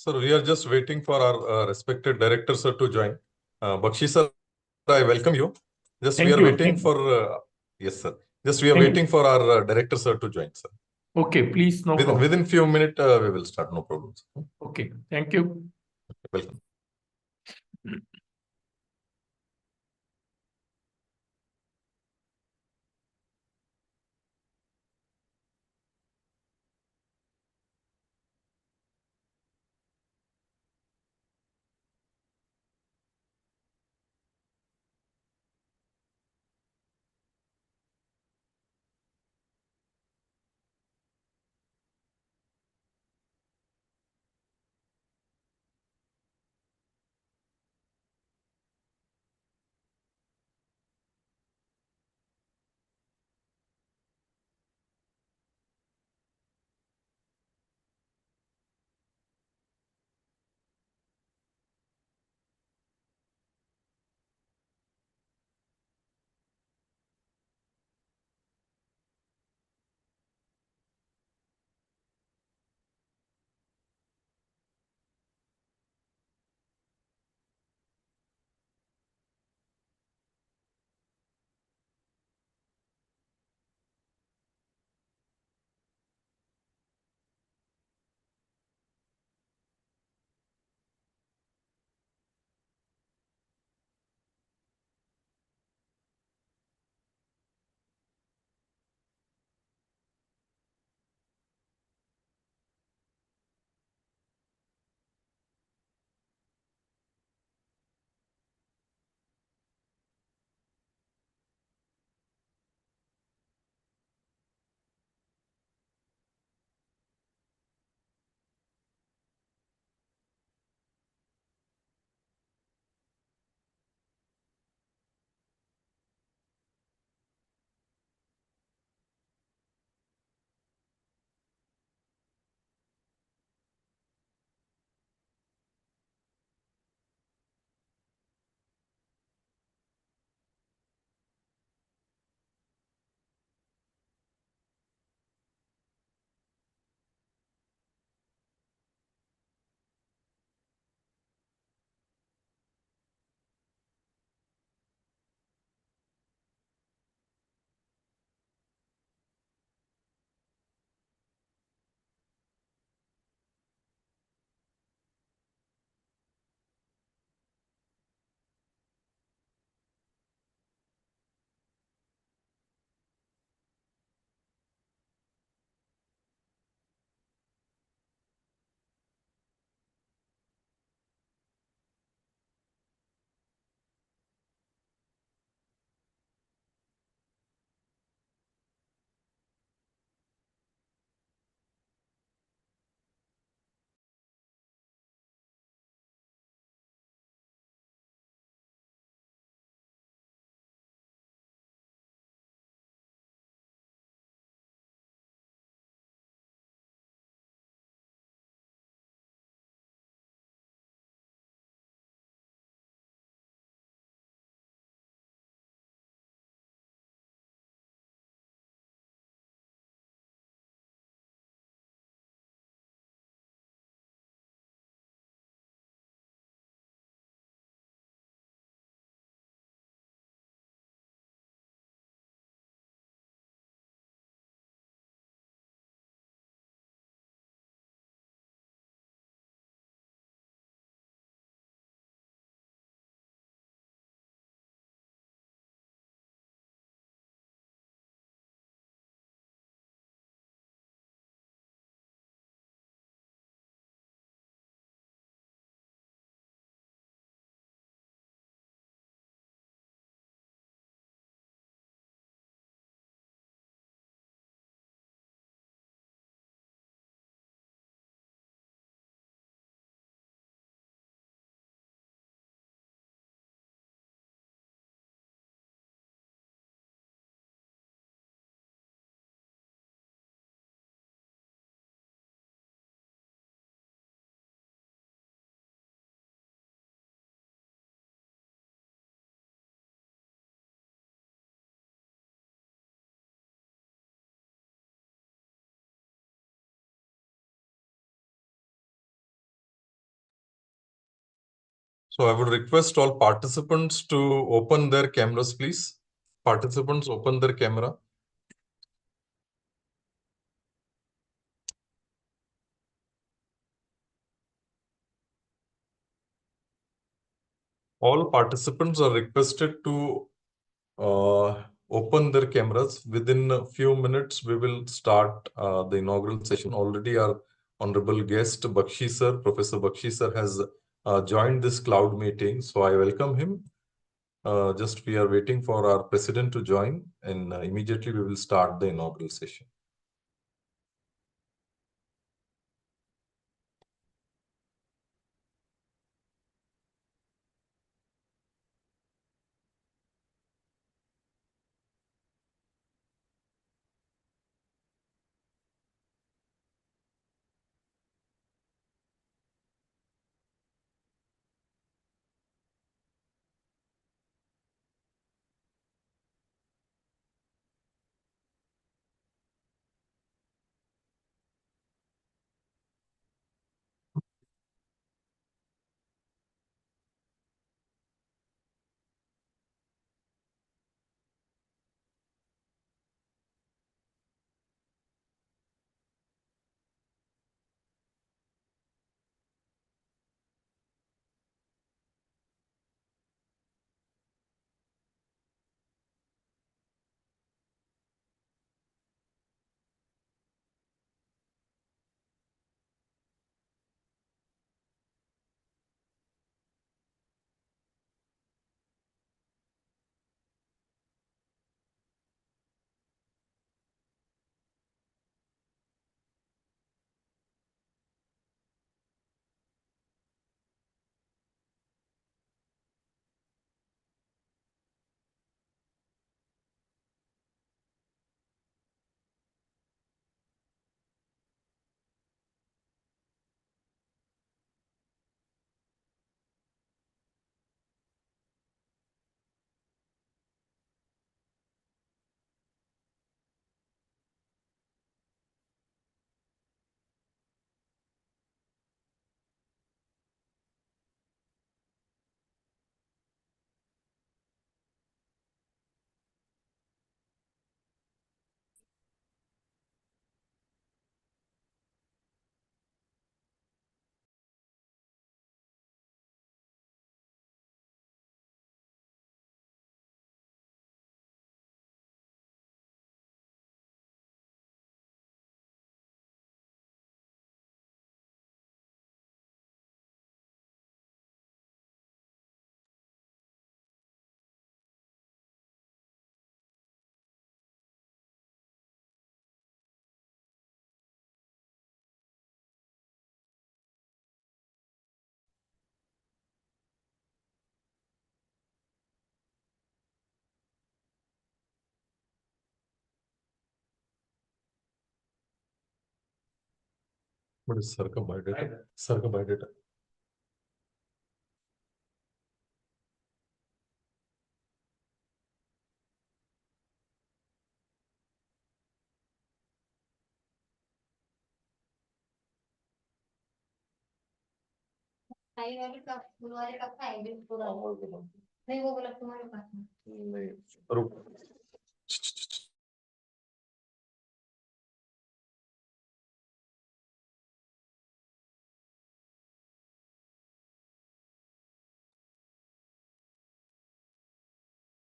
Sir, we are just waiting for our respected director sir to join. Bakhshi sir, I welcome you. Just we Thank are you. waiting Thank for yes sir. Just we are Thank waiting you. for our director sir to join, sir. Okay, please, no problem. Within few minutes we will start. No problem, sir. Okay, thank you. Welcome. So I would request all participants to open their cameras, please. Participants, open their camera. All participants are requested to open their cameras. Within a few minutes, we will start the inaugural session. Already our honorable guest, Bakhshi sir, Professor Bakhshi sir has joined this cloud meeting. So I welcome him. Just we are waiting for our president to join, and immediately we will start the inaugural session. What is Sir ka biodata? Sir ka biodata. नहीं वो बोला तुम्हारे पास में नहीं, रुक.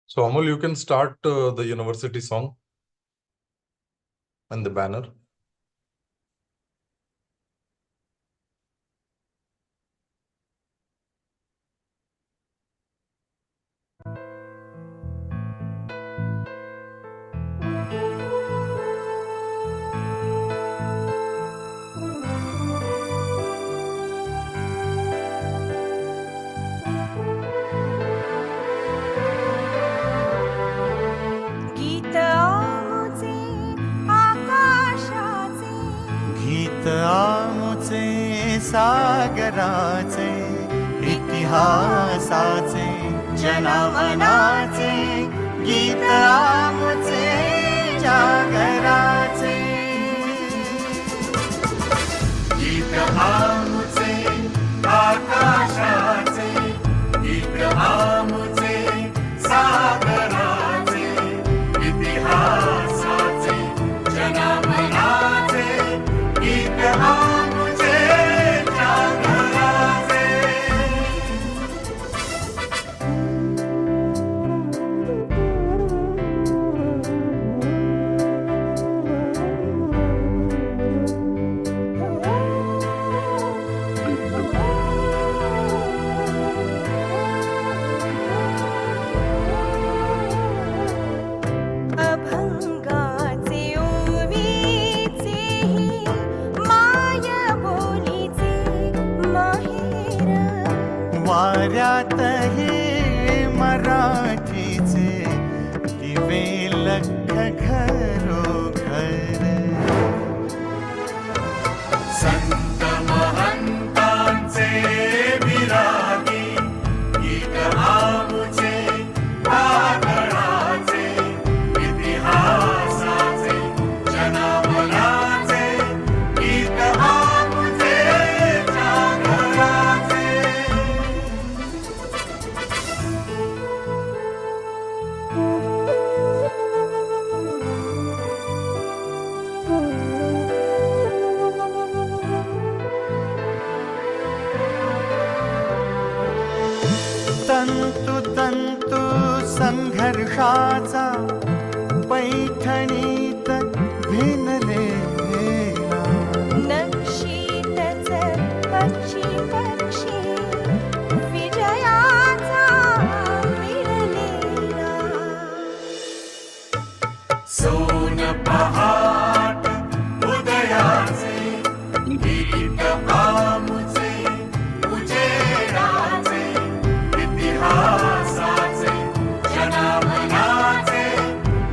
So Amol, you can start the university song and the banner. गीत आमुचे आकाशाचे गीत आमुचे सागराचे इतिहासाचे जनमनाचे गीत आमुचे जागराचे गीत आमुचे आकाशाचे आमुचे सागराचे इतिहासाचे जनमनाचे गीत आमुचे जागराचे अभंगाचे ओवीचेही माया बोलीचे माहेर वाऱ्यातही मराठीचे दिवे लख घरोघर संत महंतांचे विरागी गीत आमुचे वादळाचे इतिहासाचे जनमनाचे गीत आमुचे जागराचे तंतु तंतु संघर्षाचा पैठणीत भिनलेला नक्षीतच पक्षी पक्षी विजयाचा विरलेला सोन पहाट उदयाचे गीत आमुचे उजेडाचे इतिहासाचे जनमनाचे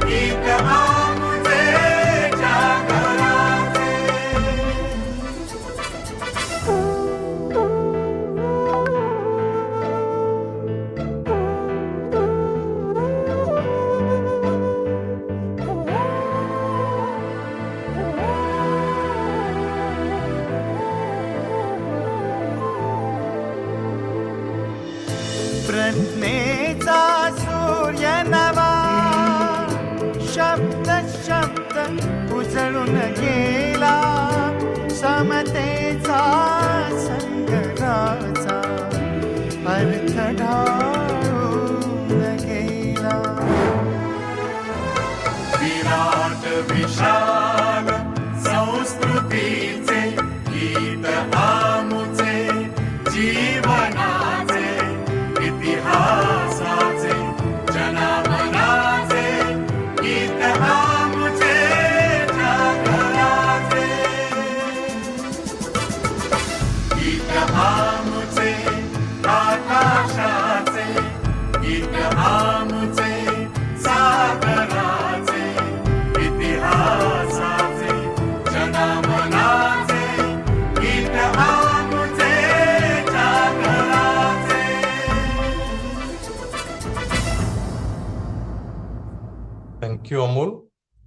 गीत आमुचे जागराचे प्रज्ञेचा सूर्य नवा शब्द शब्द उजळून गेला समतेचा संगराचा अर्थ ढाळून गेला विराट विशाल संस्कृतीचे गीत आमुचे जीवनाचे इतिहासाचे जनमनाचे गीत आमुचे जागराचे गीत आमुचे आकाशाचे गीत आमुचे सागराचे इतिहासाचे जनमनाचे गीत आमुचे जागराचे Thank you, Amol.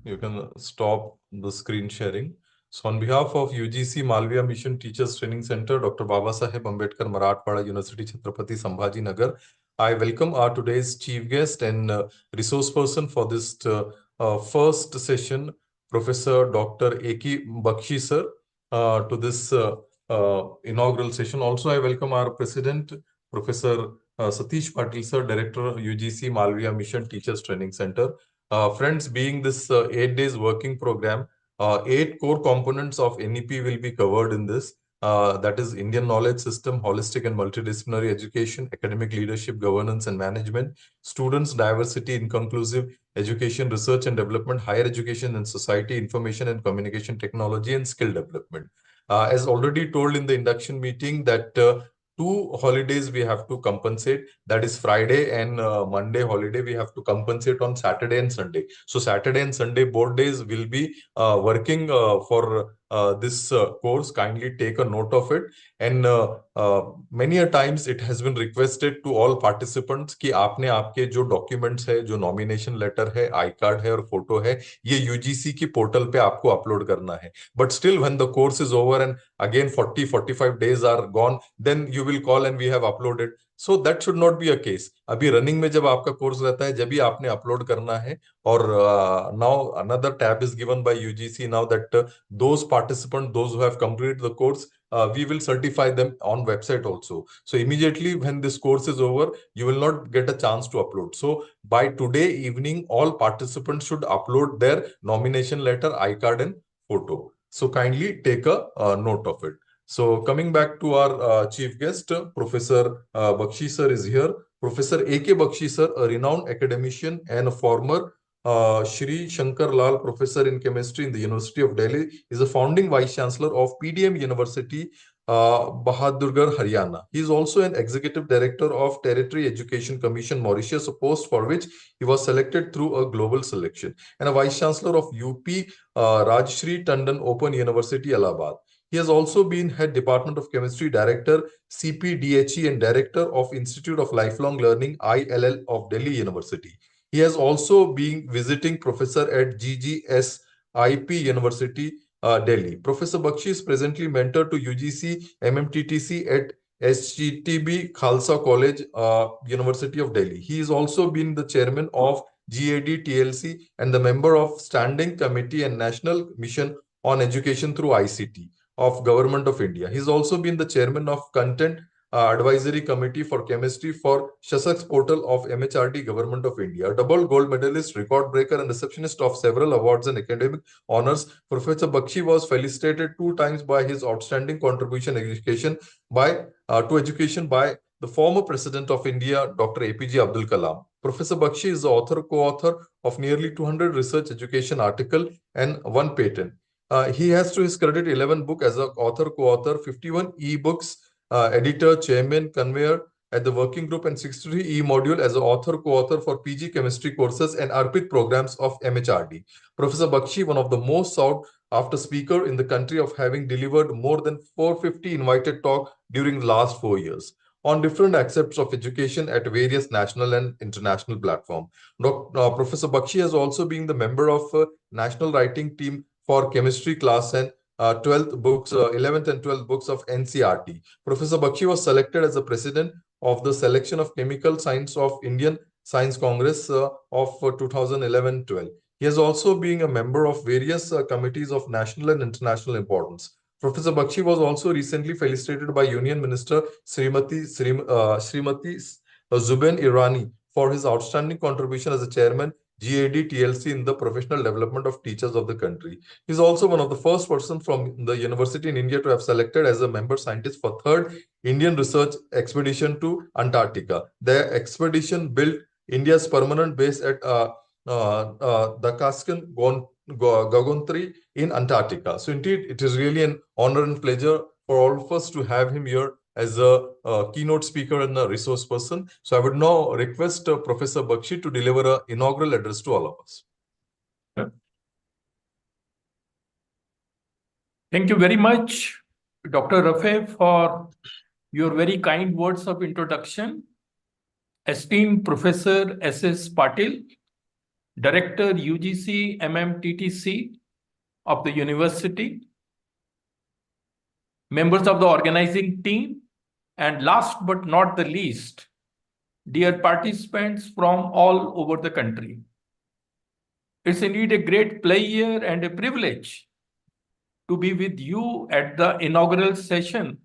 You can stop the screen sharing. So on behalf of UGC Malviya Mission Teachers Training Center, Dr. Babasaheb Ambedkar Marathwada University, Chhatrapati Sambhaji Nagar, I welcome our today's chief guest and resource person for this first session, Professor Dr. A.K. Bakhshi sir, to this inaugural session. Also, I welcome our president, Professor Satish Patil sir, Director UGC Malviya Mission Teachers Training Center. Friends, being this 8 days working program, 8 core components of NEP will be covered in this. That is Indian knowledge system, holistic and multidisciplinary education, academic leadership, governance and management, students, diversity, inclusive education, research and development, higher education and society, information and communication technology, and skill development. As already told in the induction meeting that 2 holidays we have to compensate, that is Friday and Monday holiday we have to compensate on Saturday and Sunday. So Saturday and Sunday board days will be working for this course. Kindly take a note of it. And many a times it has been requested to all participants कि आपने आपके जो documents है, जो nomination letter है, I-card है और photo है, ये UGC की portal पे आपको upload करना है. But still when the course is over and again 40-45 days are gone, then you will call and we have uploaded. So that should not be a case. अभी running में जब आपका course रहता है जब भी आपने अपलोड करना है, और now another tab is given by UGC now that those participants, those who have completed the course, we will certify them on website also. So immediately when this course is over, you will not get a chance to upload. So by today evening, all participants should upload their nomination letter, iCard, and photo. So kindly take a note of it. So coming back to our chief guest, Professor Bakhshi sir is here. Professor A.K. Bakhshi sir, a renowned academician and a former Shri Shankar Lal Professor in Chemistry in the University of Delhi, is a founding Vice Chancellor of PDM University, Bahadurgarh, Haryana. He is also an Executive Director of Territory Education Commission, Mauritius, a post for which he was selected through a global selection, and a Vice Chancellor of UP Rajshri Tandon Open University, Allahabad. He has also been Head Department of Chemistry Director, CPDHE, and Director of Institute of Lifelong Learning, ILL, of Delhi University. He has also been visiting professor at GGSIP University, Delhi. Professor Bakhshi is presently mentor to UGC MMTTC at SGTB Khalsa College, University of Delhi. He has also been the chairman of GAD TLC and the member of Standing Committee and National Mission on Education through ICT of Government of India. He's also been the chairman of Content Advisory Committee for Chemistry for Shasak's portal of MHRD, Government of India. A double gold medalist, record breaker, and receptionist of several awards and academic honors, Professor Bakhshi was felicitated 2 times by his outstanding contribution to education by the former President of India, Dr. APJ Abdul Kalam. Professor Bakhshi is the author, co-author of nearly 200 research education articles and 1 patent. He has to his credit 11 books as an author, co-author, 51 e-books, editor, chairman, conveyor at the working group, and 63 e-module as an author, co-author for PG chemistry courses and ARPIT programs of MHRD. Professor Bakhshi, one of the most sought after speaker in the country, of having delivered more than 450 invited talks during the last 4 years on different aspects of education at various national and international platforms. Professor Bakhshi has also been the member of national writing team for chemistry class and 11th and 12th books of NCRT. Professor Bakhshi was selected as the president of the selection of chemical science of Indian Science Congress of 2011-12. He has also been a member of various committees of national and international importance. Professor Bakhshi was also recently felicitated by Union Minister Srimati Zubain Irani for his outstanding contribution as a chairman GAD TLC in the professional development of teachers of the country. He is also one of the first person from the university in India to have selected as a member scientist for 3rd Indian research expedition to Antarctica. The expedition built India's permanent base at Dakaskan Gagantri in Antarctica. So indeed, it is really an honor and pleasure for all of us to have him here as a keynote speaker and a resource person. So I would now request Professor Bakhshi to deliver an inaugural address to all of us. Thank you very much, Dr. Rarh, for your very kind words of introduction. Esteemed Professor S.S. Patil, Director UGC MMTTC of the university, members of the organizing team, and last but not the least, dear participants from all over the country. It's indeed a great pleasure and a privilege to be with you at the inaugural session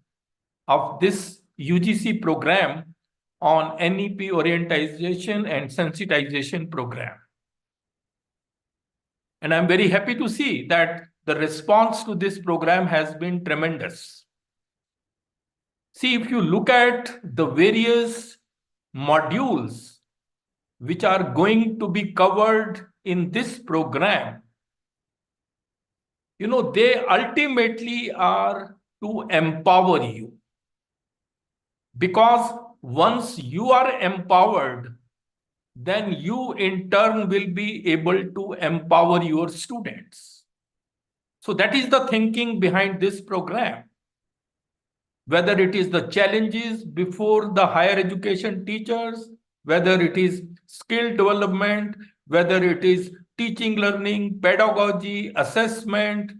of this UGC program on NEP orientation and sensitization program. And I'm very happy to see that the response to this program has been tremendous. See, if you look at the various modules which are going to be covered in this program, they ultimately are to empower you. Because once you are empowered, then you in turn will be able to empower your students. So that is the thinking behind this program. Whether it is the challenges before the higher education teachers, whether it is skill development, whether it is teaching, learning, pedagogy, assessment,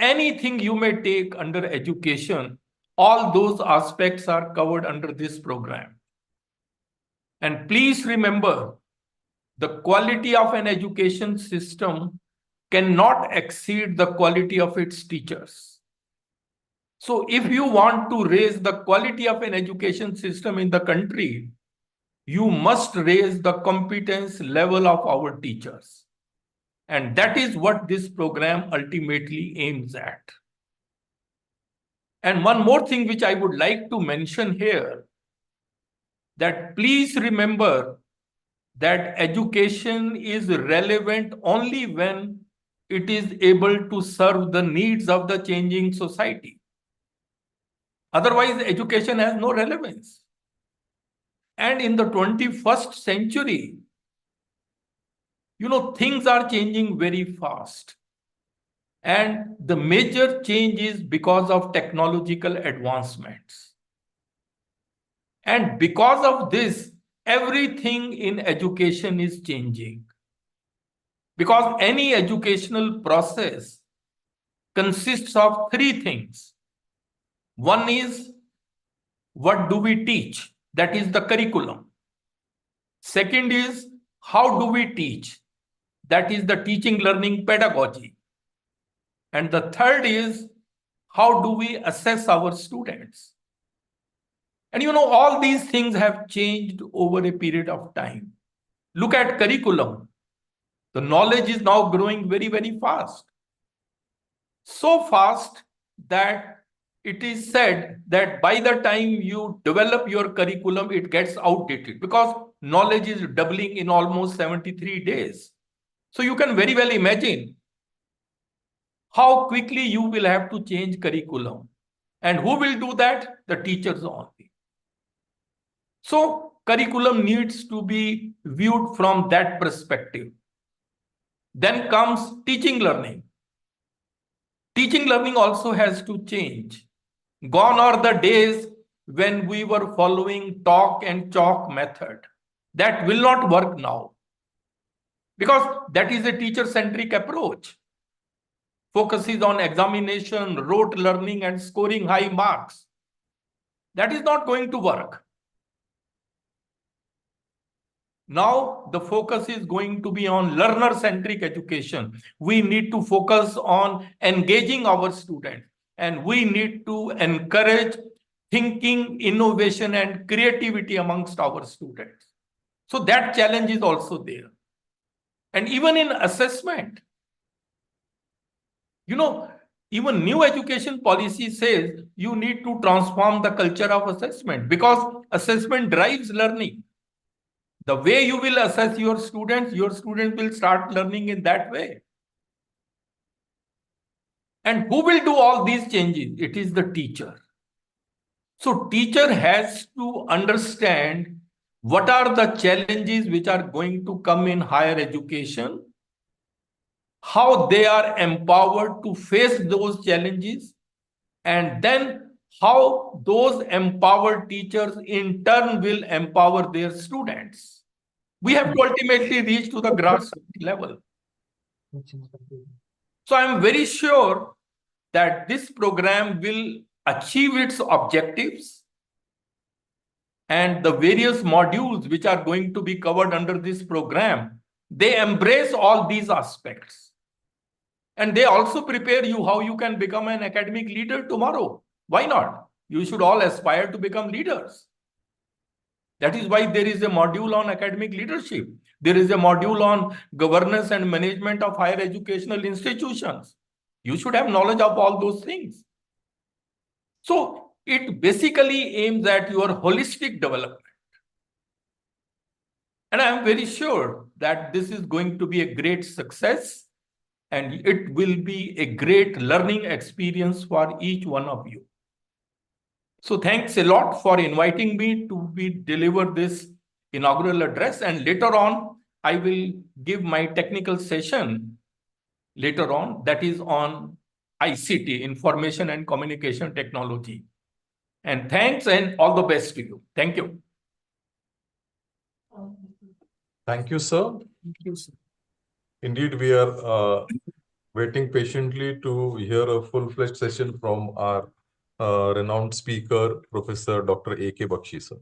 anything you may take under education, all those aspects are covered under this program. And please remember, the quality of an education system cannot exceed the quality of its teachers. So if you want to raise the quality of an education system in the country, you must raise the competence level of our teachers. And that is what this program ultimately aims at. And one more thing which I would like to mention here, that please remember that education is relevant only when it is able to serve the needs of the changing society. Otherwise, education has no relevance. And in the 21st century, things are changing very fast. And the major change is because of technological advancements. And because of this, everything in education is changing. Because any educational process consists of three things. One is, what do we teach? That is the curriculum. Second is, how do we teach? That is the teaching learning pedagogy. And the third is, how do we assess our students? And all these things have changed over a period of time. Look at curriculum. The knowledge is now growing very, very fast. So fast that it is said that by the time you develop your curriculum, it gets outdated because knowledge is doubling in almost 73 days. So you can very well imagine how quickly you will have to change curriculum. And who will do that? The teachers only. So curriculum needs to be viewed from that perspective. Then comes teaching learning. Teaching learning also has to change. Gone are the days when we were following talk and chalk method. That will not work now. Because that is a teacher-centric approach. Focuses on examination, rote learning, and scoring high marks. That is not going to work. Now the focus is going to be on learner-centric education. We need to focus on engaging our students, and we need to encourage thinking, innovation, and creativity amongst our students. So that challenge is also there. And even in assessment, even new education policy says you need to transform the culture of assessment because assessment drives learning. The way you will assess your students will start learning in that way. And who will do all these changes? It is the teacher. So teacher has to understand what are the challenges which are going to come in higher education, how they are empowered to face those challenges, and then how those empowered teachers in turn will empower their students. We have to ultimately reach to the grassroots level. So I'm very sure that this program will achieve its objectives, and the various modules which are going to be covered under this program, they embrace all these aspects. And they also prepare you how you can become an academic leader tomorrow. Why not? You should all aspire to become leaders. That is why there is a module on academic leadership. There is a module on governance and management of higher educational institutions. You should have knowledge of all those things. So it basically aims at your holistic development. And I am very sure that this is going to be a great success, and it will be a great learning experience for each one of you. So thanks a lot for inviting me to deliver this inaugural address. And later on, I will give my technical session later on, that is on ICT, Information and Communication Technology. And thanks and all the best to you. Thank you. Thank you, sir. Thank you, sir. Indeed, we are waiting patiently to hear a full-fledged session from our renowned speaker, Professor Dr. A.K. Bakhshi, sir.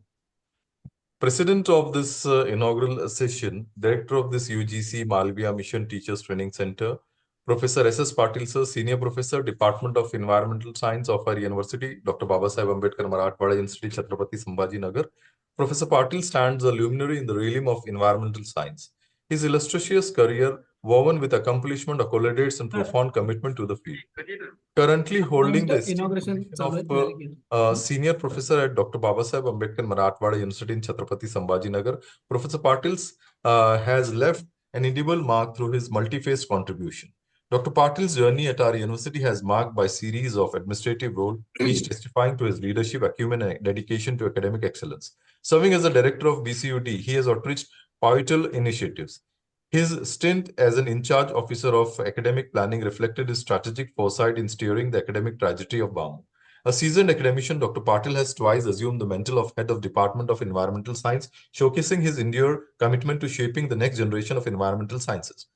President of this inaugural session, Director of this UGC Malviya Mission Teachers Training Center, Professor S.S. Patil sir, Senior Professor, Department of Environmental Science of our University, Dr. Babasaheb Ambedkar Marathwada Institute, Chhatrapati Sambhaji Nagar. Professor Patil stands a luminary in the realm of environmental science. His illustrious career, woven with accomplishment, accolates and profound commitment to the field. Currently holding the esteemed position of Senior Professor at Dr. Babasaheb Ambedkar Marathwada University in Chhatrapati Sambhaji Nagar, Professor Patil has left an indelible mark through his multi-faced contribution. Dr. Patil's journey at our university has marked by a series of administrative roles, each testifying to his leadership, acumen, and dedication to academic excellence. Serving as the director of BCUD, he has outreached pivotal initiatives. His stint as an in-charge officer of academic planning reflected his strategic foresight in steering the academic trajectory of BAMU. A seasoned academician, Dr. Patil has twice assumed the mantle of head of Department of Environmental Science, showcasing his enduring commitment to shaping the next generation of environmental sciences.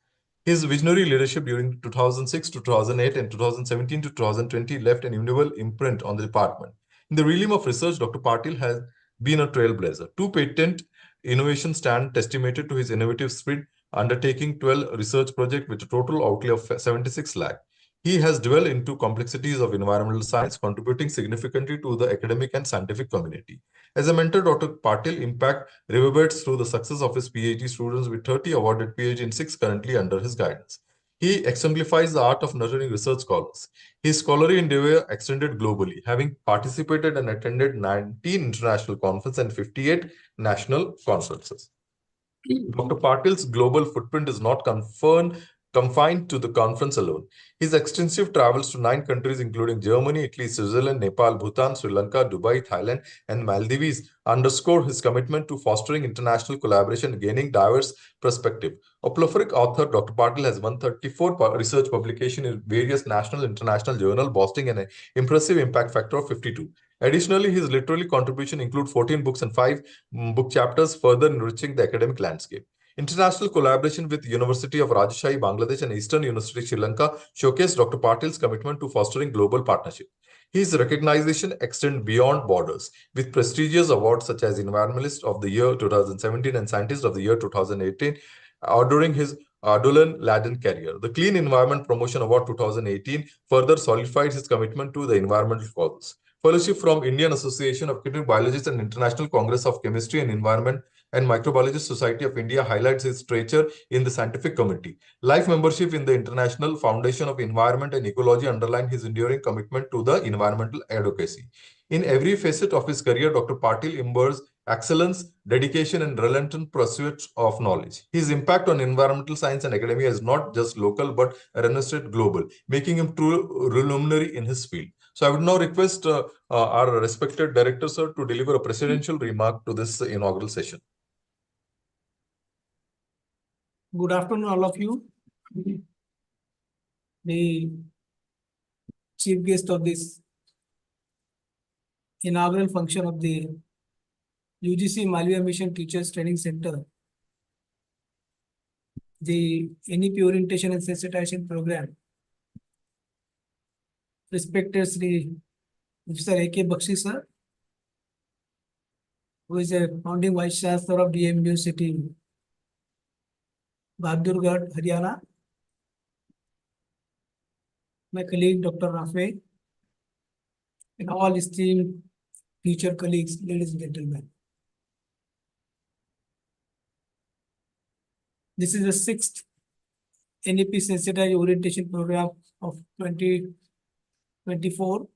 His visionary leadership during 2006 to 2008 and 2017 to 2020 left an indelible imprint on the department. In the realm of research, Dr. Patil has been a trailblazer. 2 patent innovations stand testament to his innovative spirit, undertaking 12 research projects with a total outlay of 76 lakh. He has delved into complexities of environmental science, contributing significantly to the academic and scientific community. As a mentor, Dr. Patil impact reverberates through the success of his PhD students with 30 awarded PhD and 6 currently under his guidance. He exemplifies the art of nurturing research scholars. His scholarly endeavor extended globally, having participated and attended 19 international conferences and 58 national conferences. Dr. Patil's global footprint is not confined to the conference alone. His extensive travels to 9 countries, including Germany, Italy, Switzerland, Nepal, Bhutan, Sri Lanka, Dubai, Thailand, and Maldives, underscore his commitment to fostering international collaboration and gaining diverse perspective. A prolific author, Dr. Patil has 134 research publications in various national and international journals, boasting an impressive impact factor of 52. Additionally, his literary contribution include 14 books and 5 book chapters, further enriching the academic landscape. International collaboration with University of Rajshahi, Bangladesh and Eastern University, Sri Lanka showcased Dr. Patil's commitment to fostering global partnership. His recognition extends beyond borders, with prestigious awards such as Environmentalist of the Year 2017 and Scientist of the Year 2018 during his adolescent career. The Clean Environment Promotion Award 2018 further solidified his commitment to the environmental causes. Fellowship from Indian Association of Academic Biologists and International Congress of Chemistry and Environment and Microbiologist Society of India highlights his stature in the scientific community. Life membership in the International Foundation of Environment and Ecology underlined his enduring commitment to the environmental advocacy. In every facet of his career, Dr. Patil embodies excellence, dedication, and relentless pursuit of knowledge. His impact on environmental science and academia is not just local but resonated global, making him true luminary in his field. So I would now request our respected director, sir, to deliver a presidential remark to this inaugural session. Good afternoon, all of you. The chief guest of this inaugural function of the UGC Malviya Mission Teachers Training Center, the NEP Orientation and Sensitization Program, respected Sri Professor A.K. Bakhshi sir, who is a founding Vice Chancellor of DM University, Bahadurgarh, Haryana. My colleague Dr. Rafe, and all esteemed future colleagues, ladies and gentlemen. This is the 6th NEP Sensitized Orientation Program of 2024,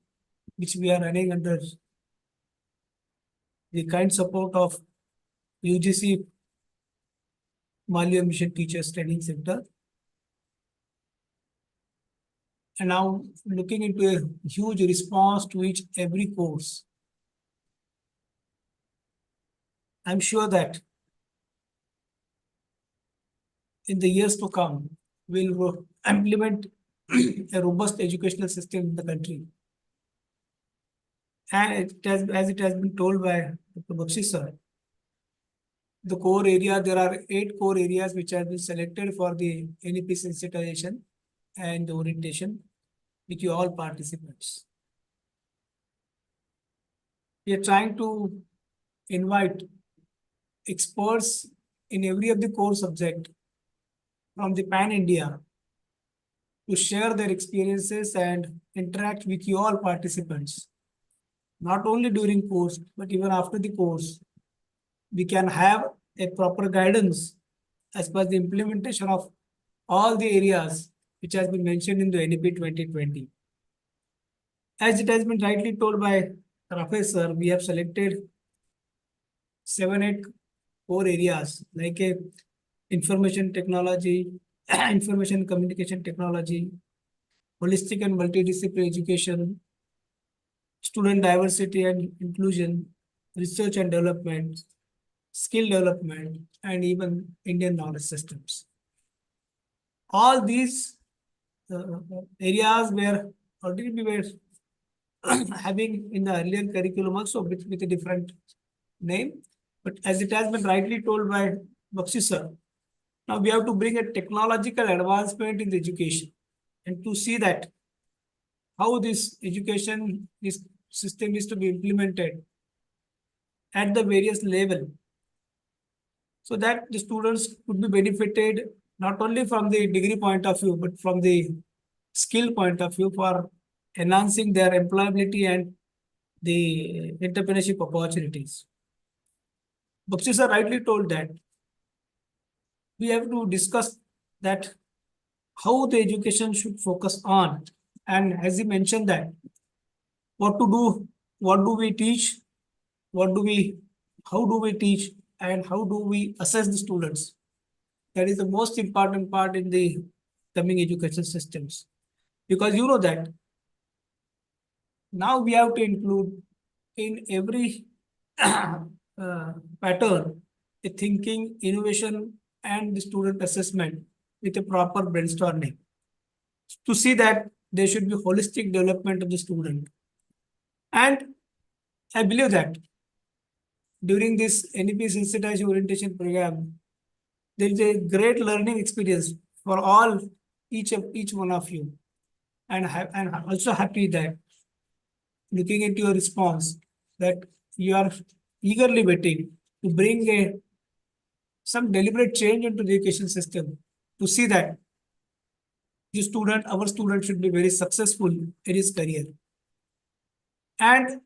which we are running under the kind support of UGC Malviya Mission Teachers Training Center. And now looking into a huge response to every course. I'm sure that in the years to come, we'll implement a robust educational system in the country. And as it has been told by Dr. Bakhshi sir, the core area, there are 8 core areas which have been selected for the NEP sensitization and the orientation with you all participants. We are trying to invite experts in every of the core subject from the pan India to share their experiences and interact with you all participants. Not only during course, but even after the course, we can have a proper guidance as per the implementation of all the areas which has been mentioned in the NEP 2020. As it has been rightly told by Professor, we have selected 7-8 core areas like information technology, information communication technology, holistic and multidisciplinary education, student diversity and inclusion, research and development, skill development, and even Indian knowledge systems. All these areas were already we were having in the earlier curriculum also with a different name. But as it has been rightly told by Bakhshi sir, now we have to bring a technological advancement in the education and to see that how this education this system is to be implemented at the various level so that the students could be benefited not only from the degree point of view but from the skill point of view for enhancing their employability and the entrepreneurship opportunities. Bakhshi sir rightly told that we have to discuss that how the education should focus on, and as he mentioned that what to do, what do we teach, how do we teach, and how do we assess the students. That is the most important part in the coming education systems, because you know that now we have to include in every pattern a thinking, innovation, and the student assessment with a proper brainstorming to see that there should be holistic development of the student. And I believe that during this NEP sensitization orientation program, there is a great learning experience for all each one of you, and and also happy that looking into your response that you are eagerly waiting to bring some deliberate change into the education system to see that our student should be very successful in his career. And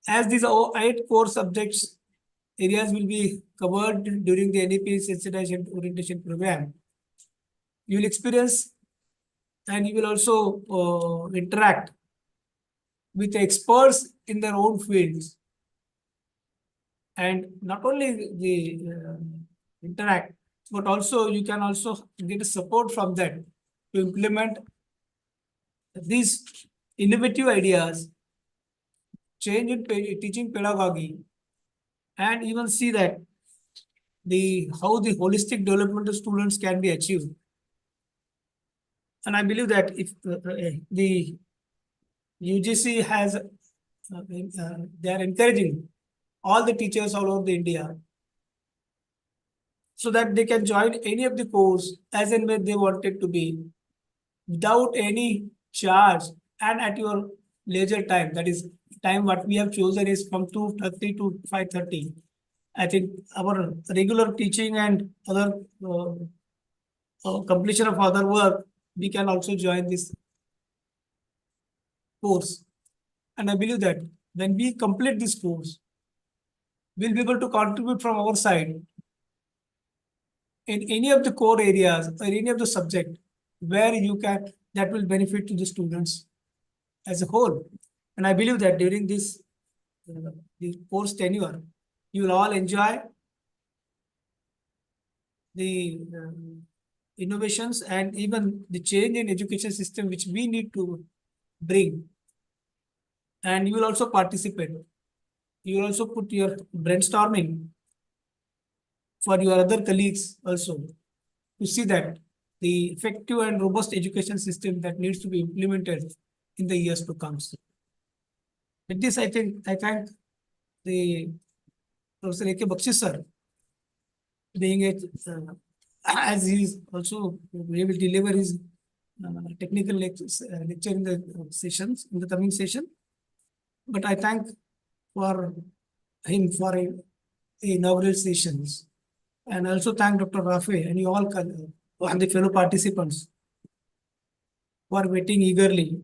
as these 8 core subjects areas will be covered during the NEP sensitization orientation program, you will experience and you will also interact with experts in their own fields. And not only the interact, but also you can also get support from them to implement these innovative ideas, change in teaching pedagogy, and even see that how the holistic development of students can be achieved. And I believe that if the UGC has, they are encouraging all the teachers all over the India so that they can join any of the course as and when they want it to be without any charge and at your leisure time. That is time what we have chosen is from 2:30 to 5:30. I think our regular teaching and other completion of other work, we can also join this course. And I believe that when we complete this course, we'll be able to contribute from our side in any of the core areas or any of the subject where that will benefit to the students as a whole. And I believe that during this the course tenure, you will all enjoy the innovations and even the change in education system which we need to bring. And you will also participate. You will also put your brainstorming for your other colleagues also to see that the effective and robust education system that needs to be implemented in the years to come. With this, I thank the Professor A.K. Bakhshi sir, being as he is also he will deliver his technical lecture in the sessions in the coming session. But I thank for him for inaugural sessions. And also thank Dr. Rafe and you all and the fellow participants who are waiting eagerly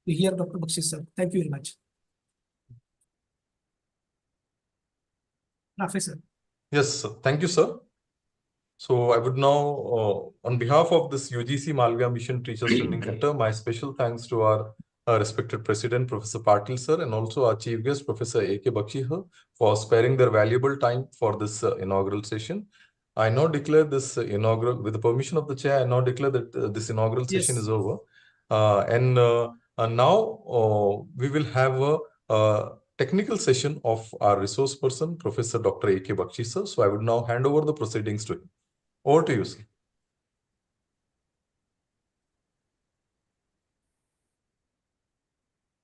to hear Dr. Bakhshi sir. Thank you very much. Rafe sir. Yes, sir. Thank you, sir. So I would now, on behalf of this UGC Malviya Mission Teachers Training Center, my special thanks to our respected President, Professor Patil sir, and also our Chief Guest, Professor A.K. Bakhshi sir, for sparing their valuable time for this inaugural session. I now declare this inaugural, with the permission of the chair, I now declare that this inaugural session is over. And now we will have a technical session of our resource person, Professor Dr. A.K. Bakhshi sir. So I would now hand over the proceedings to him. Over to you, sir.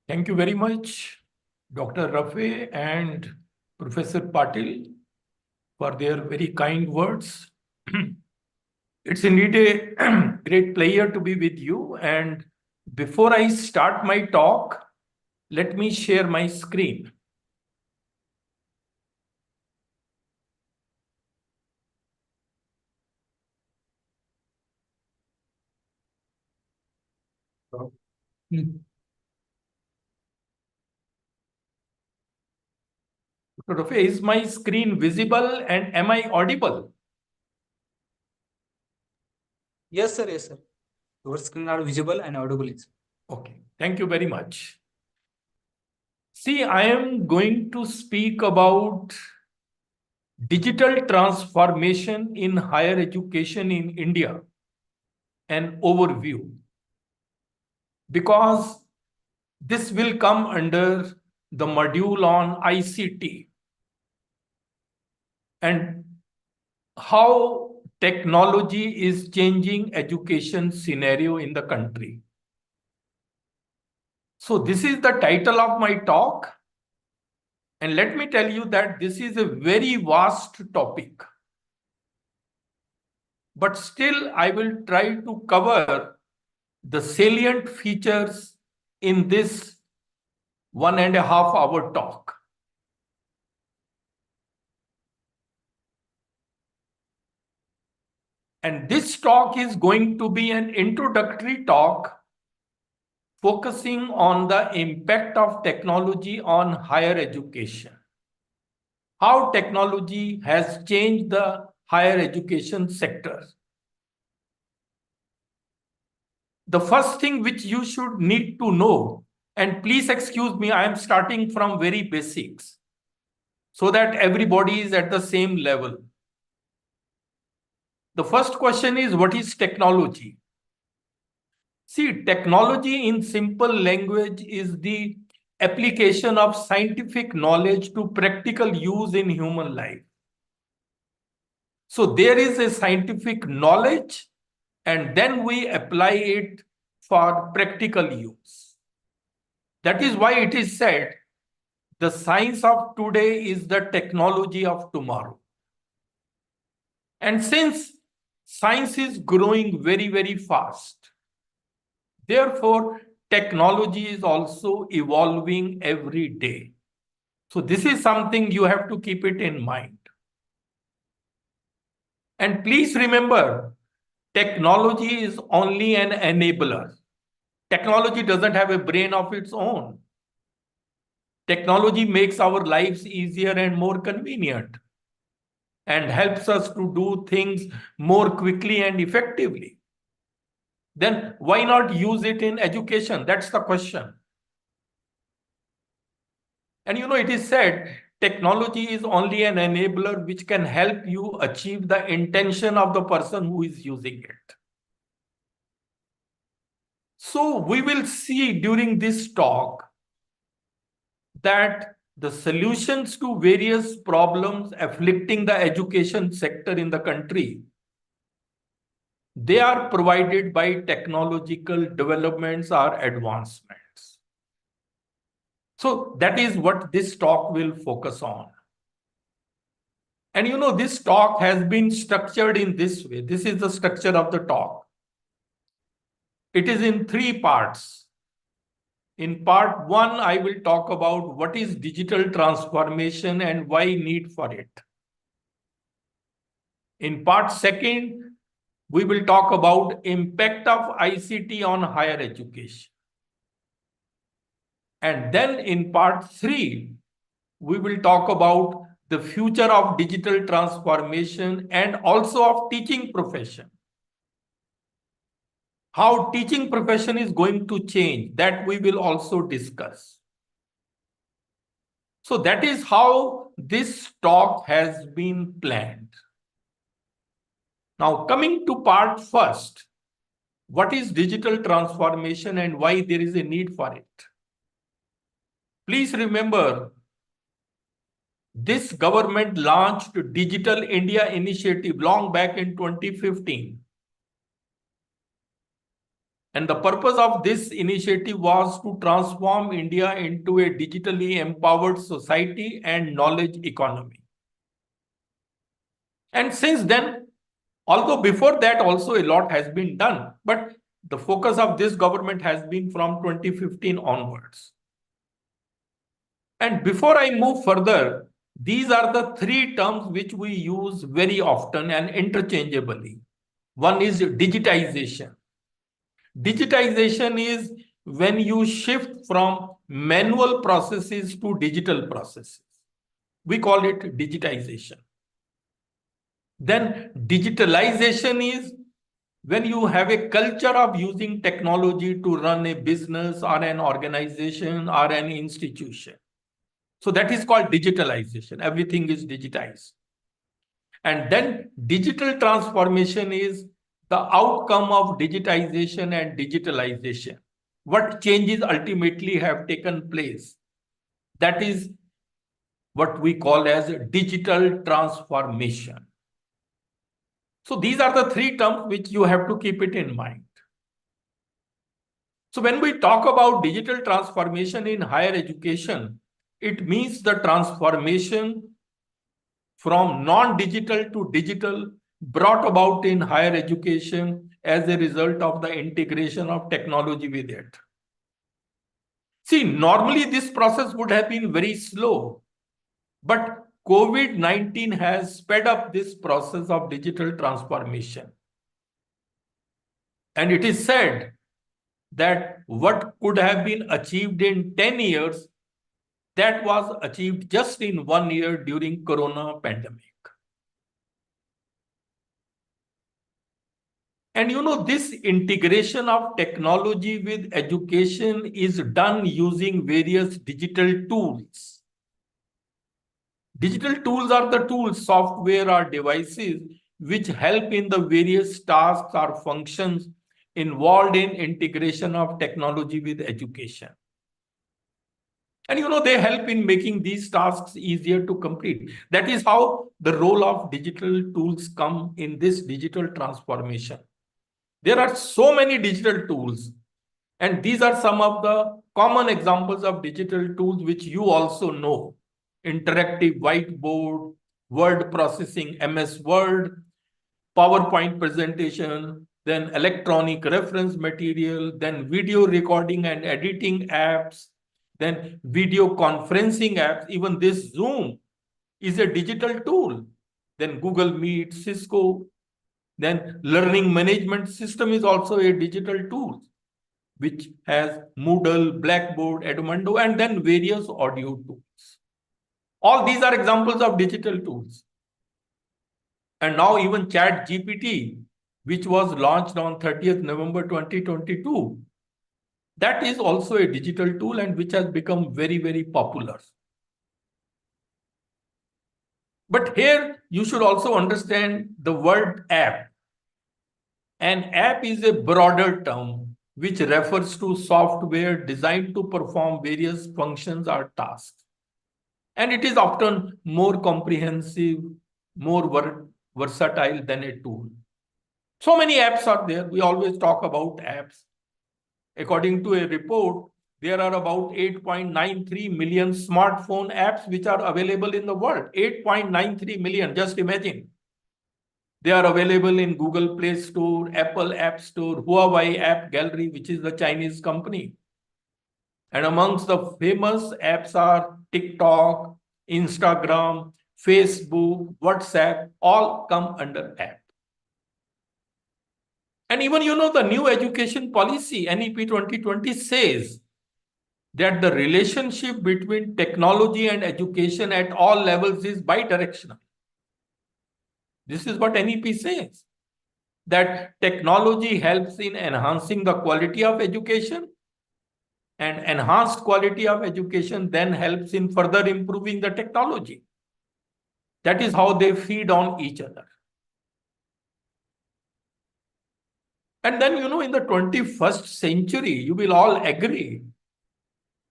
Thank you very much, Dr. Rafe and Professor Patil, for their very kind words. It's indeed a great pleasure to be with you. And before I start my talk, let me share my screen. Dr. Rafe, is my screen visible and am I audible? Yes, sir. Yes, sir. Your screen are visible and audible. Okay, thank you very much. See, I am going to speak about digital transformation in higher education in India, an overview, because this will come under the module on ICT and how technology is changing education scenario in the country. So this is the title of my talk. And let me tell you that this is a very vast topic. But still, I will try to cover the salient features in this 1.5 hour talk. And this talk is going to be an introductory talk focusing on the impact of technology on higher education. How technology has changed the higher education sector. The first thing which you should need to know, and please excuse me, I am starting from very basics so that everybody is at the same level. The first question is, what is technology? See, technology in simple language is the application of scientific knowledge to practical use in human life. So there is a scientific knowledge and then we apply it for practical use. That is why it is said, the science of today is the technology of tomorrow. And since science is growing very, very fast, therefore, technology is also evolving every day. So this is something you have to keep it in mind. And please remember, technology is only an enabler. Technology doesn't have a brain of its own. Technology makes our lives easier and more convenient and helps us to do things more quickly and effectively. Then why not use it in education? That's the question. And you know, it is said, technology is only an enabler which can help you achieve the intention of the person who is using it. So we will see during this talk that the solutions to various problems afflicting the education sector in the country, they are provided by technological developments or advancements. So that is what this talk will focus on. And you know, this talk has been structured in this way. This is the structure of the talk. It is in 3 parts. In part 1, I will talk about what is digital transformation and why need for it. In part 2, we will talk about impact of ICT on higher education. And then in part 3, we will talk about the future of digital transformation and also of teaching profession. How teaching profession is going to change, that we will also discuss. So that is how this talk has been planned. Now coming to part 1st, what is digital transformation and why there is a need for it? Please remember, this government launched Digital India Initiative long back in 2015. And the purpose of this initiative was to transform India into a digitally empowered society and knowledge economy. And since then, although before that also a lot has been done, but the focus of this government has been from 2015 onwards. And before I move further, these are the 3 terms which we use very often and interchangeably. One is digitization. Digitization is when you shift from manual processes to digital processes. We call it digitization. Then digitalization is when you have a culture of using technology to run a business or an organization or an institution. So that is called digitalization. Everything is digitized. And then digital transformation is the outcome of digitization and digitalization. What changes ultimately have taken place? That is what we call as digital transformation. So these are the 3 terms which you have to keep it in mind. So when we talk about digital transformation in higher education, it means the transformation from non-digital to digital brought about in higher education as a result of the integration of technology with it. See, normally this process would have been very slow, but COVID-19 has sped up this process of digital transformation. And it is said that what could have been achieved in 10 years, that was achieved just in 1 year during Corona pandemic. And you know, this integration of technology with education is done using various digital tools. Digital tools are the tools, software or devices which help in the various tasks or functions involved in integration of technology with education. And you know, they help in making these tasks easier to complete. That is how the role of digital tools come in this digital transformation. There are so many digital tools, and these are some of the common examples of digital tools which you also know. Interactive whiteboard, word processing, MS Word, PowerPoint presentation, then electronic reference material, then video recording and editing apps, then video conferencing apps. Even this Zoom is a digital tool. Then Google Meet, Cisco, then learning management system is also a digital tool, which has Moodle, Blackboard, Edmodo, and then various audio tools. All these are examples of digital tools. And now even ChatGPT, which was launched on 30th November 2022, that is also a digital tool and which has become very, very popular. But here you should also understand the word app. An app is a broader term which refers to software designed to perform various functions or tasks. And it is often more comprehensive, more versatile than a tool. So many apps are there. We always talk about apps. According to a report, there are about 8.93 million smartphone apps which are available in the world. 8.93 million, just imagine. They are available in Google Play Store, Apple App Store, Huawei App Gallery, which is the Chinese company. And amongst the famous apps are TikTok, Instagram, Facebook, WhatsApp, all come under app. And even, the new education policy, NEP 2020, says that the relationship between technology and education at all levels is bidirectional. This is what NEP says, that technology helps in enhancing the quality of education, and enhanced quality of education then helps in further improving the technology. That is how they feed on each other. And then, in the 21st century, you will all agree,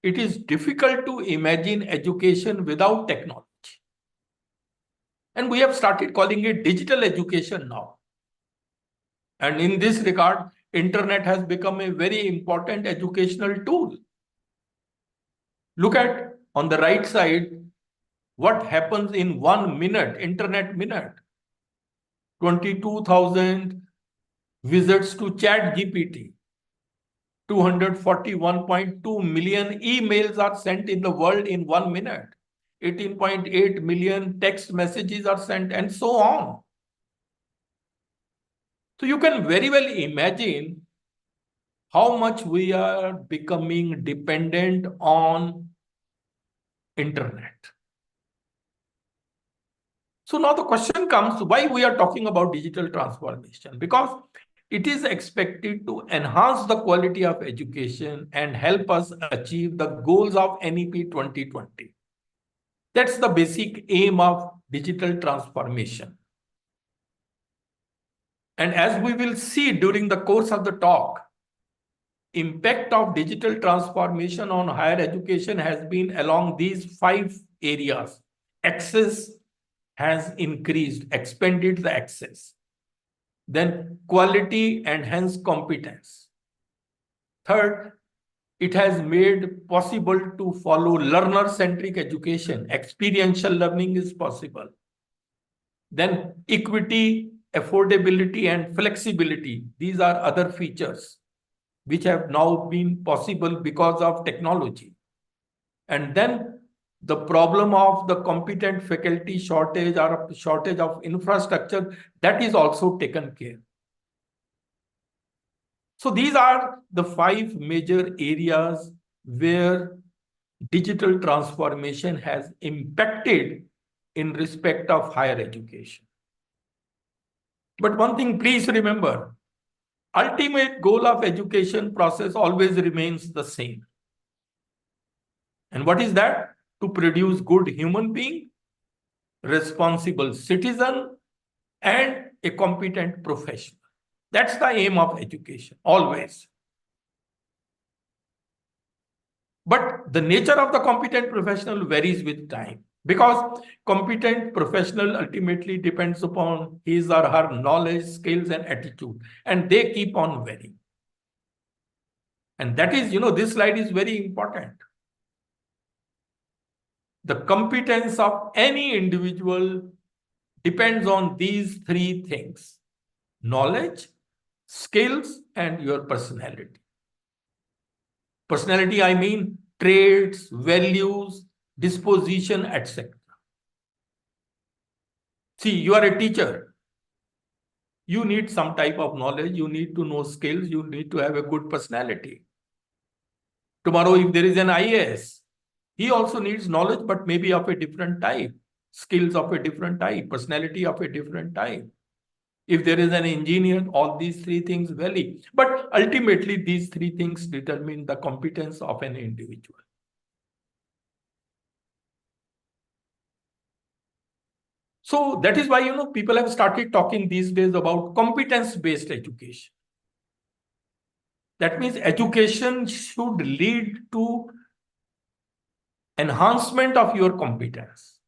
it is difficult to imagine education without technology. And we have started calling it digital education now. And in this regard, internet has become a very important educational tool. Look at on the right side, what happens in 1 minute, internet minute. 22,000 visits to Chat GPT. 241.2 million emails are sent in the world in 1 minute. 18.8 million text messages are sent, and so on. So you can very well imagine how much we are becoming dependent on internet. So now the question comes, why we are talking about digital transformation? Because it is expected to enhance the quality of education and help us achieve the goals of NEP 2020. That's the basic aim of digital transformation. And as we will see during the course of the talk, impact of digital transformation on higher education has been along these 5 areas. Access has increased, expanded the access. Then quality and hence competence. Third, it has made possible to follow learner-centric education. Experiential learning is possible. Then equity, affordability, and flexibility. These are other features which have now been possible because of technology. And then the problem of the competent faculty shortage or shortage of infrastructure, that is also taken care. So these are the 5 major areas where digital transformation has impacted in respect of higher education. But one thing, please remember, ultimate goal of education process always remains the same. And what is that? To produce good human being, responsible citizen, and a competent professional. That's the aim of education, always. But the nature of the competent professional varies with time, because competent professional ultimately depends upon his or her knowledge, skills, and attitude, and they keep on varying. And that is, this slide is very important. The competence of any individual depends on these 3 things: knowledge, skills, and your personality. Personality, I mean traits, values, disposition, etc. See, you are a teacher. You need some type of knowledge, you need to know skills, you need to have a good personality. Tomorrow, if there is an IAS, he also needs knowledge, but maybe of a different type, skills of a different type, personality of a different type. If there is an engineer, all these 3 things vary. But ultimately, these 3 things determine the competence of an individual. So that is why, people have started talking these days about competence-based education. That means education should lead to enhancement of your competence.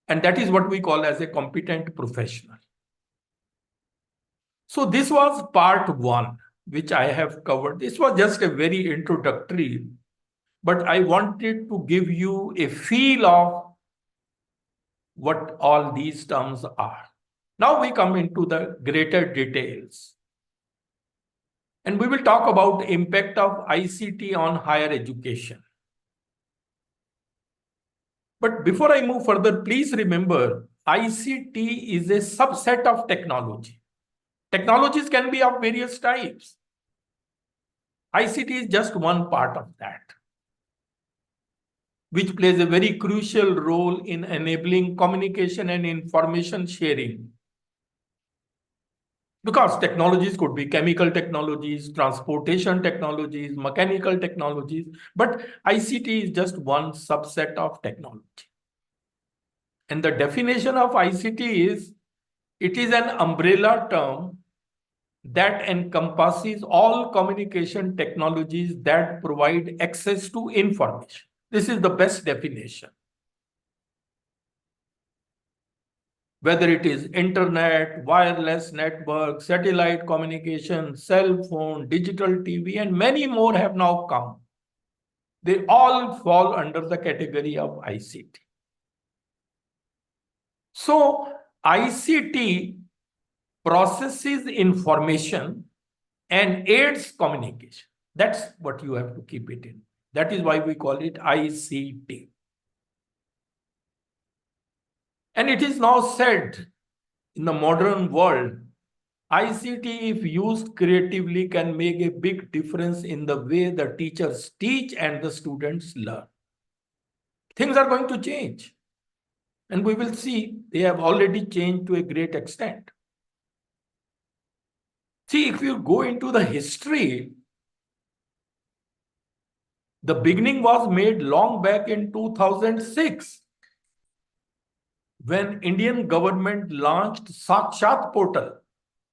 And that is what we call as a competent professional. So this was part 1, which I have covered. This was just a very introductory, but I wanted to give you a feel of what all these terms are. Now we come into the greater details. And we will talk about impact of ICT on higher education. But before I move further, please remember ICT is a subset of technology. Technologies can be of various types. ICT is just one part of that, which plays a very crucial role in enabling communication and information sharing. Because technologies could be chemical technologies, transportation technologies, mechanical technologies, but ICT is just one subset of technology. And the definition of ICT is, it is an umbrella term that encompasses all communication technologies that provide access to information. This is the best definition. Whether it is internet, wireless network, satellite communication, cell phone, digital TV, and many more have now come. They all fall under the category of ICT. So ICT processes information and aids communication. That's what you have to keep it in. That is why we call it ICT. And it is now said in the modern world, ICT, if used creatively, can make a big difference in the way the teachers teach and the students learn. Things are going to change. And we will see they have already changed to a great extent. See, if you go into the history, the beginning was made long back in 2006. When Indian government launched Sakshat portal.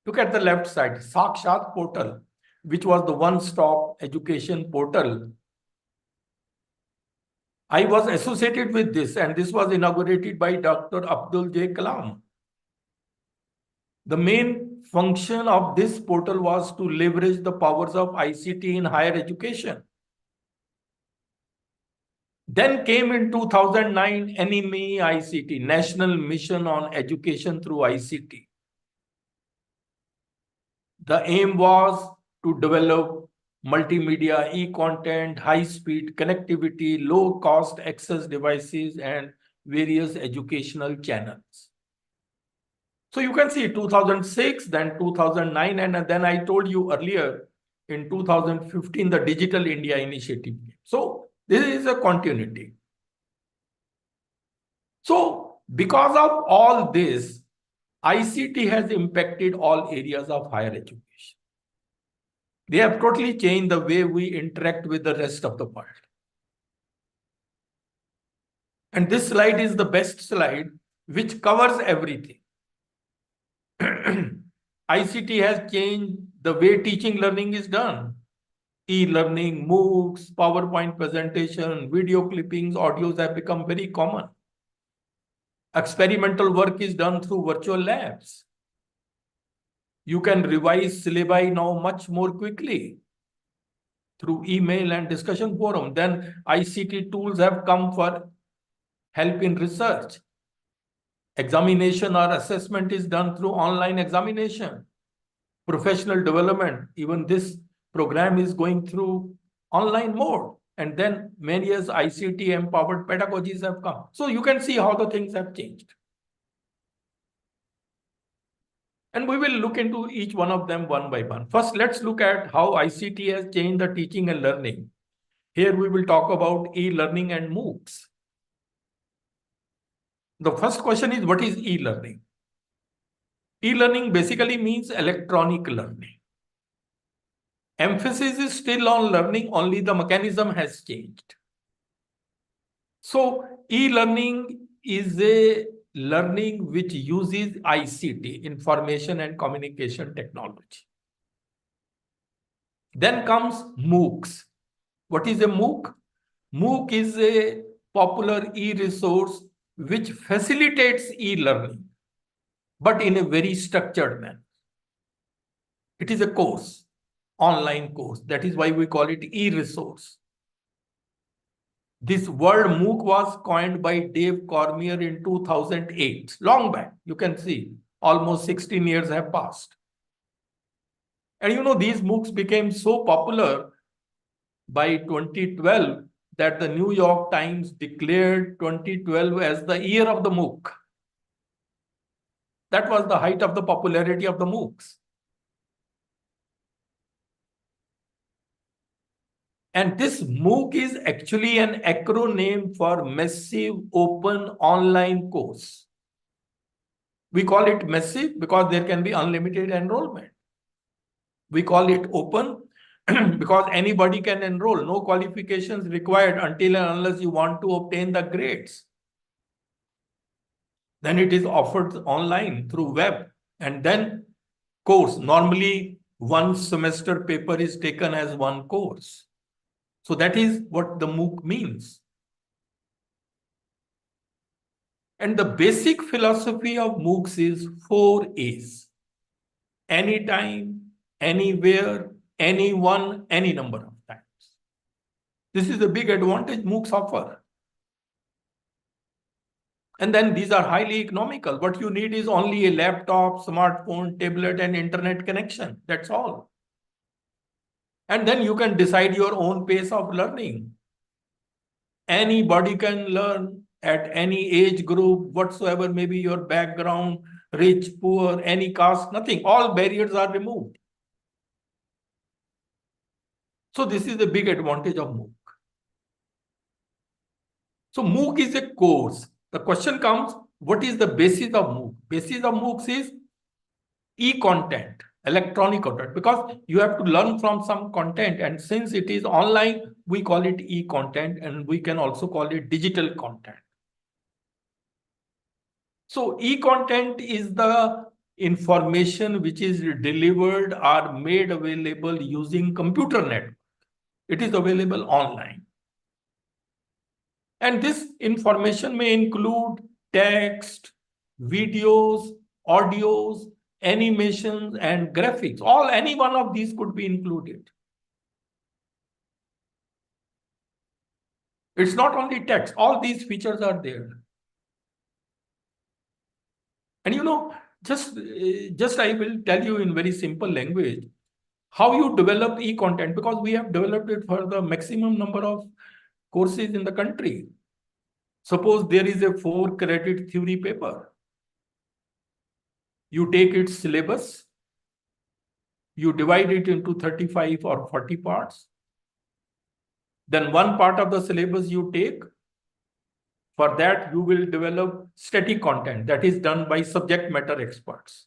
Look at the left side, Sakshat portal, which was the one-stop education portal. I was associated with this, and this was inaugurated by Dr. Abdul J. Kalam. The main function of this portal was to leverage the powers of ICT in higher education. Then came in 2009 NME ICT, National Mission on Education through ICT. The aim was to develop multimedia, e-content, high-speed connectivity, low-cost access devices, and various educational channels. So you can see 2006, then 2009, and then I told you earlier, in 2015, the Digital India Initiative. So this is a continuity. So because of all this, ICT has impacted all areas of higher education. They have totally changed the way we interact with the rest of the world. And this slide is the best slide, which covers everything. ICT has changed the way teaching learning is done. E-learning, MOOCs, PowerPoint presentation, video clippings, audios have become very common. Experimental work is done through virtual labs. You can revise syllabi now much more quickly through email and discussion forum. Then ICT tools have come for help in research. Examination or assessment is done through online examination. Professional development, even this program is going through online mode. And then many as ICT empowered pedagogies have come. So you can see how the things have changed. And we will look into each one of them one by one. First, let's look at how ICT has changed the teaching and learning. Here we will talk about e-learning and MOOCs. The first question is, what is e-learning? E-learning basically means electronic learning. Emphasis is still on learning, only the mechanism has changed. So e-learning is a learning which uses ICT, information and communication technology. Then comes MOOCs. What is a MOOC? MOOC is a popular e-resource which facilitates e-learning, but in a very structured manner. It is a course, online course. That is why we call it e-resource. This word MOOC was coined by Dave Cormier in 2008, long back. You can see almost 16 years have passed. And these MOOCs became so popular by 2012 that the New York Times declared 2012 as the year of the MOOC. That was the height of the popularity of the MOOCs. And this MOOC is actually an acronym for Massive Open Online Course. We call it massive because there can be unlimited enrollment. We call it open because anybody can enroll, no qualifications required until and unless you want to obtain the grades. Then it is offered online through web, and then course. Normally, one semester paper is taken as one course. So that is what the MOOC means. And the basic philosophy of MOOCs is 4 A's. Anytime, anywhere, anyone, any number of times. This is the big advantage MOOCs offer. And then these are highly economical. What you need is only a laptop, smartphone, tablet, and internet connection. That's all. And then you can decide your own pace of learning. Anybody can learn at any age group, whatsoever may be your background, rich, poor, any caste, nothing. All barriers are removed. So this is the big advantage of MOOC. So MOOC is a course. The question comes, what is the basis of MOOC? Basis of MOOCs is e-content, electronic content, because you have to learn from some content. And since it is online, we call it e-content, and we can also call it digital content. So e-content is the information which is delivered or made available using computer network. It is available online. And this information may include text, videos, audios, animations, and graphics. Any one of these could be included. It's not only text, all these features are there. And just I will tell you in very simple language how you develop e-content, because we have developed it for the maximum number of courses in the country. Suppose there is a 4-credit theory paper. You take its syllabus, you divide it into 35 or 40 parts. Then one part of the syllabus you take. For that, you will develop static content that is done by subject matter experts.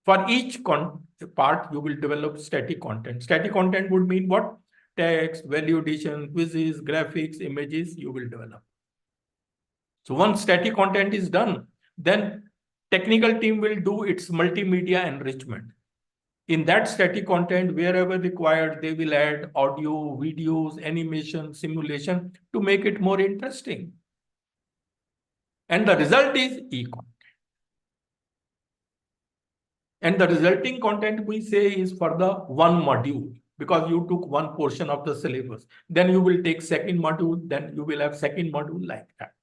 For each part, you will develop static content. Static content would mean what? Text, value addition, quizzes, graphics, images you will develop. So once static content is done, then technical team will do its multimedia enrichment. In that static content, wherever required, they will add audio, videos, animation, simulation to make it more interesting. And the result is e-content. And the resulting content we say is for the one module, because you took one portion of the syllabus. Then you will take second module, then you will have second module like that.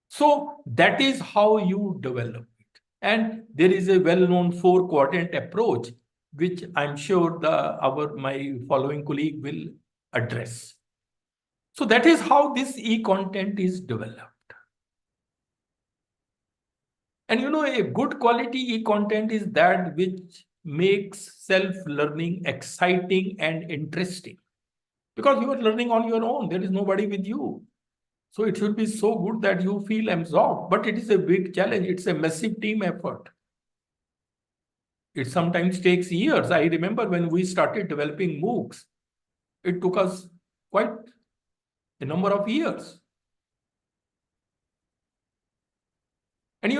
So that is how you develop it. And there is a well-known 4-quadrant approach, which I'm sure my following colleague will address. So that is how this e-content is developed. And a good quality e-content is that which makes self-learning exciting and interesting. Because you are learning on your own, there is nobody with you. So it should be so good that you feel absorbed. But it is a big challenge. It's a massive team effort. It sometimes takes years. I remember when we started developing MOOCs, it took us quite a number of years. And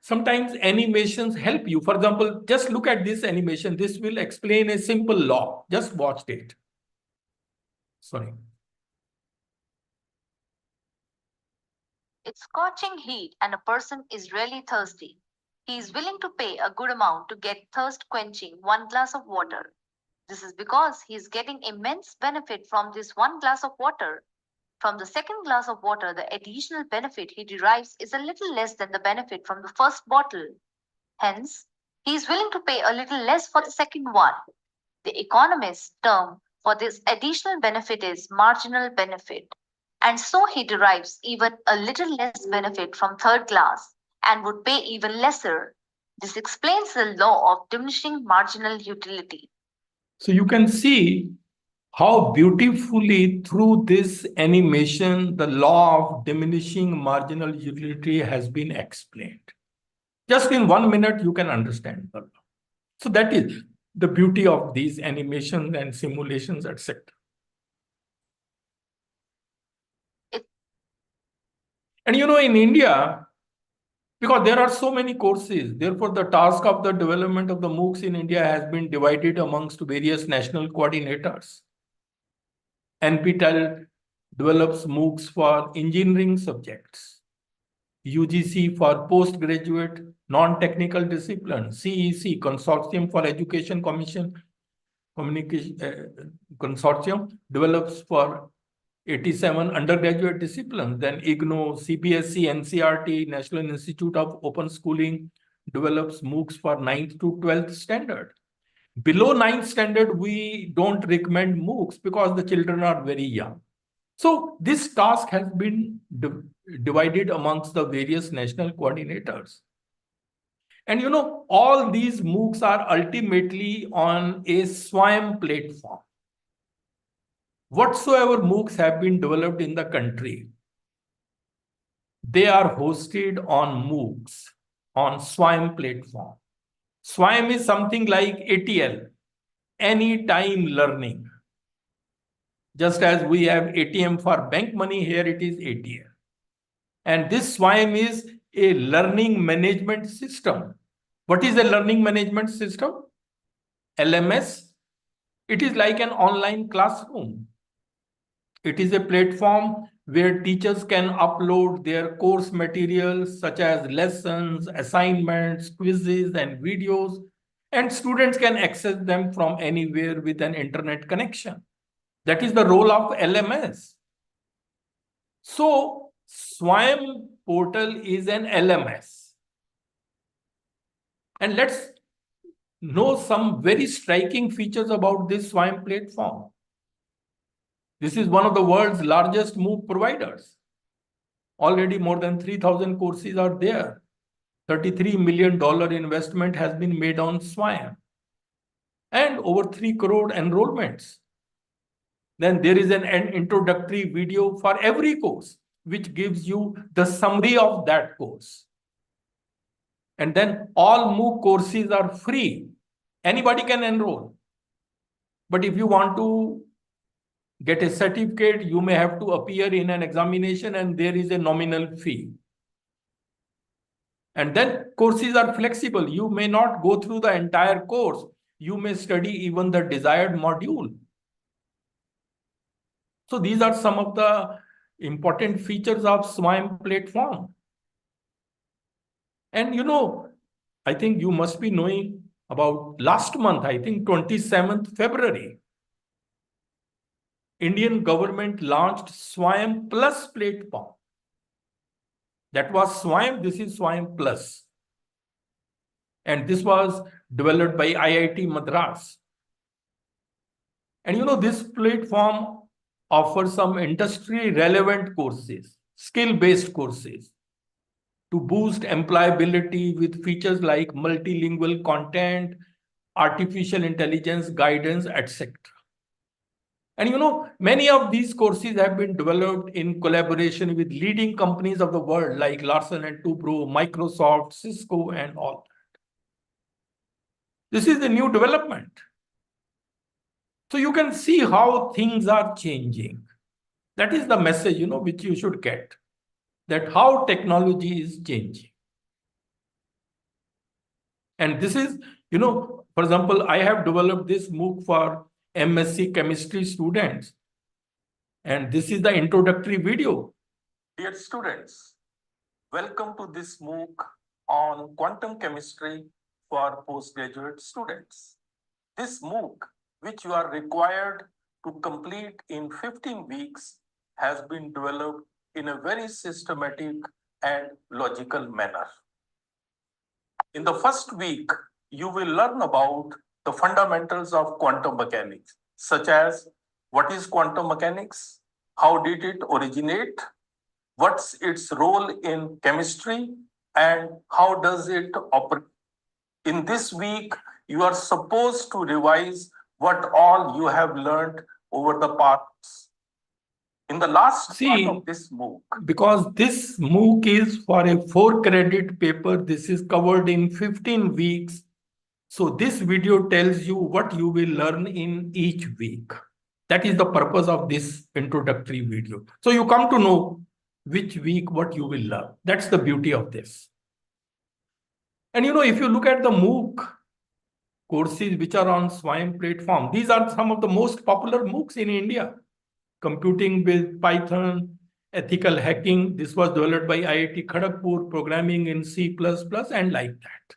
sometimes animations help you. For example, just look at this animation. This will explain a simple law. Just watch it. Sorry. It's scorching heat and a person is really thirsty. He is willing to pay a good amount to get thirst quenching 1 glass of water. This is because he is getting immense benefit from this 1 glass of water. From the second glass of water, the additional benefit he derives is a little less than the benefit from the first bottle. Hence, He is willing to pay a little less for the second one. The economist's term for this additional benefit is marginal benefit. And so he derives even a little less benefit from third class and would pay even lesser. This explains the law of diminishing marginal utility. So you can see how beautifully through this animation, the law of diminishing marginal utility has been explained. Just in 1 minute, you can understand the law. So that is the beauty of these animations and simulations, etc. And you know, in India, because there are so many courses, therefore the task of the development of the MOOCs in India has been divided amongst various national coordinators. NPTEL develops MOOCs for engineering subjects. UGC for postgraduate non-technical disciplines. CEC, Consortium for Education Consortium, develops for 87 undergraduate disciplines. Then IGNOU, CBSE, NCRT, National Institute of Open Schooling develops MOOCs for 9th to 12th standard. Below 9th standard, we don't recommend MOOCs because the children are very young. So this task has been divided amongst the various national coordinators. And you know, all these MOOCs are ultimately on a SWAYAM platform. Whatsoever MOOCs have been developed in the country, they are hosted on MOOCs, on SWAYAM platform. SWAYAM is something like ATL, anytime learning. Just as we have ATM for bank money, here it is ATL. And this SWAYAM is a learning management system. What is a learning management system? LMS. It is like an online classroom. It is a platform where teachers can upload their course materials such as lessons, assignments, quizzes, and videos, and students can access them from anywhere with an internet connection. That is the role of LMS. So, SWAYAM portal is an LMS. And let's know some very striking features about this SWAYAM platform. This is one of the world's largest MOOC providers. Already more than 3,000 courses are there. $33 million investment has been made on SWAYAM. And over 3 crore enrollments. Then there is an introductory video for every course, which gives you the summary of that course. And then all MOOC courses are free. Anybody can enroll. But if you want to get a certificate, you may have to appear in an examination and there is a nominal fee. And then courses are flexible. You may not go through the entire course. You may study even the desired module. So these are some of the important features of SWAYAM platform. And you know, I think you must be knowing about last month, I think 27th February, Indian government launched SWAYAM Plus platform. That was SWAYAM, this is SWAYAM Plus. And this was developed by IIT Madras. And you know, this platform offers some industry relevant courses, skill-based courses to boost employability with features like multilingual content, artificial intelligence guidance, etc. And you know, many of these courses have been developed in collaboration with leading companies of the world like Larsen & Toubro, Microsoft, Cisco, and all that. This is the new development. So you can see how things are changing. That is the message, you know, which you should get, that how technology is changing. And this is, you know, for example, I have developed this MOOC for MSc chemistry students. And this is the introductory video. Dear students, welcome to this MOOC on quantum chemistry for postgraduate students. This MOOC, which you are required to complete in 15 weeks, has been developed in a very systematic and logical manner. In the first week, you will learn about the fundamentals of quantum mechanics, such as what is quantum mechanics, how did it originate, what's its role in chemistry, and how does it operate. In this week, you are supposed to revise what all you have learned over the past. In the last part of this MOOC, because this MOOC is for a 4-credit paper, this is covered in 15 weeks. So this video tells you what you will learn in each week. That is the purpose of this introductory video. So you come to know which week what you will learn. That's the beauty of this. And if you look at the MOOC courses which are on SWAYAM platform, these are some of the most popular MOOCs in India. Computing with Python, ethical hacking. This was developed by IIT Kharagpur, programming in C++ and like that.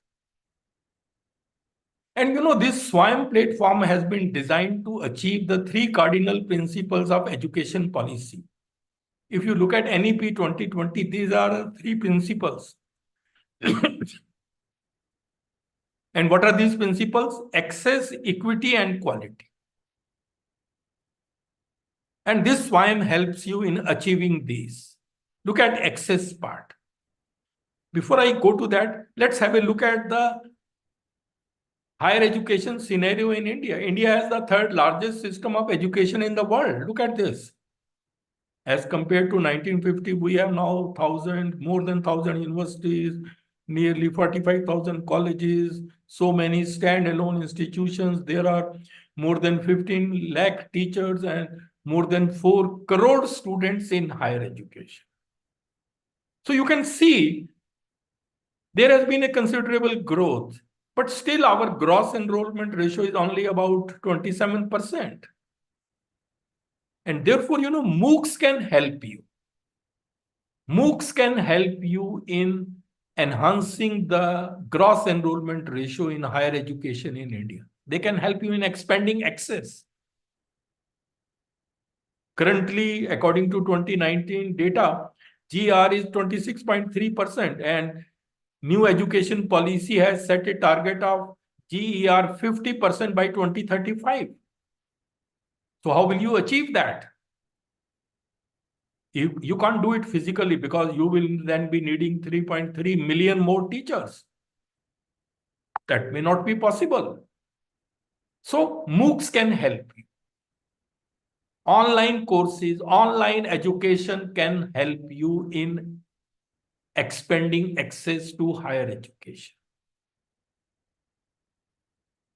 And this SWAYAM platform has been designed to achieve the 3 cardinal principles of education policy. If you look at NEP 2020, these are 3 principles. And what are these principles? Access, equity, and quality. And this SWAYAM helps you in achieving these. Look at access part. Before I go to that, let's have a look at the higher education scenario in India. India has the 3rd largest system of education in the world. Look at this. As compared to 1950, we have now more than 1,000 universities, nearly 45,000 colleges, so many standalone institutions. There are more than 15 lakh teachers and more than 4 crore students in higher education. So you can see there has been a considerable growth, but still our gross enrollment ratio is only about 27%. And therefore, MOOCs can help you. MOOCs can help you in enhancing the gross enrollment ratio in higher education in India. They can help you in expanding access. Currently, according to 2019 data, GR is 26.3%, and new education policy has set a target of GER 50% by 2035. So how will you achieve that? You can't do it physically because you will then be needing 3.3 million more teachers. That may not be possible. So MOOCs can help you. Online courses, online education can help you in expanding access to higher education.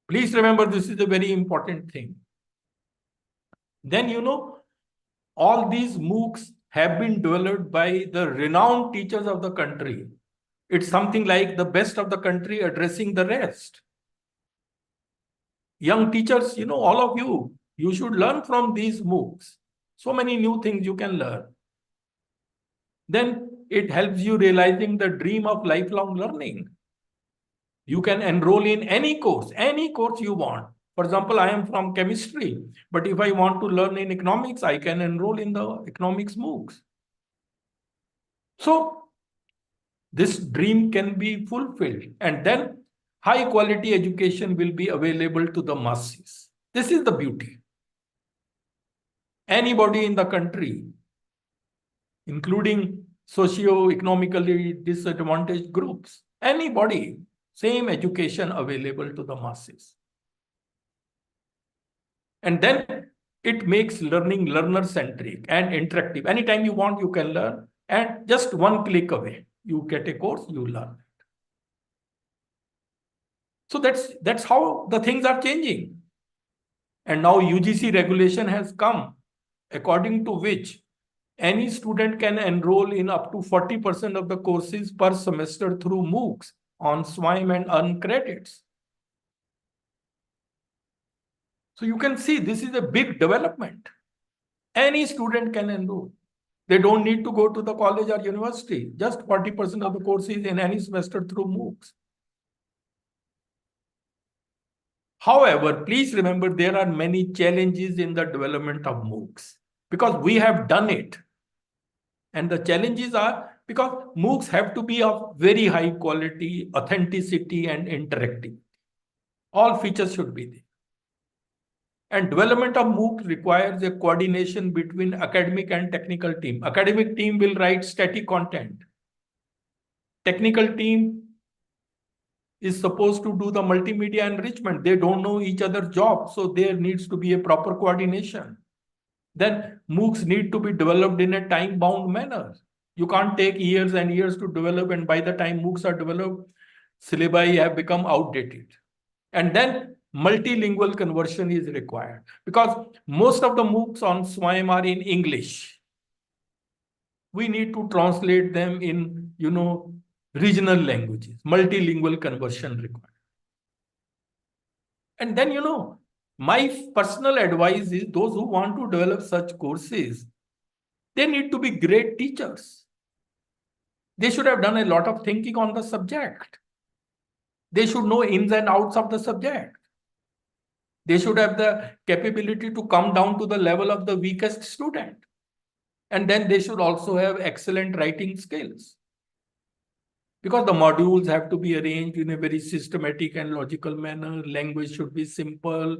Please remember, this is a very important thing. Then, all these MOOCs have been developed by the renowned teachers of the country. It's something like the best of the country addressing the rest. Young teachers, all of you should learn from these MOOCs. So many new things you can learn. Then it helps you realizing the dream of lifelong learning. You can enroll in any course you want. For example, I am from chemistry, but if I want to learn in economics, I can enroll in the economics MOOCs. So this dream can be fulfilled, and then high quality education will be available to the masses. This is the beauty. Anybody in the country, including socio-economically disadvantaged groups, anybody, same education available to the masses. And then it makes learning learner-centric and interactive. Anytime you want, you can learn, and just one click away, you get a course, you learn. So that's how the things are changing. And now UGC regulation has come, according to which any student can enroll in up to 40% of the courses per semester through MOOCs on SWAYAM and earn credits. So you can see this is a big development. Any student can enroll. They don't need to go to the college or university. Just 40% of the courses in any semester through MOOCs. However, please remember there are many challenges in the development of MOOCs because we have done it. And the challenges are because MOOCs have to be of very high quality, authenticity, and interactivity. All features should be there. And development of MOOC requires a coordination between academic and technical team. Academic team will write static content. Technical team is supposed to do the multimedia enrichment. They don't know each other's job, so there needs to be a proper coordination. Then MOOCs need to be developed in a time-bound manner. You can't take years and years to develop, and by the time MOOCs are developed, syllabi have become outdated. And then multilingual conversion is required because most of the MOOCs on SWAYAM are in English. We need to translate them in, regional languages, multilingual conversion required. And then, my personal advice is those who want to develop such courses, they need to be great teachers. They should have done a lot of thinking on the subject. They should know ins and outs of the subject. They should have the capability to come down to the level of the weakest student. And then they should also have excellent writing skills. Because the modules have to be arranged in a very systematic and logical manner. Language should be simple,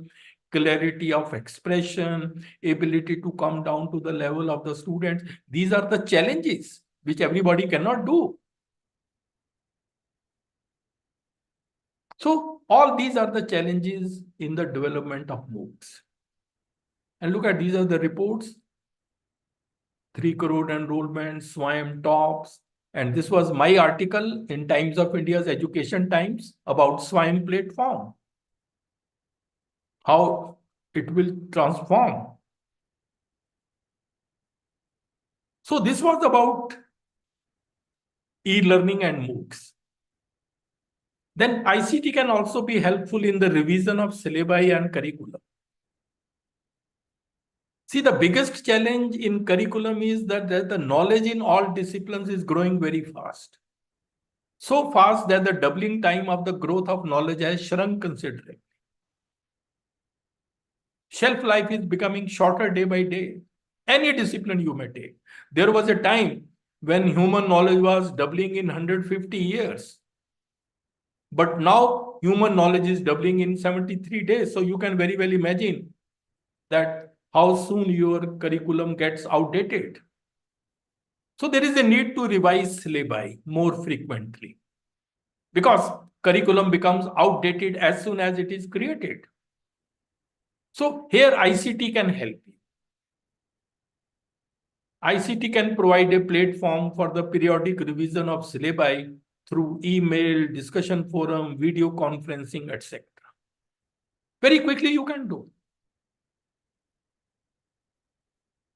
clarity of expression, ability to come down to the level of the students. These are the challenges which everybody cannot do. So all these are the challenges in the development of MOOCs. And look at, these are the reports. 3 crore enrollment, SWAYAM tops. And this was my article in Times of India's Education Times about SWAYAM platform. How it will transform. So this was about e-learning and MOOCs. Then ICT can also be helpful in the revision of syllabi and curriculum. See, the biggest challenge in curriculum is that the knowledge in all disciplines is growing very fast. So fast that the doubling time of the growth of knowledge has shrunk considerably. Shelf life is becoming shorter day by day. Any discipline you may take. There was a time when human knowledge was doubling in 150 years. But now human knowledge is doubling in 73 days. So you can very well imagine that how soon your curriculum gets outdated. So there is a need to revise syllabi more frequently because curriculum becomes outdated as soon as it is created. So here ICT can help you. ICT can provide a platform for the periodic revision of syllabi through email, discussion forum, video conferencing, etc. Very quickly you can do.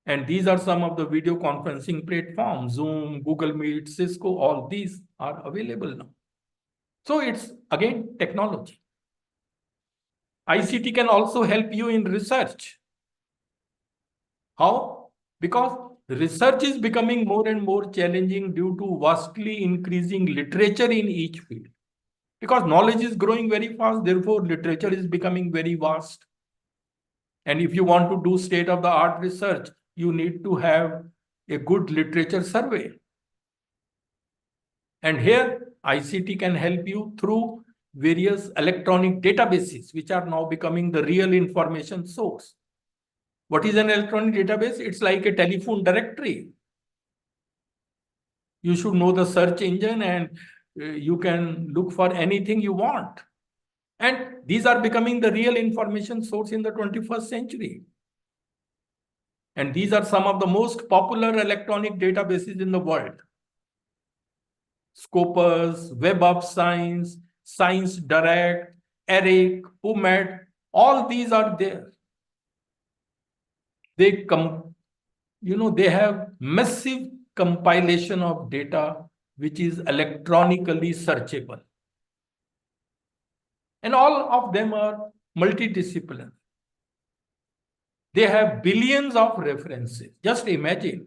And these are some of the video conferencing platforms, Zoom, Google Meet, Cisco, all these are available now. So it's again technology. ICT can also help you in research. How? Because research is becoming more and more challenging due to vastly increasing literature in each field. Because knowledge is growing very fast, therefore literature is becoming very vast. And if you want to do state-of-the-art research, you need to have a good literature survey. And here, ICT can help you through various electronic databases, which are now becoming the real information source. What is an electronic database? It's like a telephone directory. You should know the search engine and you can look for anything you want. And these are becoming the real information source in the 21st century. And these are some of the most popular electronic databases in the world. Scopus, Web of Science, Science Direct, ERIC, PubMed, all these are there. They have massive compilation of data which is electronically searchable. And all of them are multidisciplinary. They have billions of references. Just imagine.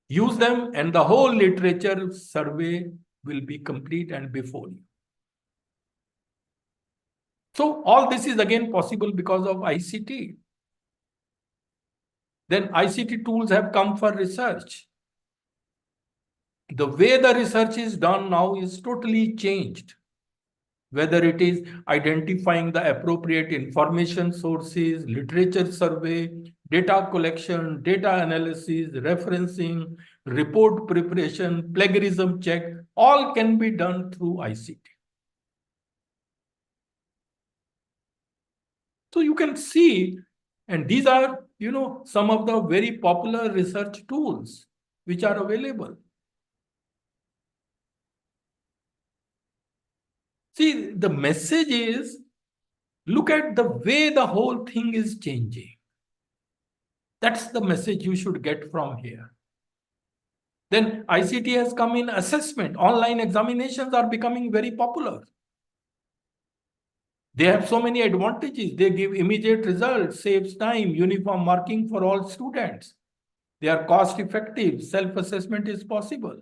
Use them and the whole literature survey will be complete and before you. So all this is again possible because of ICT. Then ICT tools have come for research. The way the research is done now is totally changed. whether it is identifying the appropriate information sources, literature survey, data collection, data analysis, referencing, report preparation, plagiarism check, all can be done through ICT. So you can see, and these are, some of the very popular research tools which are available. See, the message is, look at the way the whole thing is changing. That's the message you should get from here. Then ICT has come in assessment. Online examinations are becoming very popular. They have so many advantages. They give immediate results, saves time, uniform marking for all students. They are cost effective. Self-assessment is possible.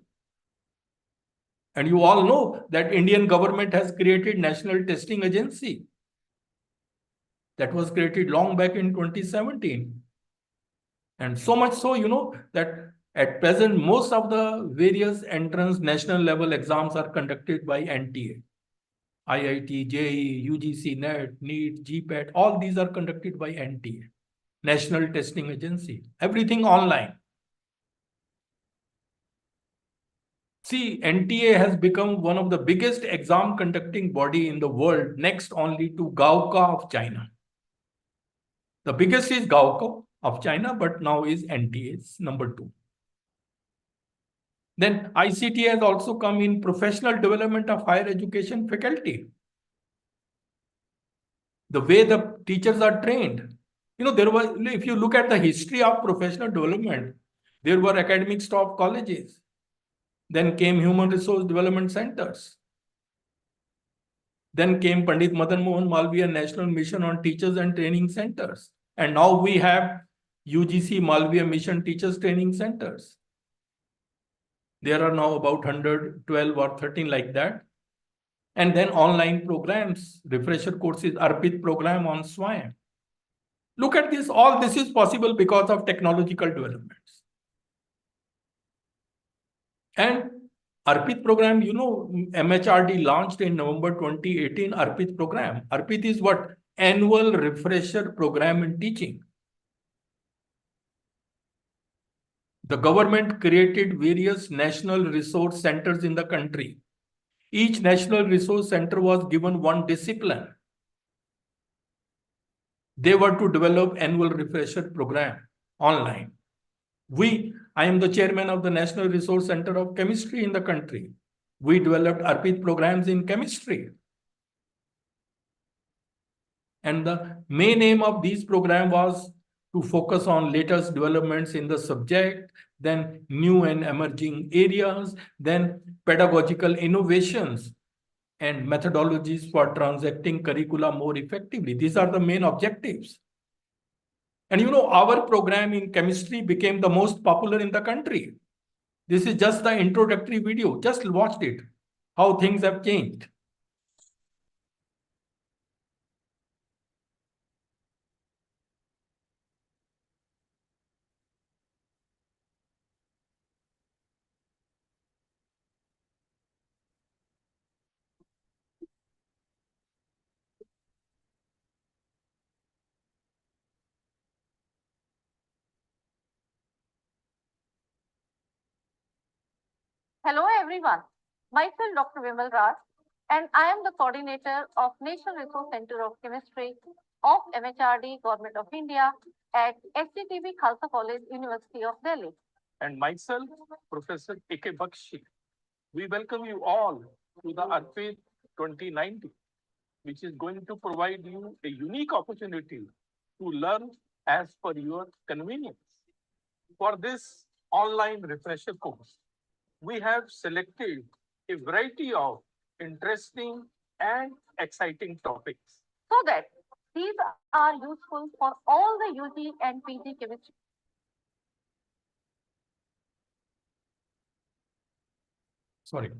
And you all know that Indian government has created National Testing Agency. That was created long back in 2017. And so much so, that at present, most of the various entrance national level exams are conducted by NTA. IIT, JEE, UGC, NET, NEET, GPAT, all these are conducted by NTA, National Testing Agency. Everything online. See, NTA has become one of the biggest exam conducting body in the world, next only to Gaoka of China. The biggest is Gaoka of China, but now is NTA's number 2. Then ICT has also come in professional development of higher education faculty. The way the teachers are trained. If you look at the history of professional development, there were academic staff colleges. Then came human resource development centers. Then came Pandit Madan Mohan Malviya National Mission on Teachers and Training Centers. And now we have UGC Malviya Mission Teachers Training Centers. There are now about 112 or 13 like that. And then online programs, refresher courses, Arpit program on SWAYAM. Look at this, all this is possible because of technological developments. And Arpit program, MHRD launched in November 2018 Arpit program. Arpit is what? Annual refresher program in teaching. The government created various national resource centers in the country. Each national resource center was given one discipline. They were to develop annual refresher program online. I am the chairman of the National Resource Center of Chemistry in the country. We developed Arpit programs in chemistry. And the main aim of these programs was to focus on latest developments in the subject, then new and emerging areas, then pedagogical innovations and methodologies for transacting curricula more effectively. These are the main objectives. And our program in chemistry became the most popular in the country. This is just the introductory video. Just watch it, how things have changed. Hello everyone. Myself Dr. Vimal Rarh, and I am the coordinator of National Resource Center of Chemistry of MHRD, Government of India at SCTB Khalsa College, University of Delhi. And myself, Professor A.K. Bakhshi. We welcome you all to the Arpit 2090, which is going to provide you a unique opportunity to learn as per your convenience. For this online refresher course, we have selected a variety of interesting and exciting topics. So that these are useful for all the UG and PG chemistry. Sorry.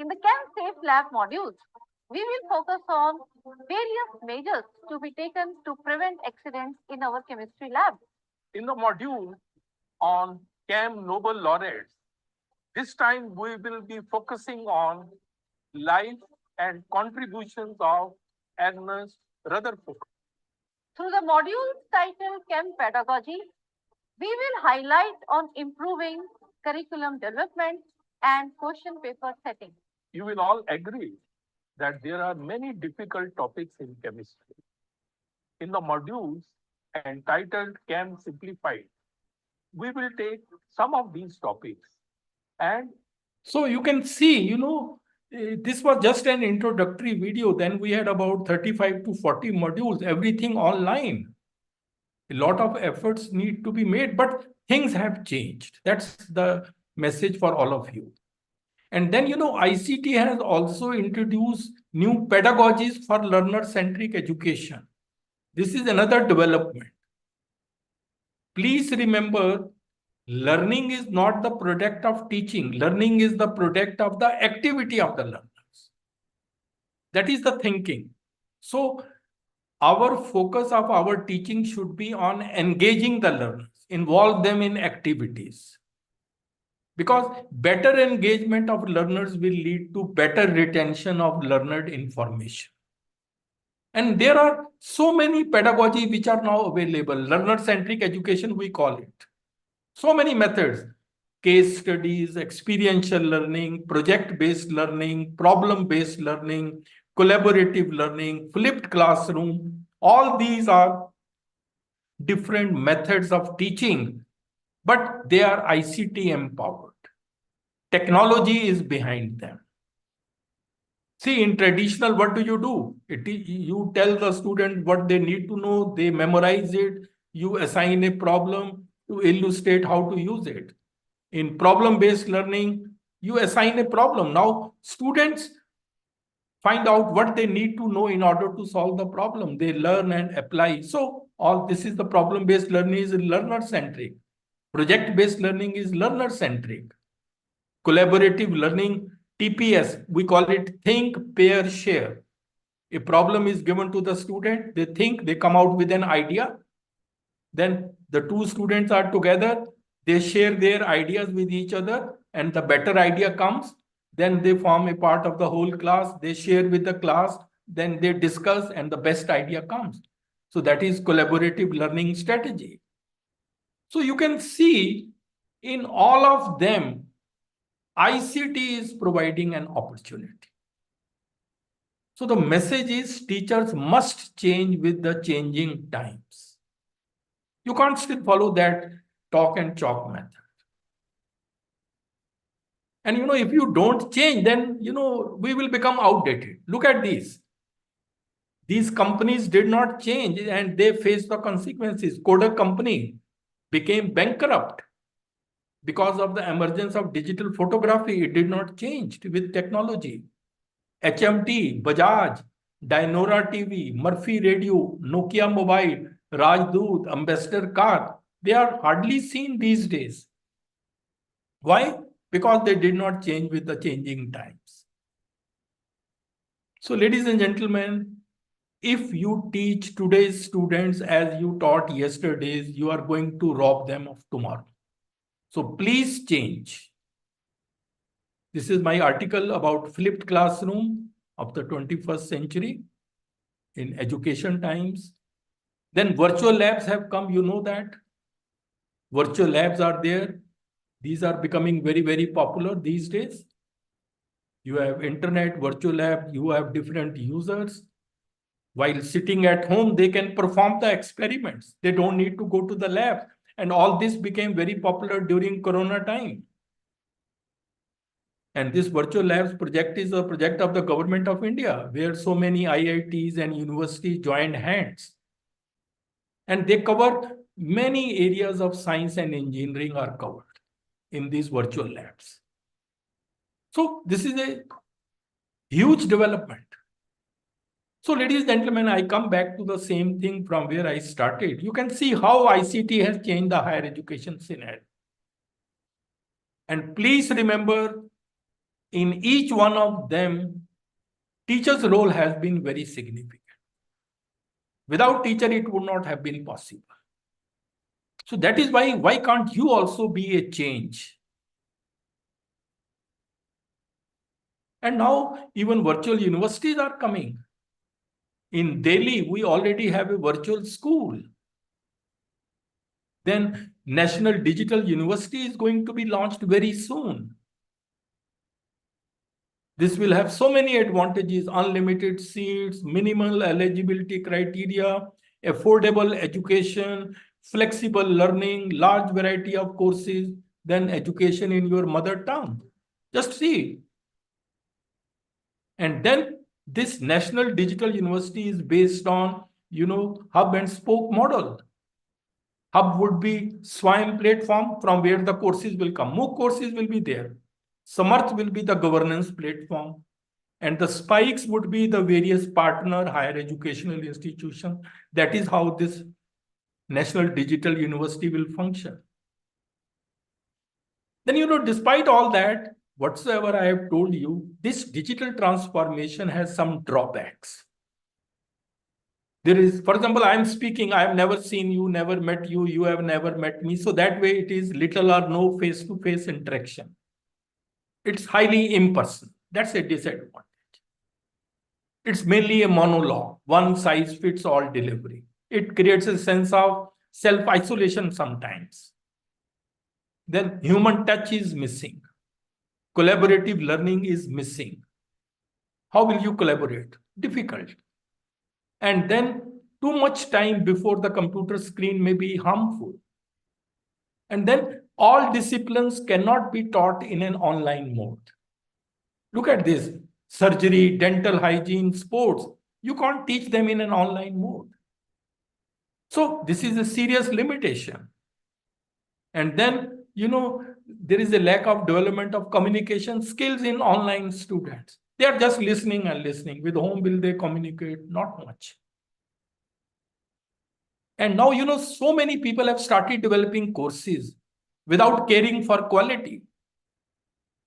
In the Chem Safe Lab modules, we will focus on various measures to be taken to prevent accidents in our chemistry lab. In the module on Chem Nobel laureates, this time we will be focusing on life and contributions of Agnes Rutherford. Through the modules titled Chem Pedagogy, we will highlight on improving curriculum development and question paper setting. You will all agree that there are many difficult topics in chemistry. In the modules entitled Chem Simplified, we will take some of these topics. And so you can see, this was just an introductory video. Then we had about 35 to 40 modules, everything online. A lot of efforts need to be made, but things have changed. That's the message for all of you. And then, ICT has also introduced new pedagogies for learner-centric education. This is another development. Please remember, learning is not the product of teaching. Learning is the product of the activity of the learners. That is the thinking. So, our focus of our teaching should be on engaging the learners, involve them in activities. Because better engagement of learners will lead to better retention of learned information. And there are so many pedagogy which are now available. Learner-centric education, we call it. So many methods: case studies, experiential learning, project-based learning, problem-based learning, collaborative learning, flipped classroom. All these are different methods of teaching, but they are ICT empowered. Technology is behind them. See, in traditional, what do? You tell the student what they need to know, they memorize it, you assign a problem to illustrate how to use it. In problem-based learning, you assign a problem. Now, students find out what they need to know in order to solve the problem. They learn and apply. So, all this is the problem-based learning is learner-centric. Project-based learning is learner-centric. Collaborative learning, TPS, we call it think, pair, share. A problem is given to the student, they think, they come out with an idea. Then the two students are together, they share their ideas with each other, and the better idea comes. Then they form a part of the whole class, they share with the class, then they discuss, and the best idea comes. So that is collaborative learning strategy. So you can see in all of them, ICT is providing an opportunity. So the message is teachers must change with the changing times. You can't still follow that talk and chalk method. And if you don't change, then we will become outdated. Look at these. These companies did not change and they faced the consequences. Kodak company became bankrupt. Because of the emergence of digital photography, it did not change with technology. HMT, Bajaj, Dynora TV, Murphy Radio, Nokia Mobile, Rajdoot, Ambassador Car, they are hardly seen these days. Why? Because they did not change with the changing times. So, ladies and gentlemen, if you teach today's students as you taught yesterday's, you are going to rob them of tomorrow. So please change. This is my article about flipped classroom of the 21st century in education times. Then virtual labs have come, you know that. Virtual labs are there. These are becoming very, very popular these days. You have internet, virtual lab, you have different users. While sitting at home, they can perform the experiments. They don't need to go to the lab. And all this became very popular during Corona time. And this virtual labs project is a project of the government of India, where so many IITs and universities joined hands. And they cover many areas of science and engineering are covered in these virtual labs. So this is a huge development. So ladies and gentlemen, I come back to the same thing from where I started. You can see how ICT has changed the higher education scenario. And please remember, in each one of them, teacher's role has been very significant. Without teacher, it would not have been possible. So that is why can't you also be a change? And now even virtual universities are coming. In Delhi, we already have a virtual school. Then National Digital University is going to be launched very soon. This will have so many advantages: unlimited seats, minimal eligibility criteria, affordable education, flexible learning, large variety of courses, then education in your mother tongue. Just see. And then this National Digital University is based on, hub and spoke model. Hub would be SWAYAM platform from where the courses will come. MOOC courses will be there. Samarth will be the governance platform. And the spikes would be the various partner higher educational institutions. That is how this National Digital University will function. Then, despite all that, whatsoever I have told you, this digital transformation has some drawbacks. There is, for example, I am speaking, I have never seen you, never met you, you have never met me. So that way it is little or no face-to-face interaction. It's highly impersonal. That's a disadvantage. It's mainly a monologue, one size fits all delivery. It creates a sense of self-isolation sometimes. Then human touch is missing. Collaborative learning is missing. How will you collaborate? Difficult. And then too much time before the computer screen may be harmful. And then all disciplines cannot be taught in an online mode. Look at this: surgery, dental hygiene, sports. You can't teach them in an online mode. So this is a serious limitation. And then, there is a lack of development of communication skills in online students. They are just listening and listening. With whom will they communicate? Not much. And now, so many people have started developing courses without caring for quality.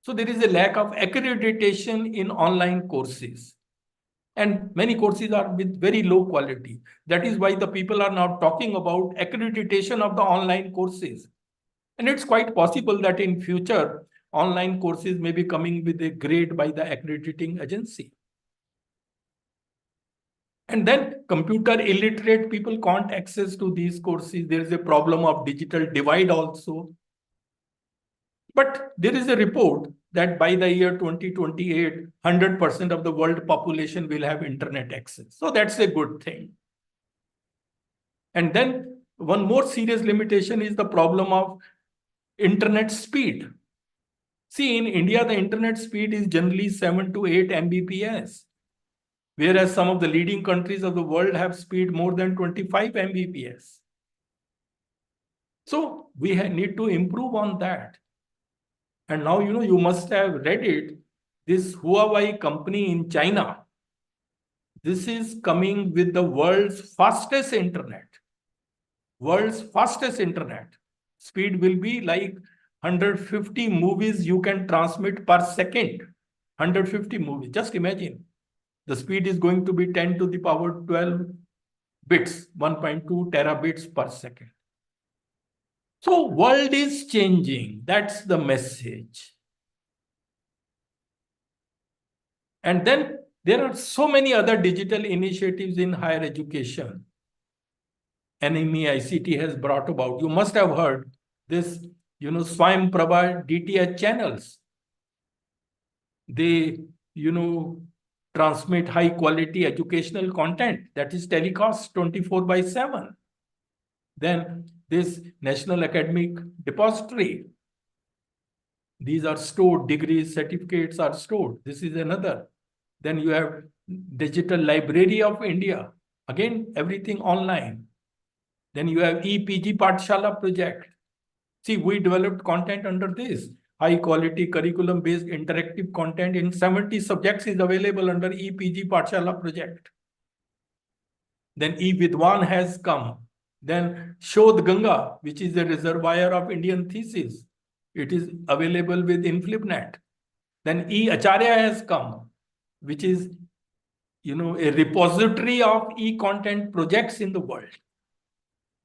So there is a lack of accreditation in online courses. And many courses are with very low quality. That is why the people are now talking about accreditation of the online courses. And it's quite possible that in future, online courses may be coming with a grade by the accrediting agency. And then computer illiterate people can't access to these courses. There is a problem of digital divide also. But there is a report that by the year 2028, 100% of the world population will have internet access. So that's a good thing. And then one more serious limitation is the problem of internet speed. See, in India, the internet speed is generally 7 to 8 Mbps, whereas some of the leading countries of the world have speed more than 25 Mbps. So we need to improve on that. And now, you must have read it. This Huawei company in China, this is coming with the world's fastest internet. World's fastest internet. Speed will be like 150 movies you can transmit per second. 150 movies. Just imagine. The speed is going to be 10 to the power 12 bits, 1.2 terabits per second. So world is changing. That's the message. And then there are so many other digital initiatives in higher education. NME ICT has brought about. You must have heard this, SWAYAM Prabha DTH channels. They, transmit high quality educational content that is telecast 24/7. Then this National Academic Depository. These are stored, degrees, certificates are stored. This is another. Then you have Digital Library of India. Again, everything online. Then you have EPG Pathshala project. See, we developed content under this. High quality curriculum based interactive content in 70 subjects is available under EPG Pathshala project. Then eVidwan has come. Then Shodh Ganga, which is a reservoir of Indian thesis. It is available with InflipNet. Then e-Acharya has come, which is, a repository of e-content projects in the world.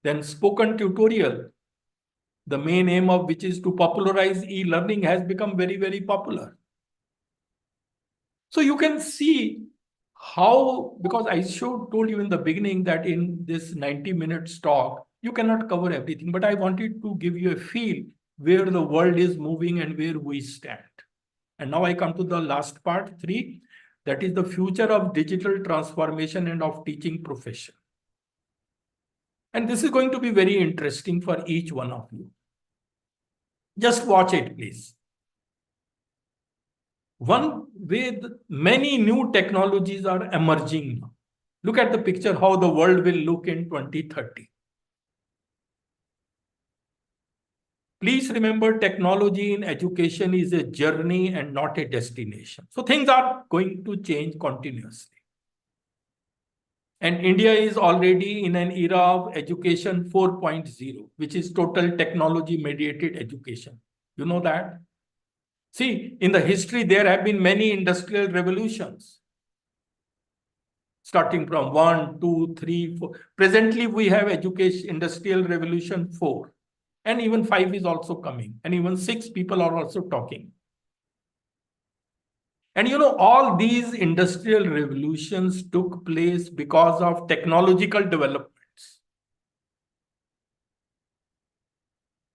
Then spoken tutorial, the main aim of which is to popularize e-learning, has become very, very popular. So you can see how, because I told you in the beginning that in this 90 minutes talk, you cannot cover everything, but I wanted to give you a feel where the world is moving and where we stand. And now I come to the last part, 3, that is the future of digital transformation and of teaching profession. And this is going to be very interesting for each one of you. Just watch it, please. One way, many new technologies are emerging now. Look at the picture, how the world will look in 2030. Please remember, technology in education is a journey and not a destination. So things are going to change continuously. And India is already in an era of education 4.0, which is total technology mediated education. You know that? See, in the history, there have been many industrial revolutions. Starting from 1, 2, 3, 4. Presently, we have education, industrial revolution 4. And even 5 is also coming. And even 6 people are also talking. And all these industrial revolutions took place because of technological developments.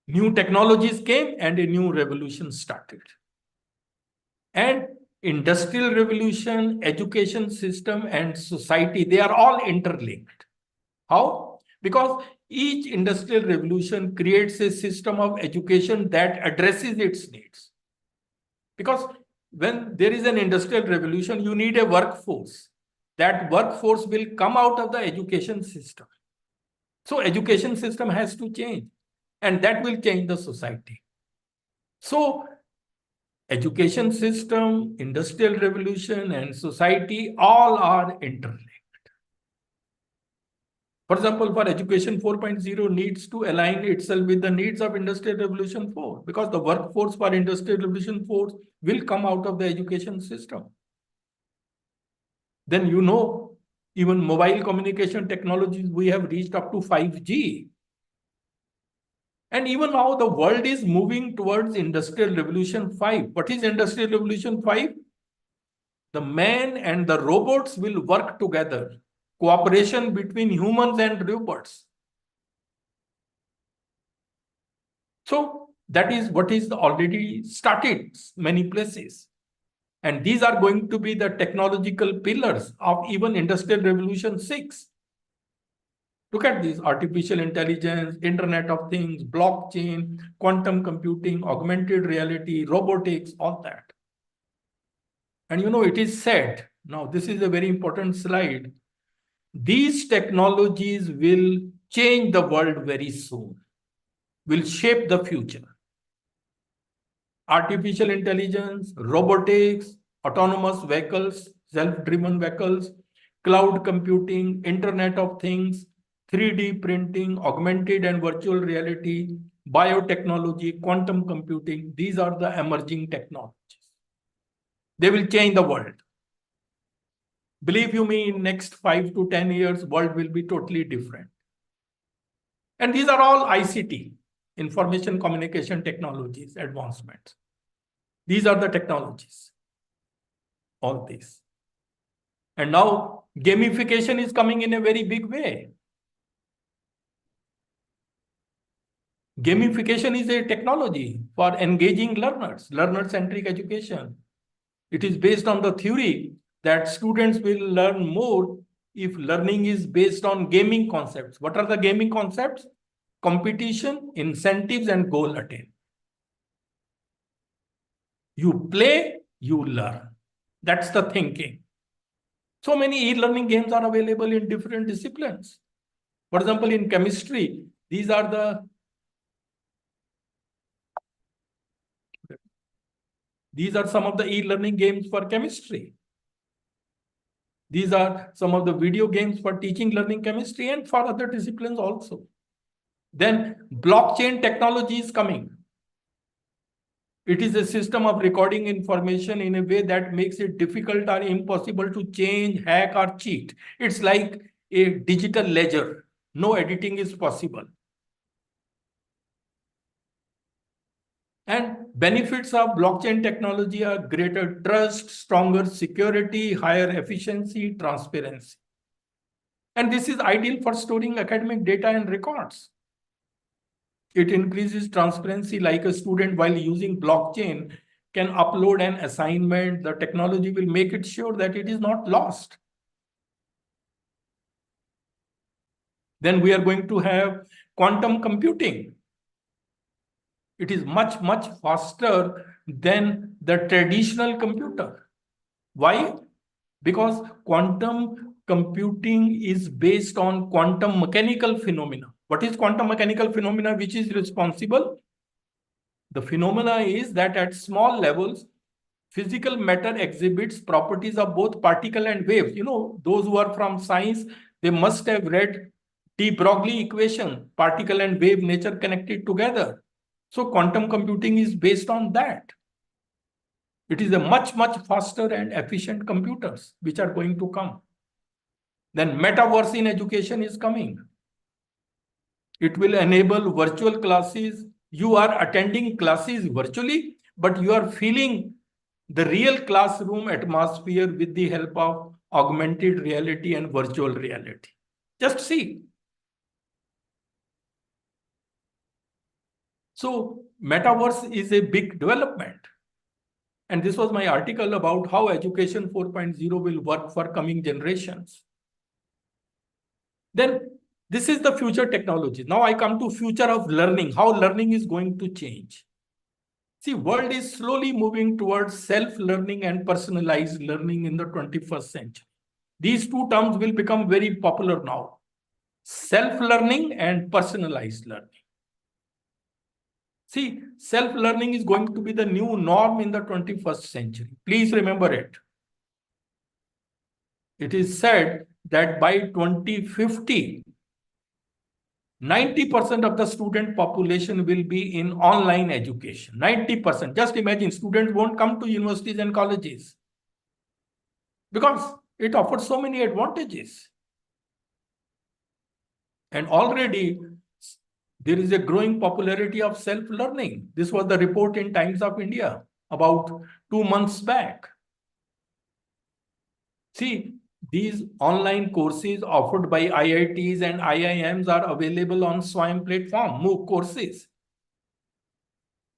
New technologies came and a new revolution started. And industrial revolution, education system, and society, they are all interlinked. How? Because each industrial revolution creates a system of education that addresses its needs. Because when there is an industrial revolution, you need a workforce. That workforce will come out of the education system. So education system has to change, and that will change the society. So education system, industrial revolution, and society all are interlinked. For example, for education 4.0 needs to align itself with the needs of industrial revolution 4, because the workforce for industrial revolution 4 will come out of the education system. Then even mobile communication technologies, we have reached up to 5G. And even now the world is moving towards Industrial Revolution 5. What is Industrial Revolution 5? The man and the robots will work together. Cooperation between humans and robots. So that is what is already started many places. And these are going to be the technological pillars of even Industrial Revolution 6. Look at these: artificial intelligence, Internet of Things, blockchain, quantum computing, augmented reality, robotics, all that. And it is said, now this is a very important slide, these technologies will change the world very soon, will shape the future. Artificial intelligence, robotics, autonomous vehicles, self-driven vehicles, cloud computing, Internet of Things, 3D printing, augmented and virtual reality, biotechnology, quantum computing, these are the emerging technologies. They will change the world. Believe you me, in next 5 to 10 years, world will be totally different. And these are all ICT, information communication technologies, advancements. These are the technologies, all these. And now gamification is coming in a very big way. Gamification is a technology for engaging learners, learner-centric education. It is based on the theory that students will learn more if learning is based on gaming concepts. What are the gaming concepts? Competition, incentives, and goal attainment. You play, you learn. That's the thinking. So many e-learning games are available in different disciplines. For example, in chemistry, these are some of the e-learning games for chemistry. These are some of the video games for teaching, learning chemistry, and for other disciplines also. Then blockchain technology is coming. It is a system of recording information in a way that makes it difficult or impossible to change, hack, or cheat. It's like a digital ledger. No editing is possible. And benefits of blockchain technology are greater trust, stronger security, higher efficiency, transparency. And this is ideal for storing academic data and records. It increases transparency, like a student while using blockchain can upload an assignment. The technology will make it sure that it is not lost. Then we are going to have quantum computing. It is much, much faster than the traditional computer. Why? Because quantum computing is based on quantum mechanical phenomena. What is quantum mechanical phenomena which is responsible? The phenomena is that at small levels, physical matter exhibits properties of both particle and wave. You know, those who are from science, they must have read de Broglie equation, particle and wave nature connected together. So quantum computing is based on that. It is a much, much faster and efficient computers which are going to come. Then metaverse in education is coming. It will enable virtual classes. You are attending classes virtually, but you are feeling the real classroom atmosphere with the help of augmented reality and virtual reality. Just see. So metaverse is a big development. And this was my article about how Education 4.0 will work for coming generations. Then this is the future technology. Now I come to future of learning, how learning is going to change. See, world is slowly moving towards self-learning and personalized learning in the 21st century. These two terms will become very popular now. Self-learning and personalized learning. See, self-learning is going to be the new norm in the 21st century. Please remember it. It is said that by 2050, 90% of the student population will be in online education. 90%. Just imagine, students won't come to universities and colleges because it offers so many advantages. And already there is a growing popularity of self-learning. This was the report in Times of India about 2 months back. See, these online courses offered by IITs and IIMs are available on SWAYAM platform, MOOC courses.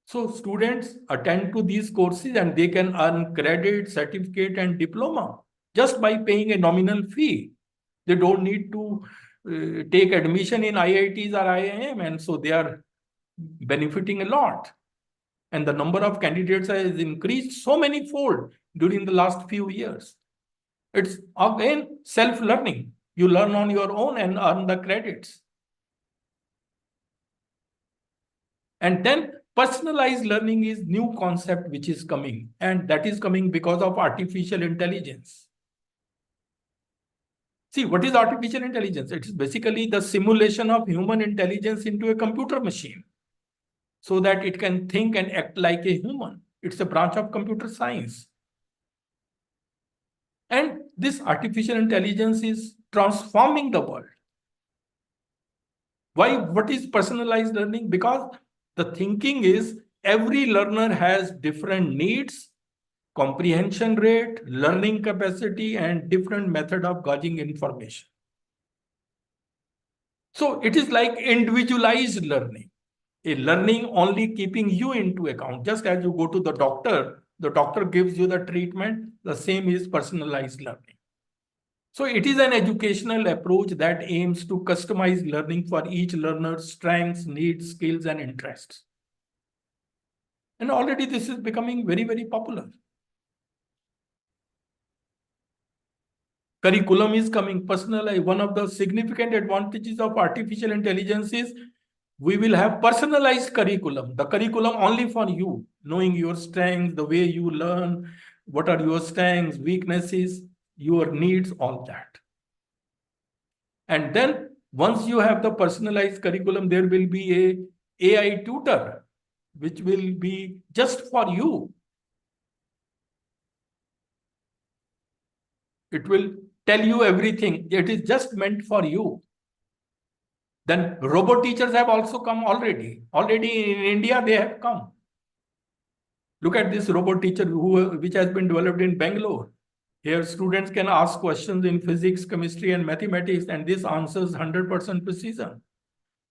So students attend to these courses and they can earn credit, certificate, and diploma just by paying a nominal fee. They don't need to take admission in IITs or IIM, and so they are benefiting a lot. And the number of candidates has increased so many fold during the last few years. It's again self-learning. You learn on your own and earn the credits. And then personalized learning is new concept which is coming, and that is coming because of artificial intelligence. See, what is artificial intelligence? It is basically the simulation of human intelligence into a computer machine so that it can think and act like a human. It's a branch of computer science. And this artificial intelligence is transforming the world. Why? What is personalized learning? Because the thinking is every learner has different needs, comprehension rate, learning capacity, and different method of gauging information. So it is like individualized learning, a learning only keeping you into account. Just as you go to the doctor gives you the treatment, the same is personalized learning. So it is an educational approach that aims to customize learning for each learner's strengths, needs, skills, and interests. And already this is becoming very, very popular. Curriculum is coming personalized. One of the significant advantages of artificial intelligence is we will have personalized curriculum, the curriculum only for you, knowing your strengths, the way you learn, what are your strengths, weaknesses, your needs, all that. And then once you have the personalized curriculum, there will be a AI tutor which will be just for you. It will tell you everything. It is just meant for you. Then robot teachers have also come already. Already in India, they have come. Look at this robot teacher which has been developed in Bangalore. Here, students can ask questions in physics, chemistry, and mathematics, and this answers 100% precision.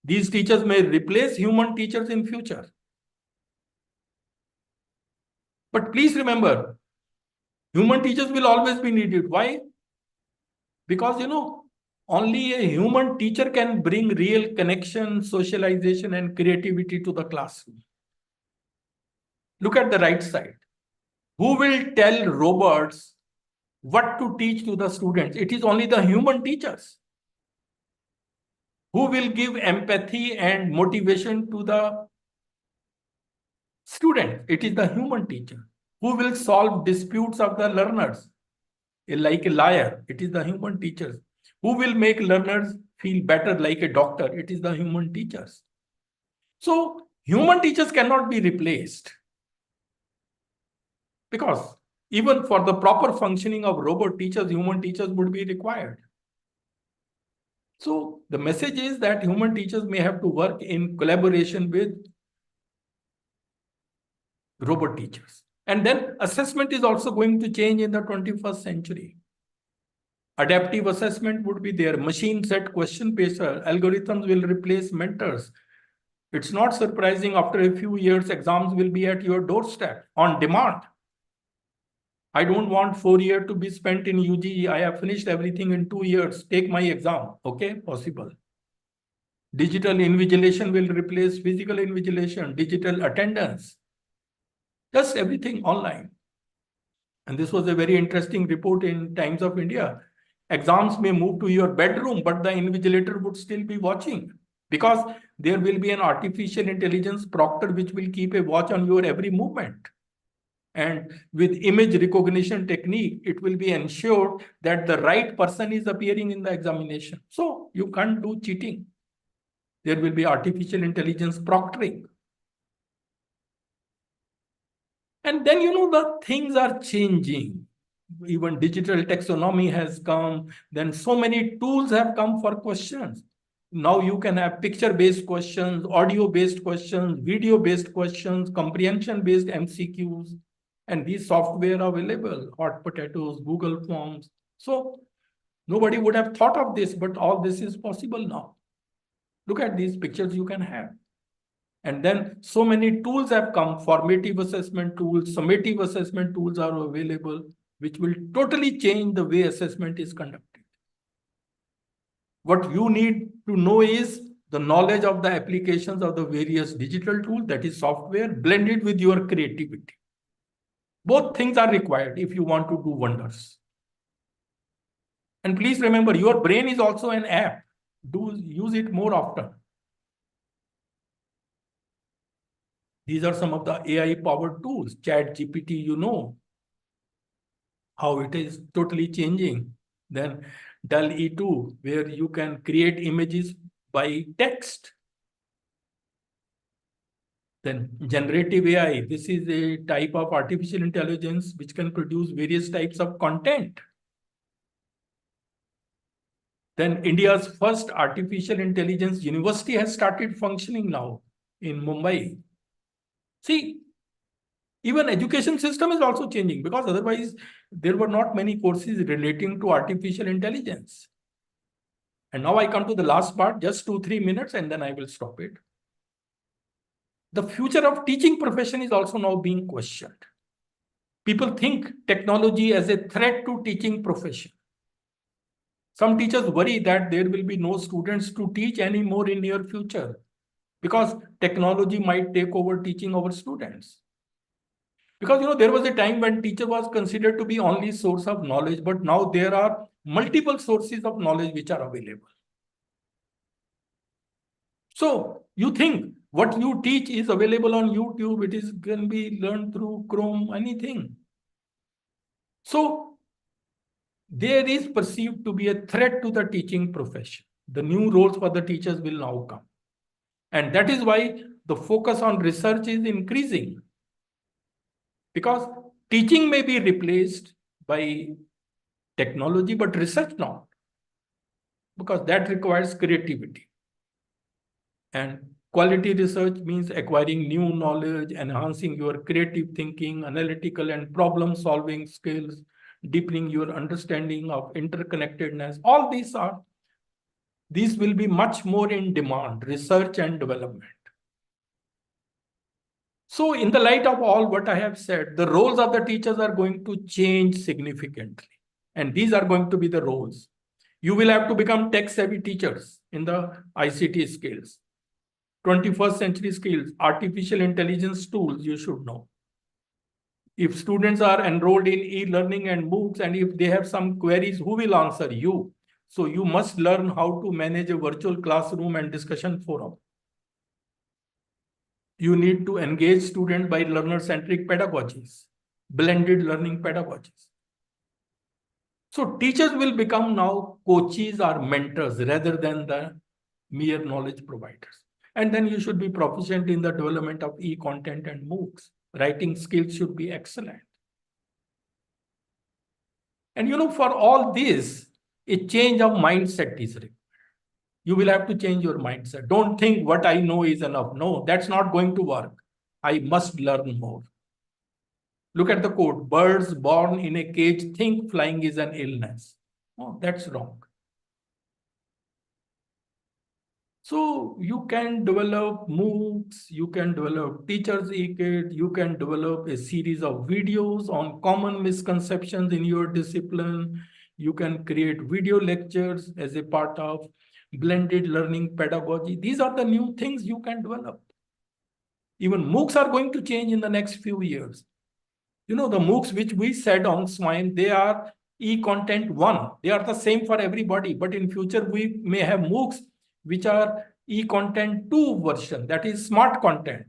These teachers may replace human teachers in future. But please remember, human teachers will always be needed. Why? Because, only a human teacher can bring real connection, socialization, and creativity to the classroom. Look at the right side. Who will tell robots what to teach to the students? It is only the human teachers. Who will give empathy and motivation to the student? It is the human teacher. Who will solve disputes of the learners? Like a lawyer, it is the human teachers. Who will make learners feel better like a doctor? It is the human teachers. So human teachers cannot be replaced, because even for the proper functioning of robot teachers, human teachers would be required. So the message is that human teachers may have to work in collaboration with robot teachers. And then assessment is also going to change in the 21st century. Adaptive assessment would be there. Machine set question paper. Algorithms will replace mentors. It's not surprising after a few years, exams will be at your doorstep on demand. I don't want 4 years to be spent in UG. I have finished everything in 2 years. Take my exam. Okay, possible. Digital invigilation will replace physical invigilation, digital attendance. Just everything online. And this was a very interesting report in Times of India. Exams may move to your bedroom, but the invigilator would still be watching, because there will be an artificial intelligence proctor which will keep a watch on your every movement. And with image recognition technique, it will be ensured that the right person is appearing in the examination. So you can't do cheating. There will be artificial intelligence proctoring. And then, the things are changing. Even digital taxonomy has come. Then so many tools have come for questions. Now you can have picture-based questions, audio-based questions, video-based questions, comprehension-based MCQs. And these software are available, Hot Potatoes, Google Forms. So nobody would have thought of this, but all this is possible now. Look at these pictures you can have. And then so many tools have come. Formative assessment tools, summative assessment tools are available, which will totally change the way assessment is conducted. What you need to know is the knowledge of the applications of the various digital tools, that is software, blended with your creativity. Both things are required if you want to do wonders. And please remember, your brain is also an app. Do use it more often. These are some of the AI-powered tools. ChatGPT, how it is totally changing. Then DALL-E 2, where you can create images by text. Then generative AI, this is a type of artificial intelligence which can produce various types of content. Then India's first artificial intelligence university has started functioning now in Mumbai. See, even education system is also changing, because otherwise there were not many courses relating to artificial intelligence. And now I come to the last part, just 2-3 minutes, and then I will stop it. The future of teaching profession is also now being questioned. People think technology as a threat to teaching profession. Some teachers worry that there will be no students to teach anymore in near future, because technology might take over teaching our students. Because there was a time when teacher was considered to be only source of knowledge, but now there are multiple sources of knowledge which are available. So you think what you teach is available on YouTube, it can be learned through Chrome, anything. So there is perceived to be a threat to the teaching profession. The new roles for the teachers will now come. And that is why the focus on research is increasing. Because teaching may be replaced by technology, but research not. Because that requires creativity. And quality research means acquiring new knowledge, enhancing your creative thinking, analytical and problem-solving skills, deepening your understanding of interconnectedness. All these will be much more in demand, research and development. So in the light of all what I have said, the roles of the teachers are going to change significantly. And these are going to be the roles. You will have to become tech-savvy teachers in the ICT skills. 21st century skills, artificial intelligence tools, you should know. If students are enrolled in e-learning and MOOCs, and if they have some queries, who will answer? You. So you must learn how to manage a virtual classroom and discussion forum. You need to engage students by learner-centric pedagogies, blended learning pedagogies. So teachers will become now coaches or mentors rather than the mere knowledge providers. And then you should be proficient in the development of e-content and MOOCs. Writing skills should be excellent. And for all this, a change of mindset is required. You will have to change your mindset. Don't think what I know is enough. No, that's not going to work. I must learn more. Look at the quote, birds born in a cage think flying is an illness. Oh, that's wrong. So you can develop MOOCs, you can develop teachers e-kit, you can develop a series of videos on common misconceptions in your discipline. You can create video lectures as a part of blended learning pedagogy. These are the new things you can develop. Even MOOCs are going to change in the next few years. The MOOCs which we said on SWIME, they are e-content 1. They are the same for everybody. But in future, we may have MOOCs which are e-content 2 version, that is smart content.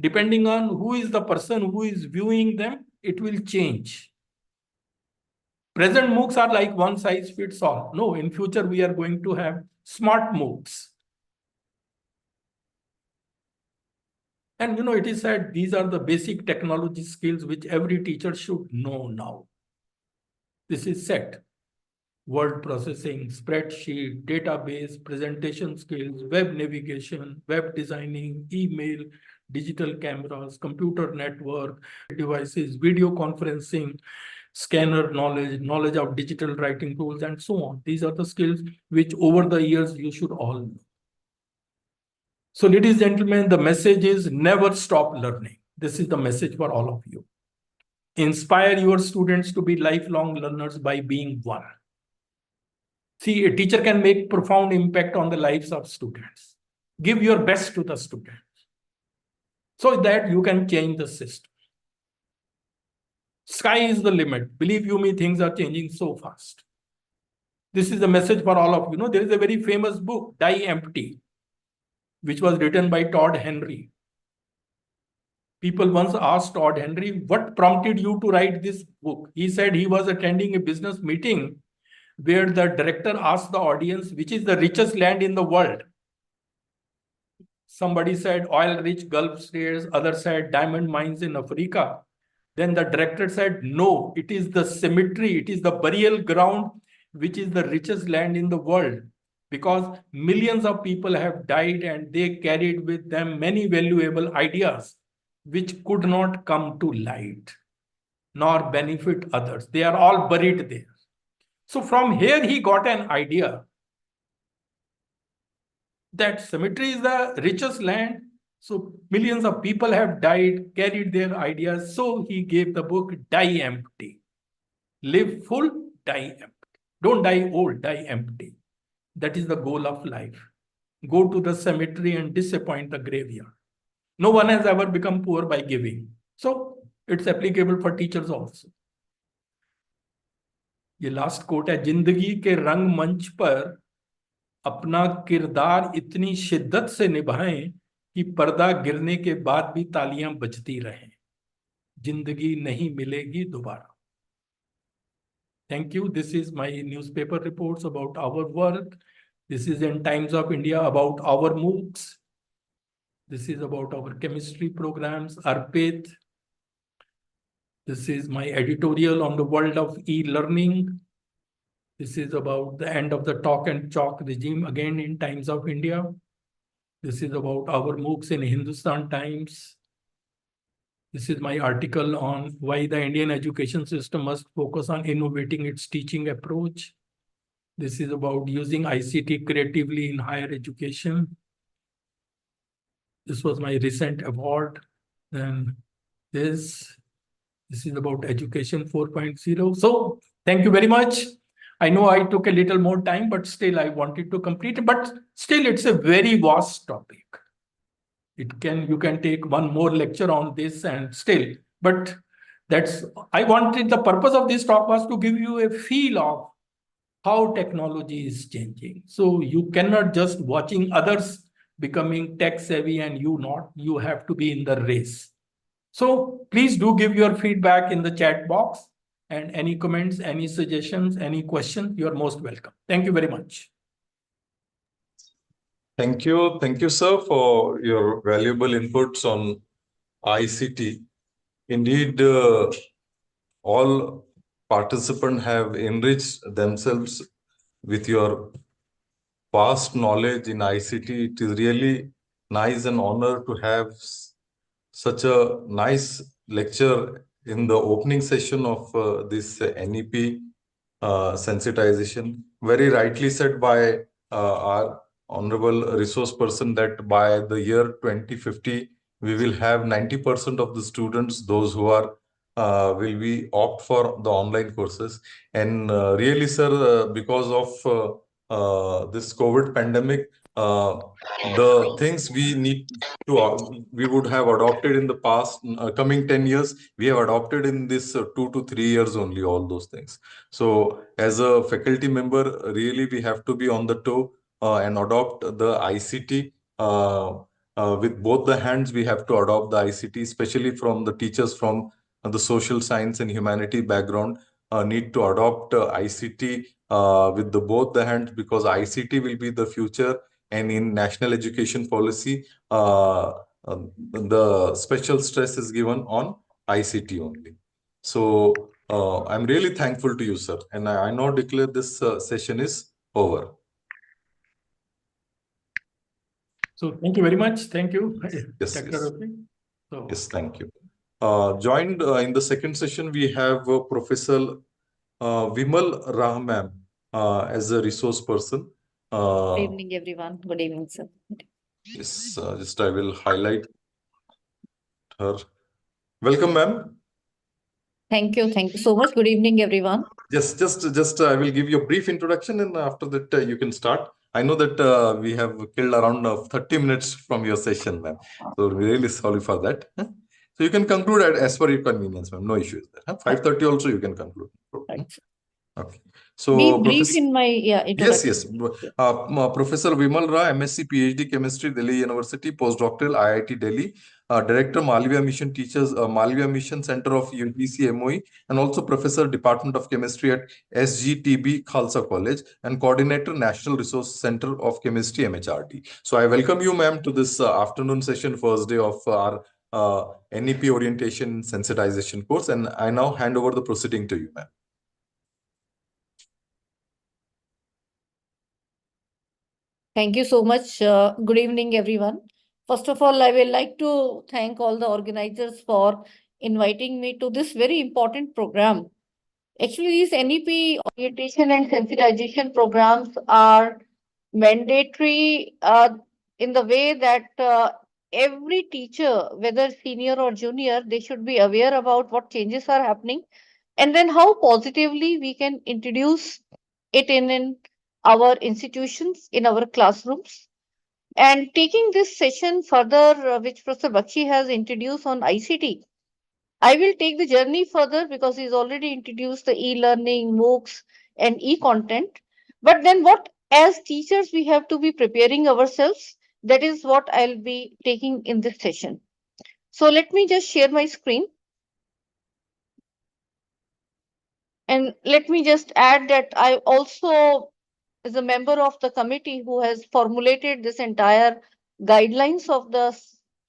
Depending on who is the person who is viewing them, it will change. Present MOOCs are like one size fits all. No, in future, we are going to have smart MOOCs. And it is said these are the basic technology skills which every teacher should know now. This is set. Word processing, spreadsheet, database, presentation skills, web navigation, web designing, email, digital cameras, computer network, devices, video conferencing, scanner knowledge of digital writing tools, and so on. These are the skills which over the years you should all know. So ladies and gentlemen, the message is never stop learning. This is the message for all of you. Inspire your students to be lifelong learners by being one. See, a teacher can make profound impact on the lives of students. Give your best to the students so that you can change the system. Sky is the limit. Believe you me, things are changing so fast. This is the message for all of you. There is a very famous book, Die Empty, which was written by Todd Henry. People once asked Todd Henry, what prompted you to write this book? He said he was attending a business meeting where the director asked the audience, which is the richest land in the world? Somebody said oil-rich Gulf states, others said diamond mines in Africa. Then the director said, no, it is the cemetery, it is the burial ground, which is the richest land in the world. Because millions of people have died and they carried with them many valuable ideas which could not come to light nor benefit others. They are all buried there. So from here he got an idea that cemetery is the richest land. So millions of people have died, carried their ideas. So he gave the book Die Empty. Live full, die empty. Don't die old, die empty. That is the goal of life. Go to the cemetery and disappoint the graveyard. No one has ever become poor by giving. So it's applicable for teachers also. ये last coat है, जिंदगी के रंग मंच पर अपना किरदार इतनी शिद्दत से निभाएं कि पर्दा गिरने के बाद भी तालियां बजती रहें. जिंदगी नहीं मिलेगी दोबारा. Thank you. This is my newspaper reports about our work. This is in Times of India about our MOOCs. This is about our chemistry programs, Arpit. This is my editorial on the world of e-learning. This is about the end of the talk and chalk regime again in Times of India. This is about our MOOCs in Hindustan Times. This is my article on why the Indian education system must focus on innovating its teaching approach. This is about using ICT creatively in higher education. This was my recent award. Then this is about education 4.0. So thank you very much. I know I took a little more time, but still I wanted to complete it. But still, it's a very vast topic. You can take one more lecture on this and still, but I wanted, the purpose of this talk was to give you a feel of how technology is changing. So you cannot just watching others becoming tech savvy and you not, you have to be in the race. So please do give your feedback in the chat box, and any comments, any suggestions, any questions, you are most welcome. Thank you very much. Thank you, sir, for your valuable inputs on ICT. Indeed, all participants have enriched themselves with your vast knowledge in ICT. It is really nice and honor to have such a nice lecture in the opening session of this NEP sensitization. Very rightly said by our honorable resource person that by the year 2050, we will have 90% of the students, those who are will be opt for the online courses. And really, sir, because of this COVID pandemic, the things we need to we would have adopted in the past coming 10 years, we have adopted in this 2 to 3 years only, all those things. So as a faculty member, really we have to be on the toe and adopt the ICT. With both the hands, we have to adopt the ICT, especially from the teachers from the social science and humanity background need to adopt ICT with the both the hands, because ICT will be the future. And in national education policy, the special stress is given on ICT only. So I'm really thankful to you, sir. And I now declare this session is over. So thank you very much. Thank you, Yes, Dr. yes. Rafi. So, Yes, thank you. Joined in the second session, we have Professor Vimal Rarh ma'am as a resource person. Good evening, everyone. Good evening, sir. Yes, just I will highlight her. Welcome, ma'am. Thank you. Thank you so much. Good evening, everyone. Just I will give you a brief introduction, and after that you can start. I know that we have killed around 30 minutes from your session, ma'am. So we're really sorry for that. So you can conclude as per your convenience, ma'am. No issues there. 5:30 also you can conclude. Right. Okay. Be So, brief in my introduction. yes. Professor Vimal Rarh, MSc PhD Chemistry, Delhi University, postdoctoral, IIT Delhi, Director, Malviya Mission Teachers, Malviya Mission Center of UGC MOE, and also Professor, Department of Chemistry at SGTB Khalsa College, and Coordinator, National Resource Center of Chemistry, MHRD. So I welcome you, ma'am, to this afternoon session, first day of our NEP orientation sensitization course, and I now hand over the proceeding to you, ma'am. Thank you so much. Good evening, everyone. First of all, I would like to thank all the organizers for inviting me to this very important program. Actually, these NEP orientation and sensitization programs are mandatory in the way that every teacher, whether senior or junior, they should be aware about what changes are happening, and then how positively we can introduce it in our institutions, in our classrooms. And taking this session further, which Professor Bakhshi has introduced on ICT, I will take the journey further because he's already introduced the e-learning, MOOCs, and e-content. But then what, as teachers, we have to be preparing ourselves. That is what I'll be taking in this session. So let me just share my screen. And let me just add that I also, as a member of the committee who has formulated this entire guidelines of the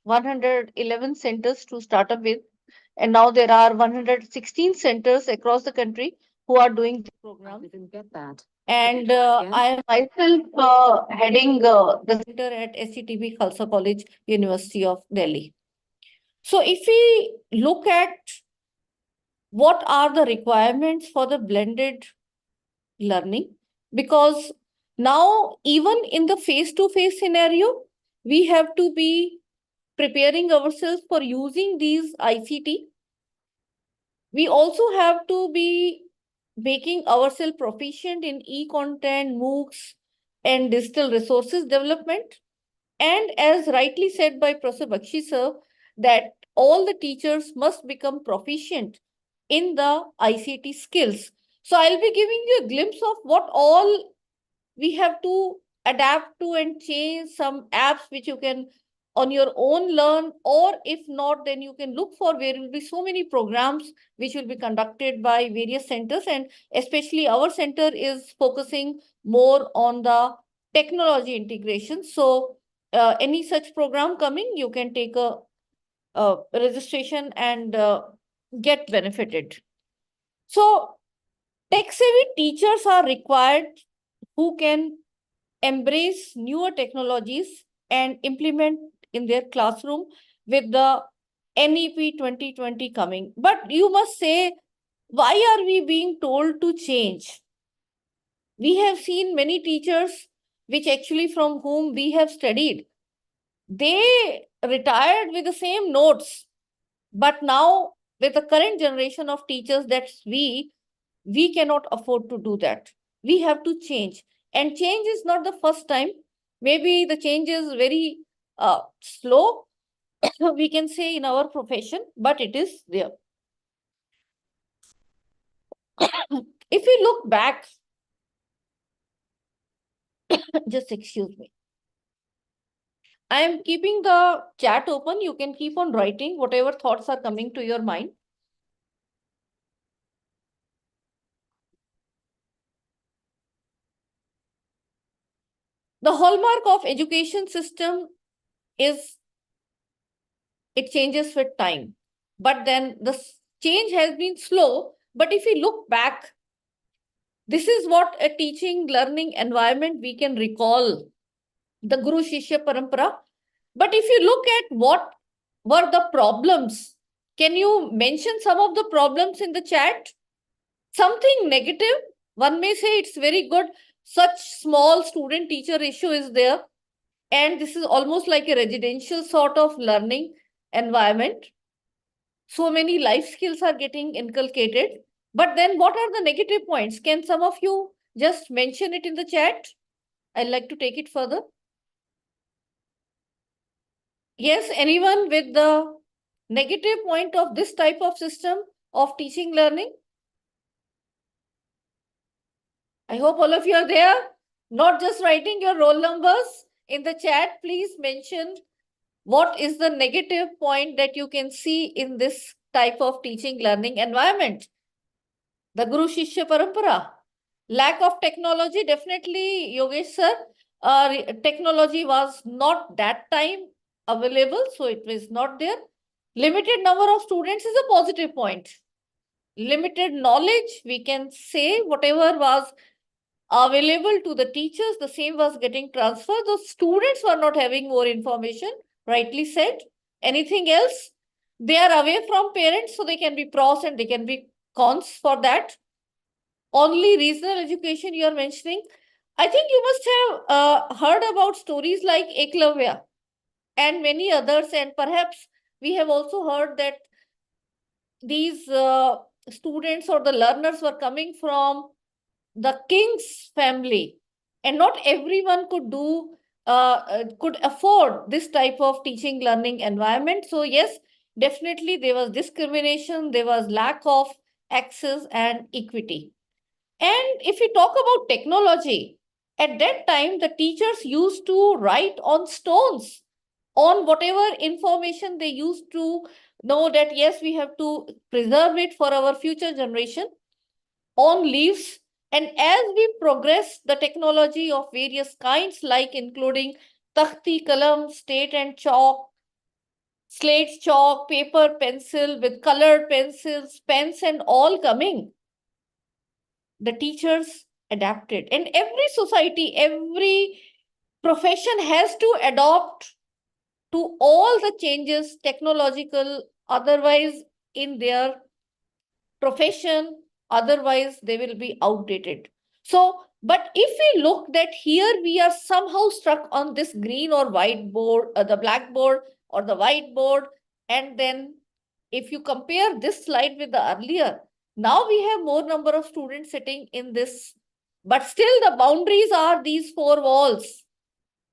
111 centers to start up with. And now there are 116 centers across the country who are doing this program. Didn't get that. And I am myself heading the center at SCTB Khalsa College, University of Delhi. So if we look at what are the requirements for the blended learning, because now even in the face-to-face scenario, we have to be preparing ourselves for using these ICT. We also have to be making ourselves proficient in e-content, MOOCs, and digital resources development. And as rightly said by Professor Bakhshi sir, that all the teachers must become proficient in the ICT skills. So I'll be giving you a glimpse of what all we have to adapt to and change. Some apps which you can on your own learn, or if not, then you can look for where will be so many programs which will be conducted by various centers, and especially our center is focusing more on the technology integration. So any such program coming, you can take a registration and get benefited. So tech-savvy teachers are required who can embrace newer technologies and implement in their classroom with the NEP 2020 coming. But you must say, why are we being told to change? We have seen many teachers, which actually from whom we have studied, they retired with the same notes. But now with the current generation of teachers, that's we cannot afford to do that. We have to change. And change is not the first time. Maybe the change is very slow, we can say in our profession, but it is there. If we look back, just excuse me. I am keeping the chat open. You can keep on writing whatever thoughts are coming to your mind. The hallmark of education system is it changes with time. But then the change has been slow. But if we look back, this is what a teaching learning environment we can recall, the Guru Shishya Parampara. But if you look at what were the problems, can you mention some of the problems in the chat? Something negative, one may say it's very good. Such small student teacher ratio is there. And this is almost like a residential sort of learning environment. So many life skills are getting inculcated. But then what are the negative points? Can some of you just mention it in the chat? I'd like to take it further. Yes, anyone with the negative point of this type of system of teaching learning? I hope all of you are there, not just writing your roll numbers in the chat. Please mention what is the negative point that you can see in this type of teaching learning environment. The Guru Shishya Parampara. Lack of technology, definitely, Yogesh sir. Technology was not that time available, so it was not there. Limited number of students is a positive point. Limited knowledge, we can say whatever was available to the teachers, the same was getting transferred. Those students were not having more information, rightly said. Anything else? They are away from parents, so they can be pros and they can be cons for that. Only regional education you are mentioning. I think you must have heard about stories like Eklavya and many others, and perhaps we have also heard that these students or the learners were coming from the king's family, and not everyone could afford this type of teaching learning environment. So yes, definitely there was discrimination, there was lack of access and equity. And if we talk about technology, at that time the teachers used to write on stones on whatever information they used to know that yes, we have to preserve it for our future generation, on leaves. And as we progress the technology of various kinds, like including takhti, kalam, slate and chalk, slates, chalk, paper, pencil, with colored pencils, pens and all coming, the teachers adapted. And every society, every profession has to adopt to all the changes, technological, otherwise in their profession, otherwise they will be outdated. So, but if we look that here we are somehow stuck on this green or white board, the blackboard or the whiteboard, and then if you compare this slide with the earlier, now we have more number of students sitting in this, but still the boundaries are these four walls.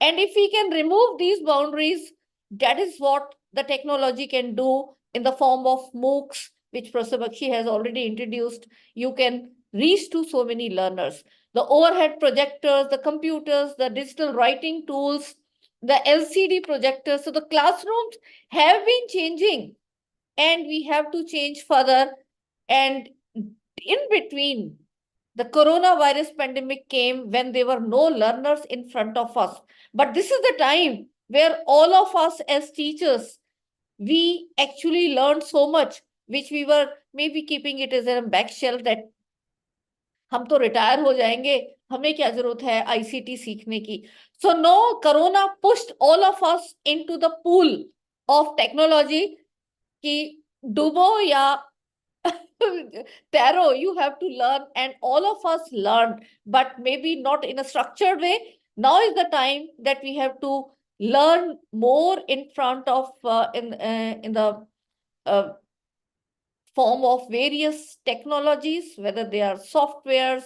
And if we can remove these boundaries, that is what the technology can do in the form of MOOCs, which Professor Bakhshi has already introduced. You can reach to so many learners. The overhead projectors, the computers, the digital writing tools, the LCD projectors. So the classrooms have been changing, and we have to change further. And in between, the coronavirus pandemic came when there were no learners in front of us. But this is the time where all of us as teachers, we actually learned so much, which we were maybe keeping it as a back shelf that हम तो retire हो जाएंगे, हमें क्या जरूरत है ICT सीखने की. So no, corona pushed all of us into the pool of technology कि डूबो या Taro, you have to learn, and all of us learned, but maybe not in a structured way. Now is the time that we have to learn more in front of in the form of various technologies, whether they are softwares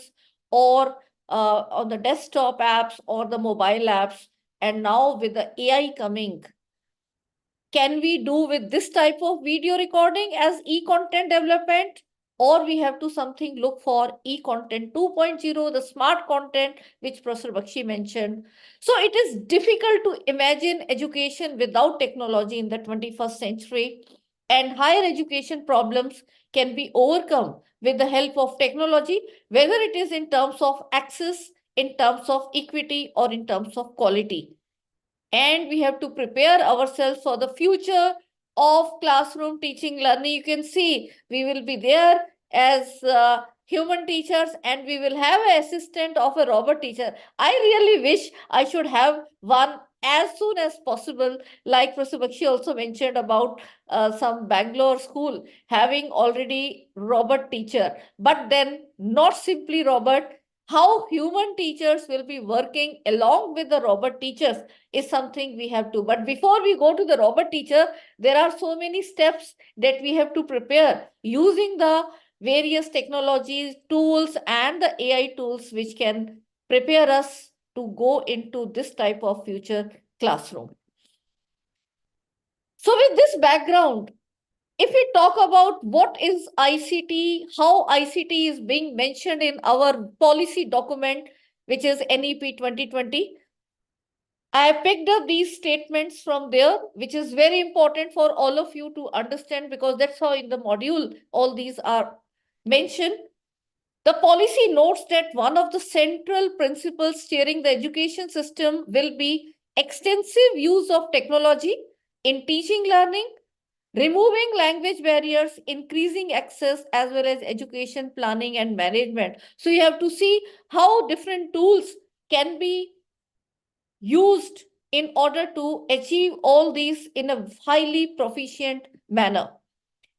or on the desktop apps or the mobile apps. And now with the AI coming, can we do with this type of video recording as e-content development? Or we have to something look for e-content 2.0, the smart content, which Professor Bakhshi mentioned. So it is difficult to imagine education without technology in the 21st century. And higher education problems can be overcome with the help of technology, whether it is in terms of access, in terms of equity, or in terms of quality. And we have to prepare ourselves for the future of classroom teaching learning. You can see we will be there as human teachers, and we will have an assistant of a robot teacher. I really wish I should have one as soon as possible, like Professor Bakhshi also mentioned about some Bangalore school having already robot teacher, but then not simply robot, how human teachers will be working along with the robot teachers is something we have to. But before we go to the robot teacher, there are so many steps that we have to prepare using the various technologies, tools, and the AI tools which can prepare us to go into this type of future classroom. So with this background, if we talk about what is ICT, how ICT is being mentioned in our policy document, which is NEP 2020, I have picked up these statements from there, which is very important for all of you to understand, because that's how in the module all these are mentioned. The policy notes that one of the central principles steering the education system will be extensive use of technology in teaching learning, removing language barriers, increasing access, as well as education planning and management. So you have to see how different tools can be used in order to achieve all these in a highly proficient manner.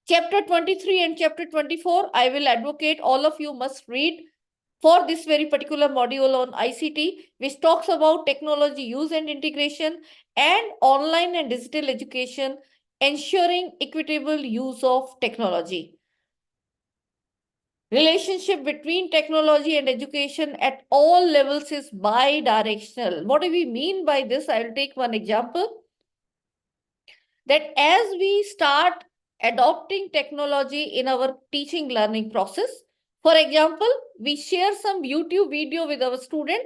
Chapter 23 and chapter 24, I will advocate all of you must read for this very particular module on ICT, which talks about technology use and integration and online and digital education, ensuring equitable use of technology. Relationship between technology and education at all levels is bi-directional. What do we mean by this? I will take one example. That as we start adopting technology in our teaching learning process, for example, we share some YouTube video with our student.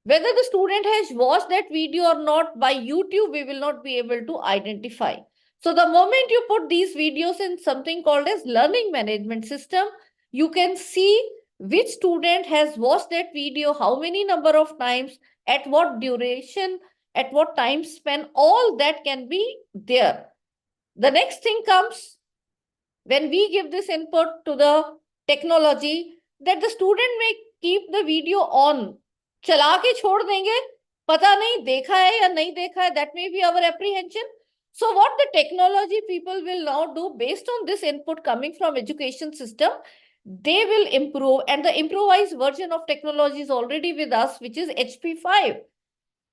Whether the student has watched that video or not, by YouTube, we will not be able to identify. So the moment you put these videos in something called as learning management system, you can see which student has watched that video, how many number of times, at what duration, at what time span, all that can be there. The next thing comes when we give this input to the technology, that the student may keep the video on. चला के छोड़ देंगे, पता नहीं देखा है या नहीं देखा है, that may be our apprehension. So what the technology people will now do based on this input coming from education system, they will improve, and the improvised version of technology is already with us, which is HP5.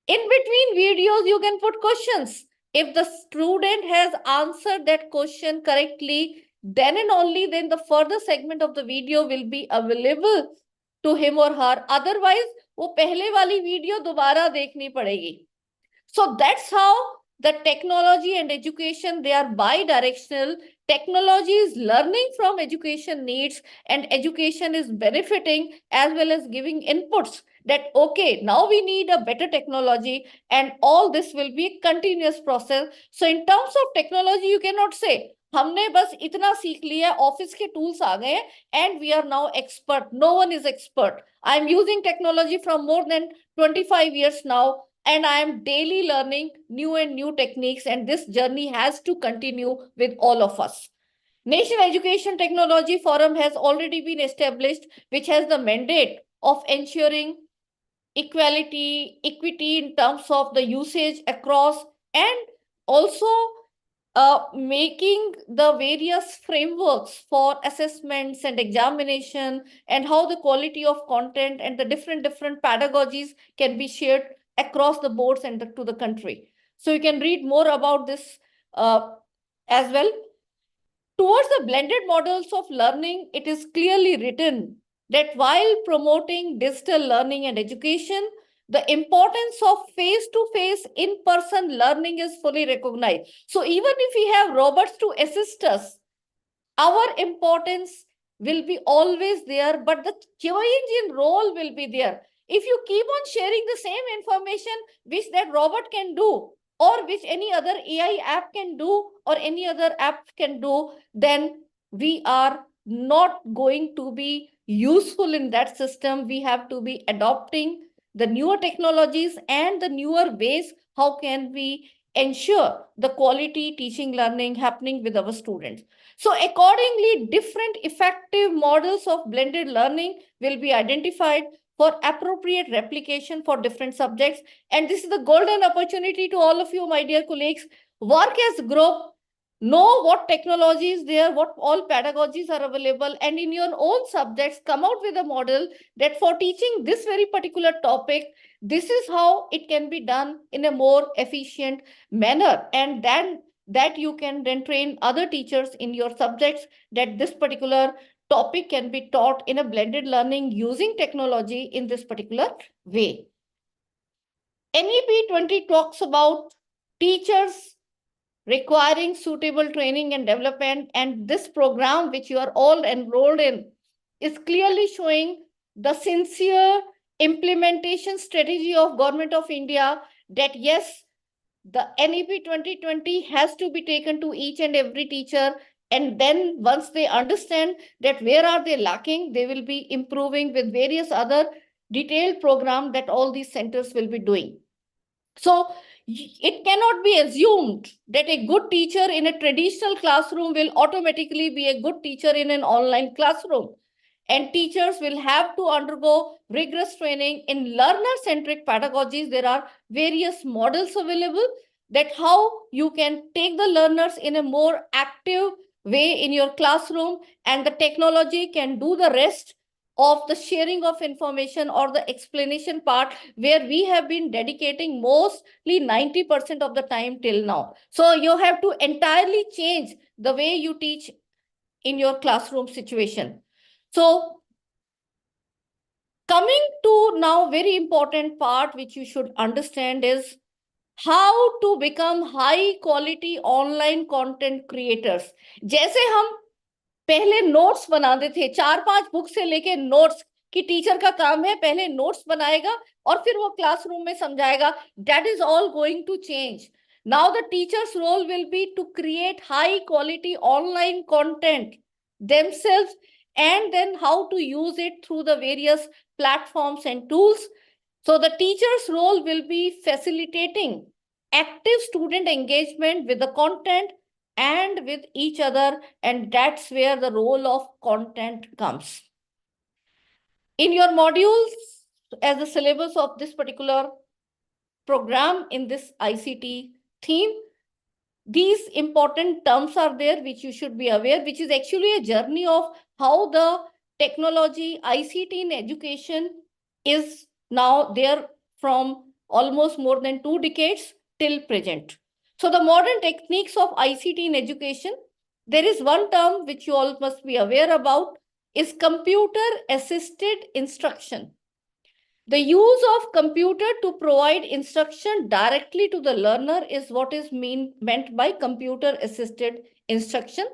In between videos, you can put questions. If the student has answered that question correctly, then and only then the further segment of the video will be available to him or her. Otherwise, वो पहले वाली video दोबारा देखनी पड़ेगी. So that's how the technology and education, they are bi-directional. Technology is learning from education needs, and education is benefiting as well as giving inputs that, okay, now we need a better technology, and all this will be a continuous process. So in terms of technology, you cannot say, हमने बस इतना सीख लिया, office के tools आ गए and we are now expert. No one is expert. I am using technology from more than 25 years now, and I am daily learning new and new techniques, and this journey has to continue with all of us. National Education Technology Forum has already been established, which has the mandate of ensuring equity in terms of the usage across, and also making the various frameworks for assessments and examination, and how the quality of content and the different pedagogies can be shared across the boards and to the country. So you can read more about this as well. Towards the blended models of learning, it is clearly written that while promoting digital learning and education, the importance of face-to-face in-person learning is fully recognized. So even if we have robots to assist us, our importance will be always there, but the change in role will be there. If you keep on sharing the same information which that robot can do, or which any other AI app can do, or any other app can do, then we are not going to be useful in that system. We have to be adopting the newer technologies and the newer ways. How can we ensure the quality teaching learning happening with our students? So accordingly, different effective models of blended learning will be identified for appropriate replication for different subjects. And this is the golden opportunity to all of you, my dear colleagues. Work as group, know what technology is there, what all pedagogies are available, and in your own subjects, come out with a model that for teaching this very particular topic, this is how it can be done in a more efficient manner. And then that you can then train other teachers in your subjects that this particular topic can be taught in a blended learning using technology in this particular way. NEP 20 talks about teachers requiring suitable training and development, and this program which you are all enrolled in is clearly showing the sincere implementation strategy of Government of India, that yes, the NEP 2020 has to be taken to each and every teacher, and then once they understand that where are they lacking, they will be improving with various other detailed program that all these centers will be doing. So it cannot be assumed that a good teacher in a traditional classroom will automatically be a good teacher in an online classroom. And teachers will have to undergo rigorous training in learner-centric pedagogies. There are various models available that how you can take the learners in a more active way in your classroom, and the technology can do the rest of the sharing of information or the explanation part, where we have been dedicating mostly 90% of the time till now. So you have to entirely change the way you teach in your classroom situation. So coming to now very important part which you should understand is how to become high quality online content creators. जैसे हम पहले notes बनाते थे, 4-5 book से लेके notes कि teacher का काम है पहले नोट्स बनाएगा और फिर वो क्लासरूम में समझाएगा. That is all going to change. Now the teacher's role will be to create high quality online content themselves, and then how to use it through the various platforms and tools. So the teacher's role will be facilitating active student engagement with the content, and with each other, and that's where the role of content comes. In your modules, as the syllabus of this particular program in this ICT theme, these important terms are there which you should be aware, which is actually a journey of how the technology ICT in education is now there from almost more than 2 decades till present. So the modern techniques of ICT in education, there is one term which you all must be aware about, is computer assisted instruction. The use of computer to provide instruction directly to the learner is what is meant by computer assisted instruction.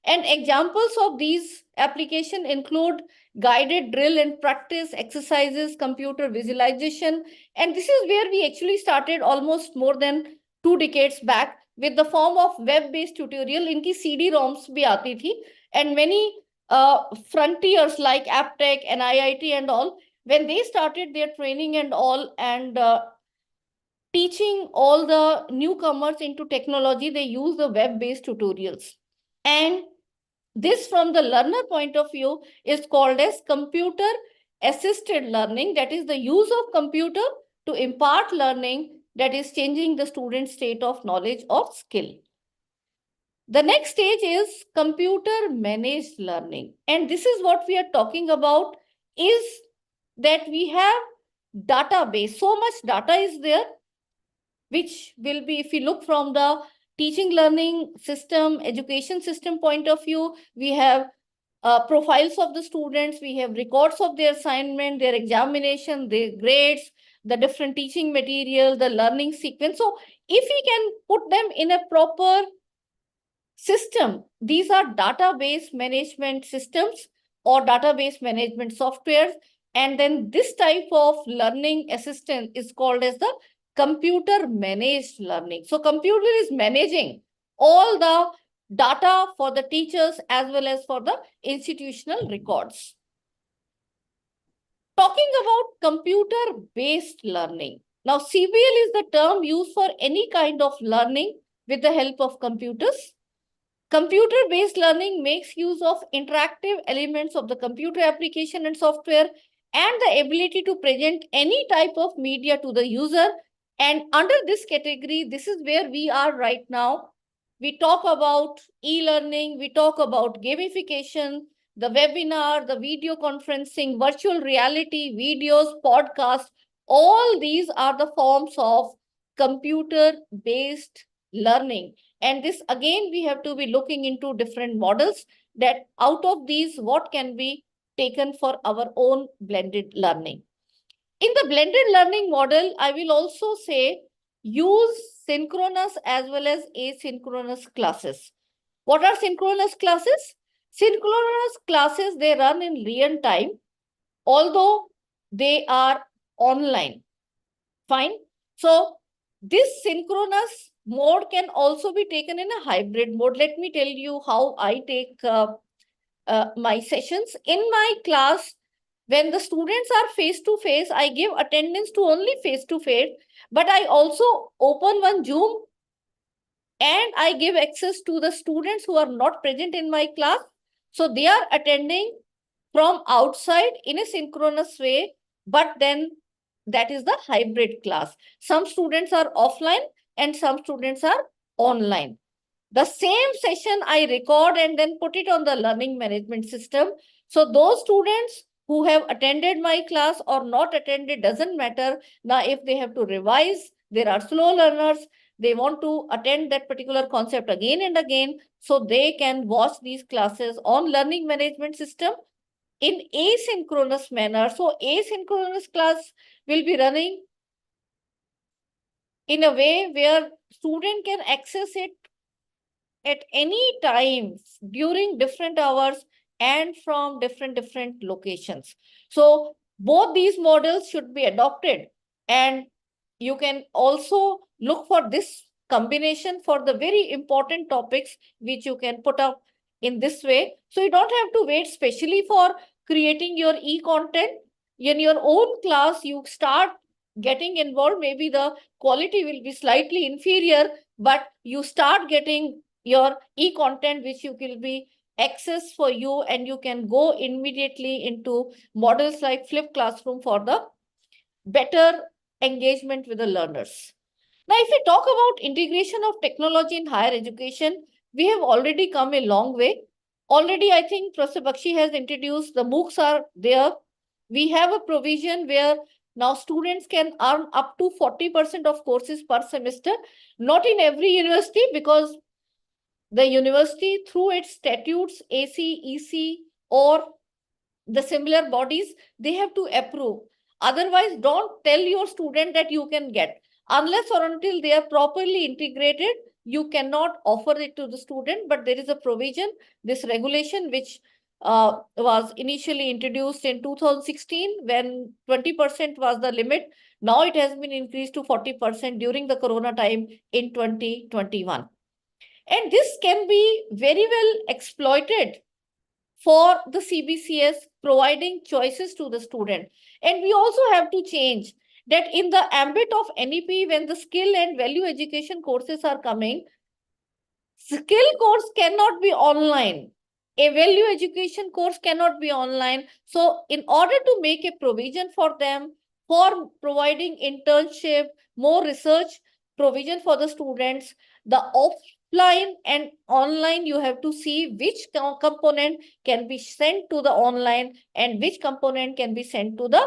And examples of these applications include guided drill and practice exercises, computer visualization. And this is where we actually started almost more than 2 decades back with the form of web-based tutorial. इनकी CD-ROMs भी आती थी, and many frontiers like AppTech and IIT and all, when they started their training and all, and teaching all the newcomers into technology, they use the web-based tutorials. And this, from the learner point of view, is called as computer assisted learning. That is the use of computer to impart learning that is changing the student's state of knowledge or skill. The next stage is computer managed learning. And this is what we are talking about, is that we have database. So much data is there, which will be, if you look from the teaching learning system, education system point of view, we have profiles of the students, we have records of their assignment, their examination, their grades, the different teaching material, the learning sequence. So if we can put them in a proper system, these are database management systems or database management softwares. And then this type of learning assistant is called as the computer managed learning. So computer is managing all the data for the teachers as well as for the institutional records. Talking about computer-based learning. Now, CBL is the term used for any kind of learning with the help of computers. Computer-based learning makes use of interactive elements of the computer application and software and the ability to present any type of media to the user. And under this category, this is where we are right now. We talk about e-learning, we talk about gamification, the webinar, the video conferencing, virtual reality, videos, podcasts. All these are the forms of computer-based learning. And this, again, we have to be looking into different models, that out of these, what can be taken for our own blended learning. In the blended learning model, I will also say use synchronous as well as asynchronous classes. What are synchronous classes? Synchronous classes, they run in real time, although they are online. Fine. So this synchronous mode can also be taken in a hybrid mode. Let me tell you how I take my sessions. In my class, when the students are face-to-face, I give attendance to only face-to-face, but I also open one Zoom and I give access to the students who are not present in my class. So they are attending from outside in a synchronous way, but then that is the hybrid class. Some students are offline and some students are online. The same session I record and then put it on the learning management system. So those students who have attended my class or not attended, doesn't matter. Now, if they have to revise, there are slow learners, they want to attend that particular concept again and again, so they can watch these classes on learning management system in asynchronous manner. So asynchronous class will be running in a way where student can access it at any time during different hours and from different locations. So both these models should be adopted, and you can also look for this combination for the very important topics which you can put up in this way. So you don't have to wait specially for creating your e-content. In your own class, you start getting involved. Maybe the quality will be slightly inferior, but you start getting your e-content which you will be access for you, and you can go immediately into models like flipped classroom for the better engagement with the learners. Now, if we talk about integration of technology in higher education, we have already come a long way. Already, I think Professor Bakhshi has introduced the MOOCs are there. We have a provision where now students can earn up to 40% of courses per semester. Not in every university, because the university through its statutes, AC, EC, or the similar bodies, they have to approve. Otherwise, don't tell your student that you can get. Unless or until they are properly integrated, you cannot offer it to the student. But there is a provision, this regulation, which was initially introduced in 2016 when 20% was the limit. Now it has been increased to 40% during the Corona time in 2021. And this can be very well exploited for the CBCS, providing choices to the student. And we also have to change that in the ambit of NEP, when the skill and value education courses are coming, skill course cannot be online. A value education course cannot be online. So in order to make a provision for them, for providing internship, more research provision for the students, the offline and online, you have to see which component can be sent to the online and which component can be sent to the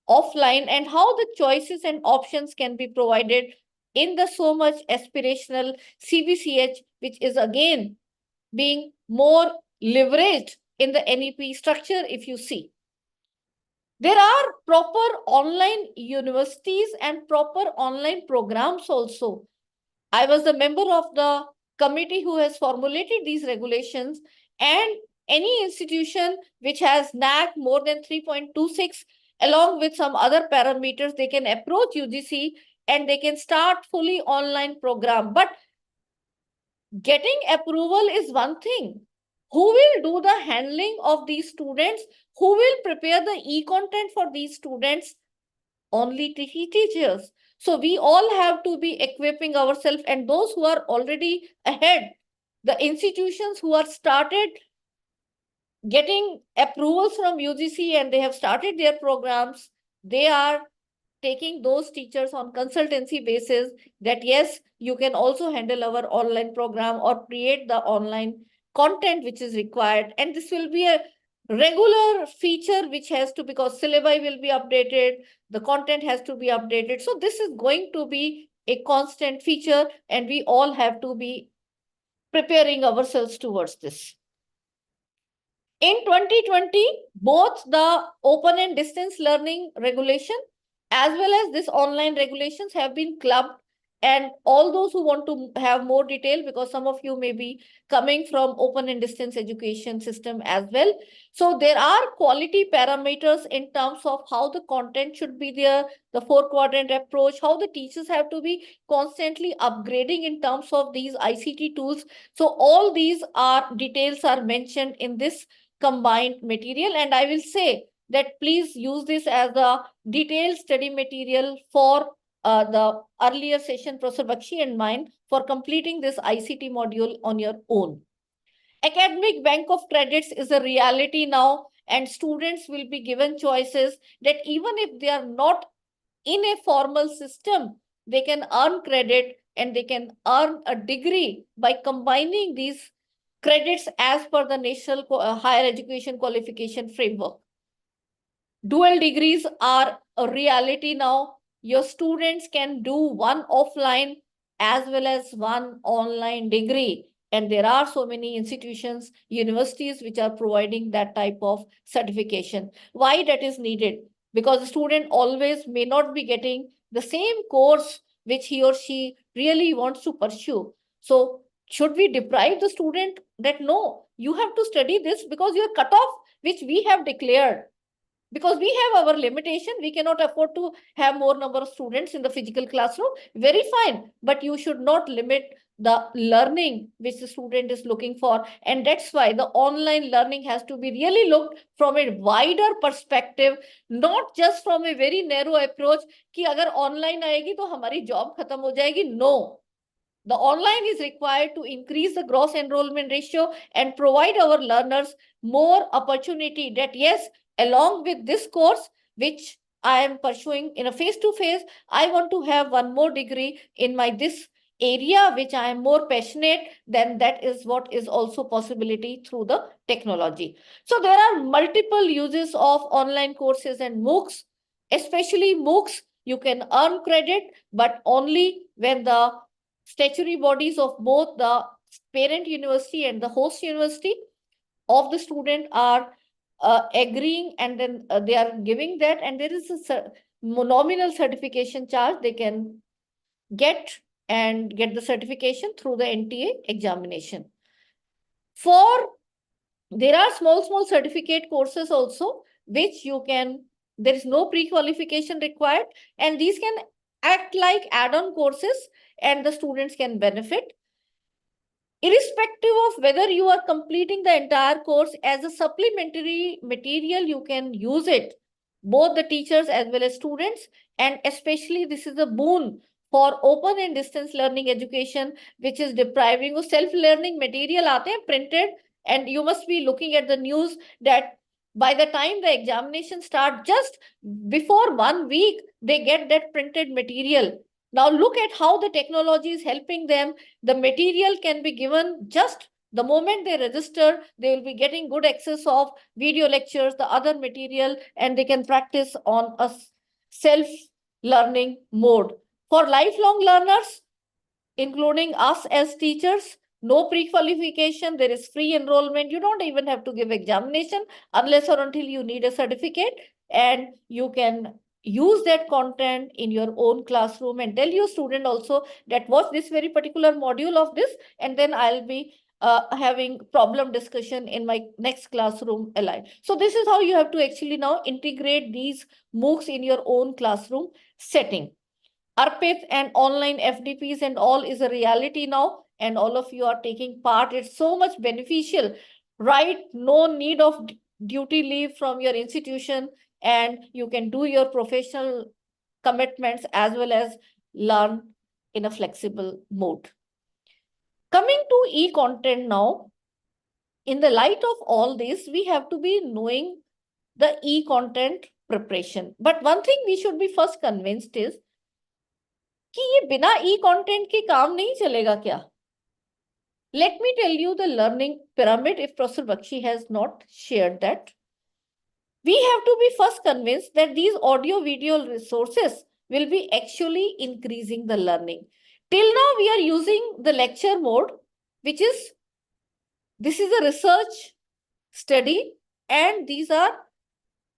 offline, and how the choices and options can be provided in the so much aspirational CBCH, which is again being more leveraged in the NEP structure. If you see, there are proper online universities and proper online programs also. I was the member of the committee who has formulated these regulations, and any institution which has NAC more than 3.26 along with some other parameters, they can approach UGC and they can start fully online program. But getting approval is one thing. Who will do the handling of these students? Who will prepare the e-content for these students? Only teachers. So we all have to be equipping ourselves, and those who are already ahead, the institutions who are started getting approvals from UGC and they have started their programs, they are taking those teachers on consultancy basis that yes, you can also handle our online program or create the online content which is required. And this will be a regular feature which has to, because syllabi will be updated, the content has to be updated. So this is going to be a constant feature, and we all have to be preparing ourselves towards this. In 2020, both the open and distance learning regulation as well as this online regulations have been clubbed, and all those who want to have more detail, because some of you may be coming from open and distance education system as well. So there are quality parameters in terms of how the content should be there, the 4-quadrant approach, how the teachers have to be constantly upgrading in terms of these ICT tools. So all these are details are mentioned in this combined material, and I will say that please use this as a detailed study material for the earlier session, Professor Bakhshi and mine, for completing this ICT module on your own. Academic bank of credits is a reality now, and students will be given choices that even if they are not in a formal system, they can earn credit and they can earn a degree by combining these credits as per the National Higher Education Qualification Framework. Dual degrees are a reality now. Your students can do one offline as well as one online degree. And there are so many institutions, universities which are providing that type of certification. Why that is needed? Because the student always may not be getting the same course which he or she really wants to pursue. So should we deprive the student that no, you have to study this because your cutoff which we have declared, because we have our limitation, we cannot afford to have more number of students in the physical classroom, very fine, but you should not limit the learning which the student is looking for. And that's why the online learning has to be really looked from a wider perspective, not just from a very narrow approach कि अगर online आएगी तो हमारी job खत्म हो जाएगी. No, The online is required to increase the gross enrollment ratio and provide our learners more opportunity that yes, along with this course, which I am pursuing in a face-to-face, I want to have one more degree in my this area which I am more passionate, then that is what is also possibility through the technology. So there are multiple uses of online courses and MOOCs, especially MOOCs. You can earn credit, but only when the statutory bodies of both the parent university and the host university of the student are agreeing, and then they are giving that, and there is a nominal certification charge they can get and get the certification through the NTA examination. There are small certificate courses also, which you can, there is no pre-qualification required, and these can act like add-on courses and the students can benefit. Irrespective of whether you are completing the entire course as a supplementary material, you can use it, both the teachers as well as students. And especially this is a boon for open and distance learning education, which is depriving of self-learning material aate hain printed, and you must be looking at the news that by the time the examination start, just before 1 week, they get that printed material. Now look at how the technology is helping them. The material can be given just the moment they register. They will be getting good access of video lectures, the other material, and they can practice on a self-learning mode. For lifelong learners, including us as teachers, no pre-qualification, there is free enrollment. You don't even have to give examination unless or until you need a certificate, and you can use that content in your own classroom and tell your student also that watch this very particular module of this, and then I'll be having problem discussion in my next classroom aligned. So this is how you have to actually now integrate these MOOCs in your own classroom setting. ARPIT and online FDPs and all is a reality now, and all of you are taking part. It's so much beneficial, right? No need of duty leave from your institution, and you can do your professional commitments as well as learn in a flexible mode. Coming to e-content now, in the light of all this, we have to be knowing the e-content preparation. But one thing we should be first convinced is कि ये बिना e-content के काम नहीं चलेगा क्या? Let me tell you the learning pyramid if Professor Bakhshi has not shared that. We have to be first convinced that these audio video resources will be actually increasing the learning. Till now, we are using the lecture mode, which is, this is a research study, and these are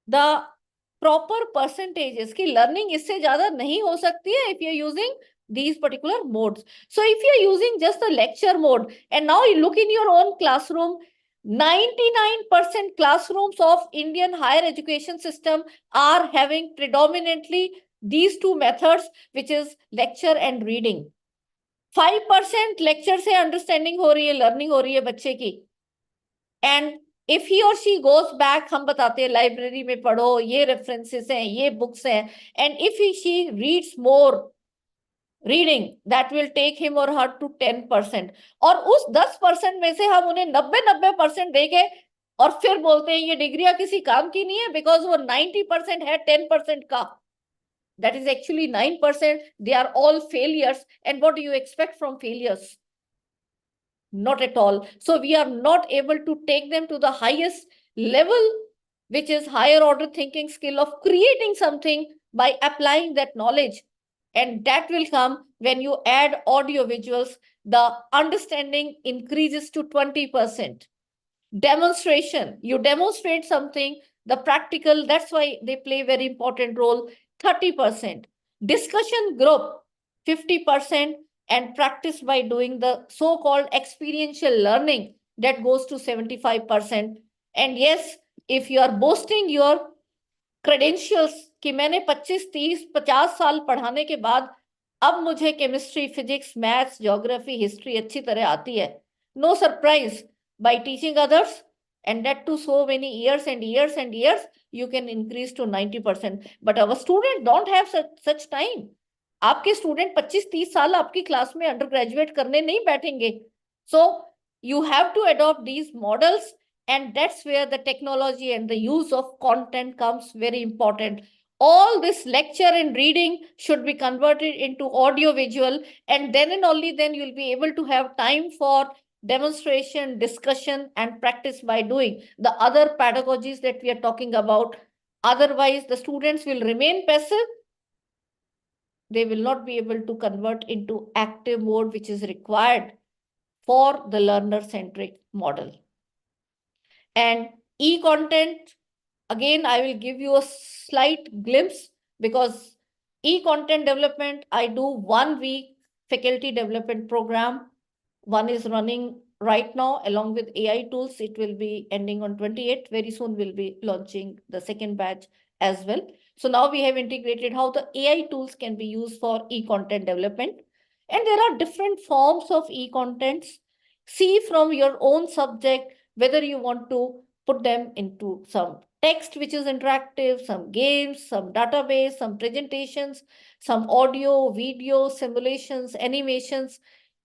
the proper percentages ki learning isse zyada nahi ho sakti hai if you are using these particular modes. So if you are using just the lecture mode, and now you look in your own classroom, 99% classrooms of Indian higher education system are having predominantly these two methods, which is lecture and reading. 5% lecture से understanding हो रही है, learning हो रही है बच्चे की. And if he or she goes back, हम बताते हैं library में पढ़ो, ये references हैं, ये books हैं, and if she reads more reading, that will take him or her to 10%. और उस 10% में से हम उन्हें 90% देंगे और फिर बोलते हैं ये डिग्रियां किसी काम की नहीं है, because वो 90% है 10% का. That is actually 9%. They are all failures. And what do you expect from failures? Not at all. So we are not able to take them to the highest level, which is higher order thinking skill of creating something by applying that knowledge. And that will come when you add audio visuals. The understanding increases to 20%. Demonstration, you demonstrate something, the practical, that's why they play very important role, 30%. Discussion group, 50%, and practice by doing the so-called experiential learning, that goes to 75%. And yes, if you are boasting your credentials कि मैंने 25, 30, 50 साल पढ़ाने के बाद अब मुझे chemistry, physics, maths, geography, history अच्छी तरह आती है, no surprise, by teaching others, and that to so many years and years and years, you can increase to 90%. But our students don't have such time. आपके student 25-30 साल आपकी class में under graduate करने नहीं बैठेंगे. So you have to adopt these models, and that's where the technology and the use of content comes very important. All this lecture and reading should be converted into audio visual, and then and only then you'll be able to have time for demonstration, discussion, and practice by doing the other pedagogies that we are talking about. Otherwise, the students will remain passive. They will not be able to convert into active mode, which is required for the learner-centric model. And e-content, again, I will give you a slight glimpse, because e-content development, I do 1 week faculty development program. One is running right now along with AI tools. It will be ending on 28th. Very soon we'll be launching the second batch as well. So now we have integrated how the AI tools can be used for e-content development. And there are different forms of e-contents. See from your own subject whether you want to put them into some text which is interactive, some games, some database, some presentations, some audio, video, simulations, animations.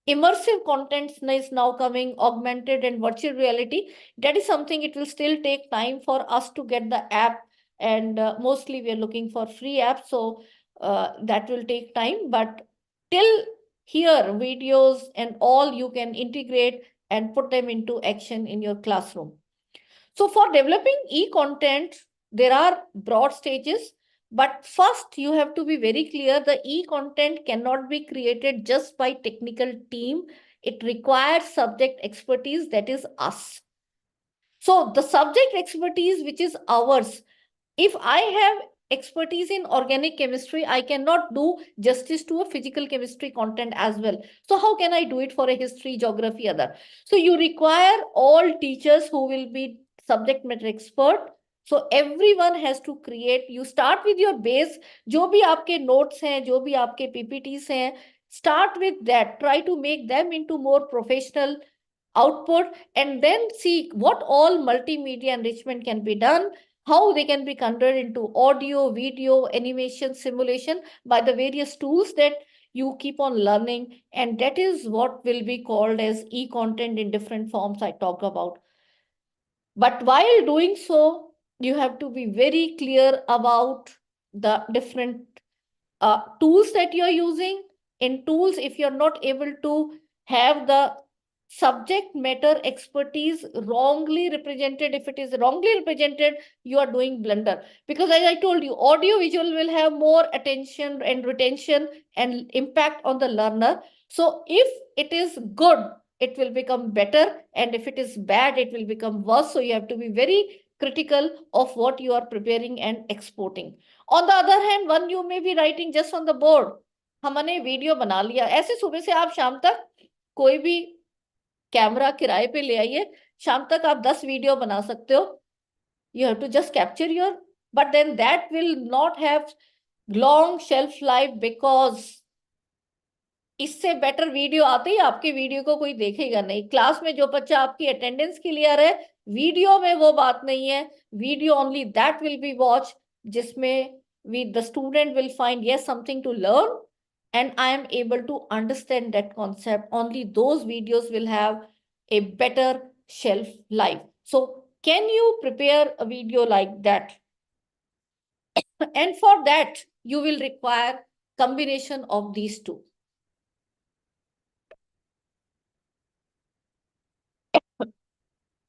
Immersive content is now coming, augmented and virtual reality. That is something it will still take time for us to get the app, and mostly we are looking for free apps, so that will take time. But till here, videos and all you can integrate and put them into action in your classroom. So for developing e-content, there are broad stages. But first, you have to be very clear, the e-content cannot be created just by technical team. It requires subject expertise, that is us. So the subject expertise, which is ours, if I have expertise in organic chemistry, I cannot do justice to a physical chemistry content as well. So how can I do it for a history, geography, other? So you require all teachers who will be subject matter expert. So everyone has to create. You start with your base. जो भी आपके notes हैं, जो भी आपके PPTs हैं, start with that. Try to make them into more professional output, and then see what all multimedia enrichment can be done, how they can be converted into audio, video, animation, simulation by the various tools that you keep on learning. And that is what will be called as e-content in different forms I talked about. But while doing so, you have to be very clear about the different tools that you're using. In tools, if you're not able to have the subject matter expertise wrongly represented, if it is wrongly represented, you are doing blunder. Because as I told you, audio visual will have more attention and retention and impact on the learner. So if it is good, it will become better. And if it is bad, it will become worse. So you have to be very critical of what you are preparing and exporting. On the other hand, one you may be writing just on the board. हमने video बना लिया, ऐसे सुबह से आप शाम तक कोई भी कैमरा किराए पे ले आइए, शाम तक आप 10 वीडियो बना सकते हो. You have to just capture your, but then that will not have long shelf life, because इससे बेटर वीडियो आते ही आपके वीडियो को कोई देखेगा नहीं. क्लास में जो बच्चा आपकी अटेंडेंस के लिए आ रहा है, वीडियो में वो बात नहीं है. Video only that will be watch जिसमें the student will find yes something to learn, and I am able to understand that concept. Only those videos will have a better shelf life. So can you prepare a video like that? And for that, you will require combination of these two.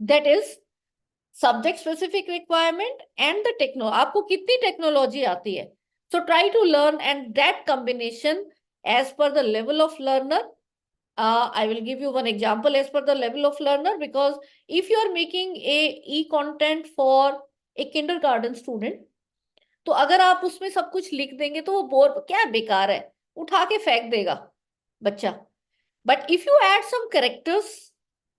That is subject specific requirement and the techno. आपको कितनी technology आती है? So try to learn, and that combination as per the level of learner. I will give you one example as per the level of learner, because if you are making a e-content for a kindergarten student, तो अगर आप उसमें सब कुछ लिख देंगे तो वो बोर, क्या बेकार है, उठा के फेंक देगा बच्चा. But if you add some characters,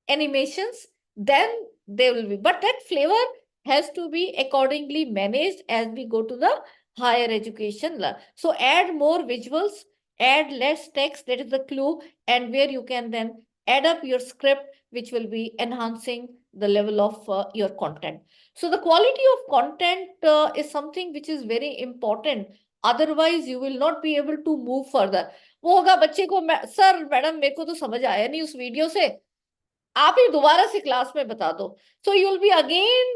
animations, then they will be. But that flavor has to be accordingly managed as we go to the higher education. So add more visuals, add less text, that is the clue, and where you can then add up your script, which will be enhancing the level of your content. So the quality of content is something which is very important. Otherwise, you will not be able to move further. वो होगा बच्चे को, sir madam मेरे को तो समझ आया नहीं उस वीडियो से, आप ही दोबारा से क्लास में बता दो. So you will be again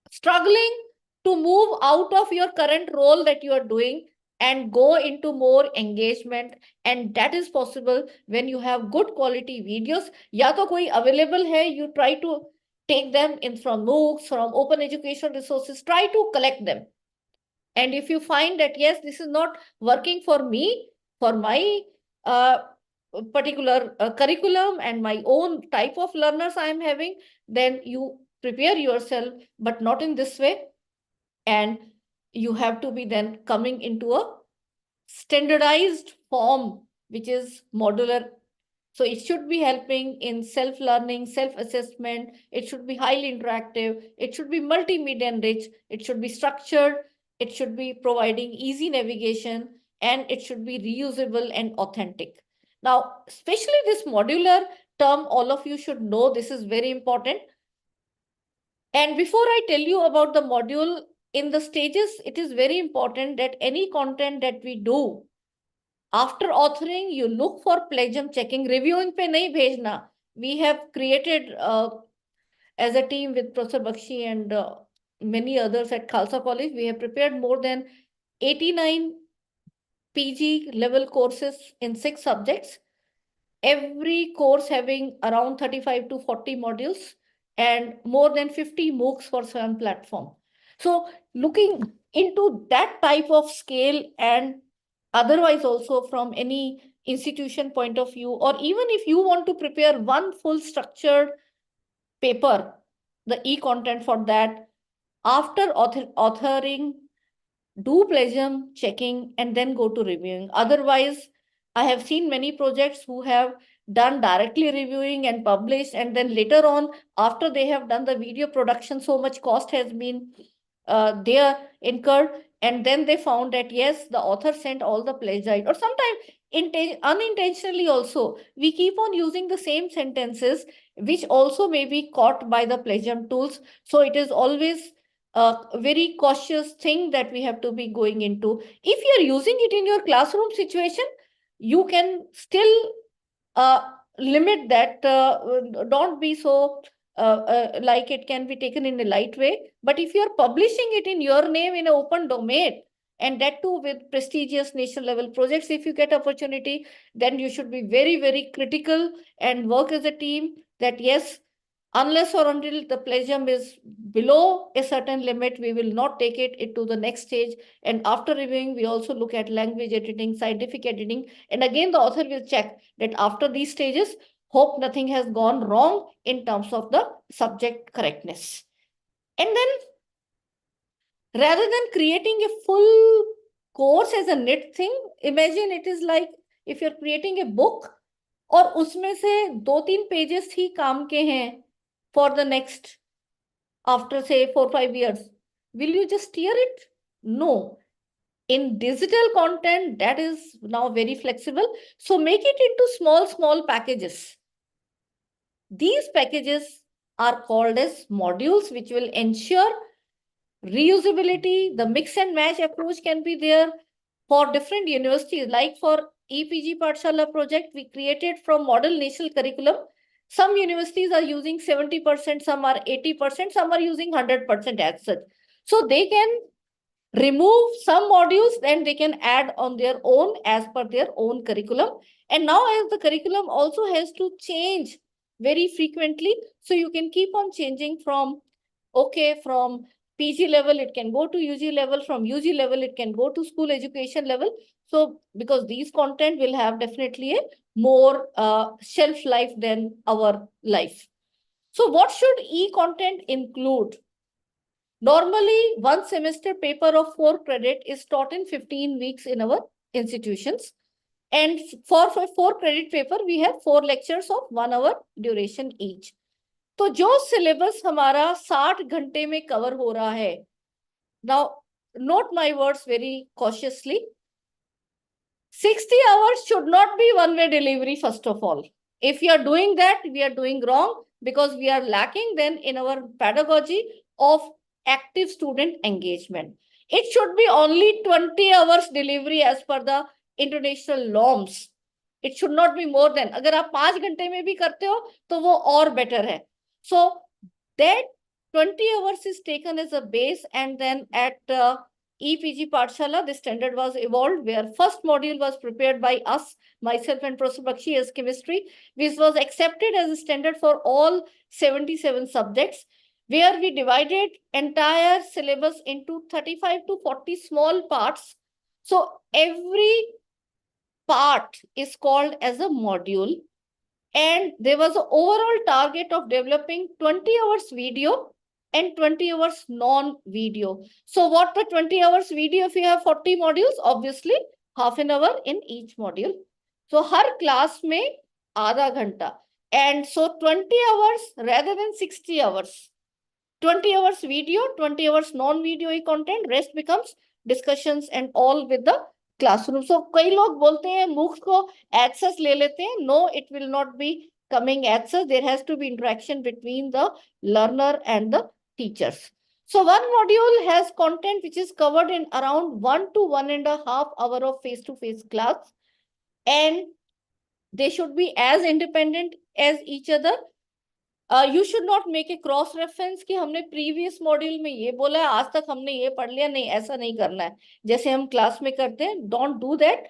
struggling to move out of your current role that you are doing and go into more engagement, and that is possible when you have good quality videos. या तो कोई available है, you try to take them in from MOOCs, from open education resources, try to collect them. And if you find that yes, this is not working for me, for my particular curriculum and my own type of learners I am having, then you prepare yourself, but not in this way. And you have to be then coming into a standardized form, which is modular. So it should be helping in self-learning, self-assessment. It should be highly interactive. It should be multimedia enriched. It should be structured. It should be providing easy navigation, and it should be reusable and authentic. Now, especially this modular term, all of you should know this is very important. And before I tell you about the module, in the stages, it is very important that any content that we do, after authoring, you look for plagiarism checking. Reviewing pe nahi bhejna. We have created as a team with Professor Bakhshi and many others at Khalsa College, we have prepared more than 89 PG level courses in 6 subjects. Every course having around 35 to 40 modules and more than 50 MOOCs for some platform. So looking into that type of scale, and otherwise also from any institution point of view, or even if you want to prepare one full structured paper, the e-content for that, after authoring, do plagiarism checking and then go to reviewing. Otherwise, I have seen many projects who have done directly reviewing and published, and then later on, after they have done the video production, so much cost has been there incurred, and then they found that yes, the author sent all the plagiarized, or sometimes unintentionally also, we keep on using the same sentences, which also may be caught by the plagiarism tools. So it is always a very cautious thing that we have to be going into. If you are using it in your classroom situation, you can still limit that. Don't be so like it can be taken in a light way. But if you are publishing it in your name in an open domain, and that too with prestigious national level projects, if you get opportunity, then you should be very, very critical and work as a team that yes, unless or until the plagiarism is below a certain limit, we will not take it to the next stage. And after reviewing, we also look at language editing, scientific editing. And again, the author will check that after these stages, hope nothing has gone wrong in terms of the subject correctness. And then rather than creating a full course as a knit thing, imagine it is like if you're creating a book और उसमें से 2-3 pages ही काम के हैं for the next, after say 4-5 years, will you just tear it? No. In digital content, that is now very flexible. So make it into small packages. These packages are called as modules, which will ensure reusability. The mix and match approach can be there for different universities. Like for EPG Pathshala project, we created from model national curriculum. Some universities are using 70%, some are 80%, some are using 100% as such. So they can remove some modules, then they can add on their own as per their own curriculum. And now as the curriculum also has to change very frequently, so you can keep on changing from PG level, it can go to UG level, from UG level, it can go to school education level. So because these content will have definitely a more shelf life than our life. So what should e-content include? Normally, one semester paper of 4 credit is taught in 15 weeks in our institutions. And for 4 credit paper, we have 4 lectures of 1 hour duration each. तो जो syllabus हमारा 60 घंटे में cover हो रहा है, now note my words very cautiously. 60 hours should not be one-way delivery, first of all. If you are doing that, we are doing wrong, because we are lacking then in our pedagogy of active student engagement. It should be only 20 hours delivery as per the international norms. It should not be more than. अगर आप 5 घंटे में भी करते हो तो वो और better है. So that 20 hours is taken as a base, and then at EPG Pathshala, the standard was evolved where first module was prepared by us, myself and Prof. Bakhshi as chemistry, which was accepted as a standard for all 77 subjects, where we divided entire syllabus into 35 to 40 small parts. So every part is called as a module, and there was an overall target of developing 20 hours video and 20 hours non-video. So what the 20 hours video, if you have 40 modules, obviously half an hour in each module. So har class mein आधा घंटा, and so 20 hours rather than 60 hours. 20 hours video, 20 hours non-video content, rest becomes discussions and all with the classroom. So कई लोग बोलते हैं MOOCs को access ले लेते हैं. No, it will not be coming access. There has to be interaction between the learner and the teachers. So one module has content which is covered in around 1 to 1.5 hours of face-to-face class, and they should be as independent as each other. You should not make a cross reference कि हमने previous module में ये बोला है, आज तक हमने ये पढ़ लिया. नहीं, ऐसा नहीं करना है जैसे हम क्लास में करते हैं. Don't do that.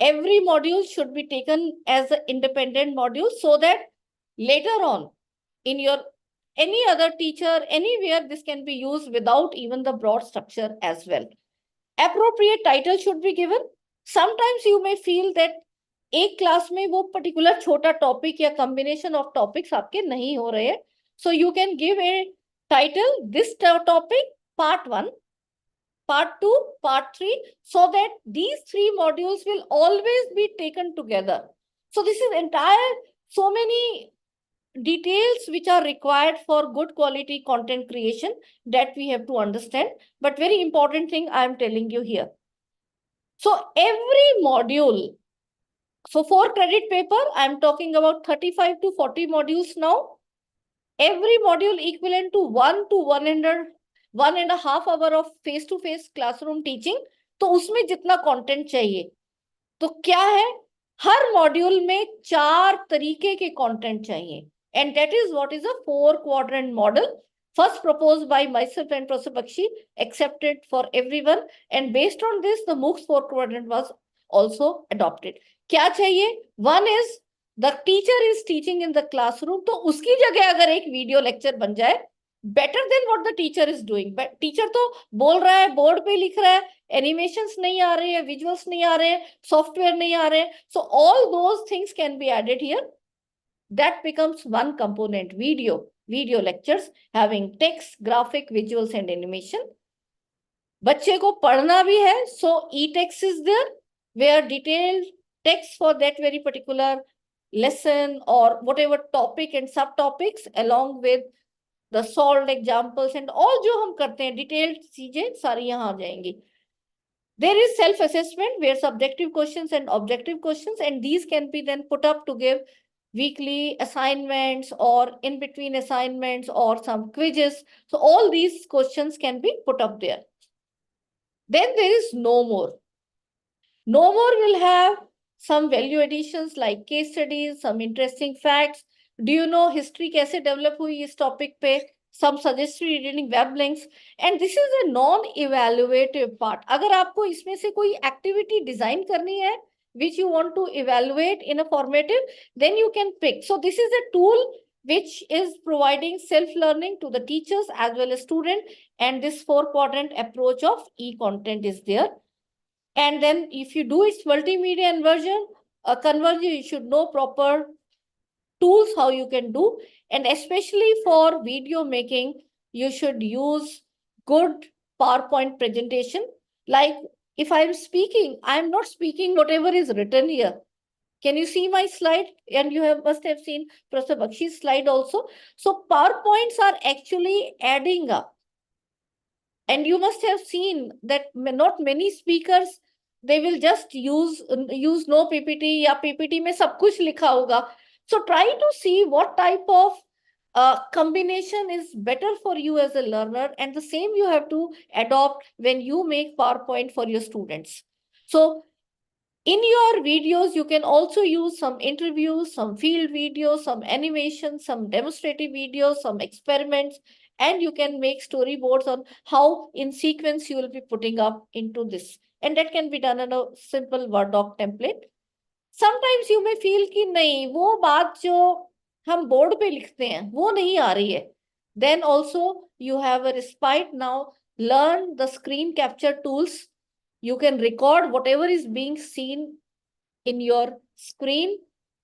Every module should be taken as an independent module, so that later on in your any other teacher, anywhere, this can be used without even the broad structure as well. Appropriate title should be given. Sometimes you may feel that एक class में वो particular छोटा topic या combination of topics आपके नहीं हो रहे हैं. सो you can give a title this topic part 1, part 2, part 3, so that these 3 modules will always be taken together. So this is entire, so many details which are required for good quality content creation that we have to understand. But very important thing I am telling you here. So every module, so for credit paper, I am talking about 35 to 40 modules now. Every module equivalent to 1 to 1.5 hour of face-to-face classroom teaching. तो उसमें जितना content चाहिए, तो क्या है, हर module में 4 तरीके के content चाहिए. And that is what is a 4-quadrant model, first proposed by myself and Prof. Bakhshi, accepted for everyone. And based on this, the MOOCs 4-quadrant was also adopted. क्या चाहिए? One is the teacher is teaching in the classroom, तो उसकी जगह अगर एक video lecture बन जाए, better than what the teacher is doing. But teacher तो बोल रहा है, बोर्ड पे लिख रहा है, एनिमेशंस नहीं आ रहे हैं, विजुअल्स नहीं आ रहे हैं, सॉफ्टवेयर नहीं आ रहे हैं. So all those things can be added here. That becomes one component, video lectures having text, graphic, visuals and animation. बच्चे को पढ़ना भी है, so e-text is there, where detailed text for that very particular lesson or whatever topic and subtopics, along with the solved examples and all जो हम करते हैं, detailed चीजें सारी यहाँ आ जाएंगी. There is self-assessment where subjective questions and objective questions, and these can be then put up to give weekly assignments or in between assignments or some quizzes. So all these questions can be put up there. Then there is no more. No more will have some value additions like case studies, some interesting facts. Do you know history कैसे develop हुई इस topic पे? Some suggested reading, web links, and this is a non-evaluative part. अगर आपको इसमें से कोई activity design करनी है, which you want to evaluate in a formative, then you can pick. So this is a tool which is providing self-learning to the teachers as well as students, and this 4-quadrant approach of e-content is there. And then if you do its multimedia conversion, you should know proper tools how you can do, and especially for video making, you should use good PowerPoint presentation. Like if I'm speaking, I'm not speaking whatever is written here. Can you see my slide? And you must have seen Professor Bakhshi's slide also. So PowerPoints are actually adding up. And you must have seen that not many speakers, they will just use no PPT या PPT में सब कुछ लिखा होगा. So try to see what type of combination is better for you as a learner, and the same you have to adopt when you make PowerPoint for your students. So in your videos, you can also use some interviews, some field videos, some animations, some demonstrative videos, some experiments, and you can make storyboards on how in sequence you will be putting up into this. And that can be done in a simple Word doc template. Sometimes you may feel कि नहीं वो बात जो हम board पे लिखते हैं वो नहीं आ रही है. Then also you have a respite now. Learn the screen capture tools. You can record whatever is being seen in your screen,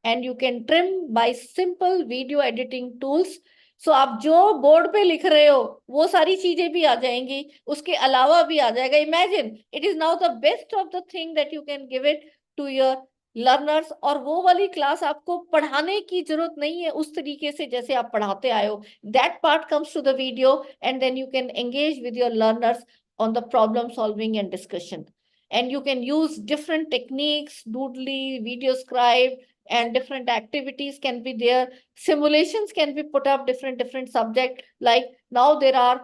and you can trim by simple video editing tools. So आप जो board पे लिख रहे हो वो सारी चीजें भी आ जाएंगी, उसके अलावा भी आ जाएगा. Imagine it is now the best of the thing that you can give it to your learners. और वो वाली क्लास आपको पढ़ाने की जरूरत नहीं है उस तरीके से जैसे आप पढ़ाते आए हो. That part comes to the video, and then you can engage with your learners on the problem solving and discussion. And you can use different techniques, Doodly, Video Scribe, and different activities can be there. Simulations can be put up, different subject. Like now there are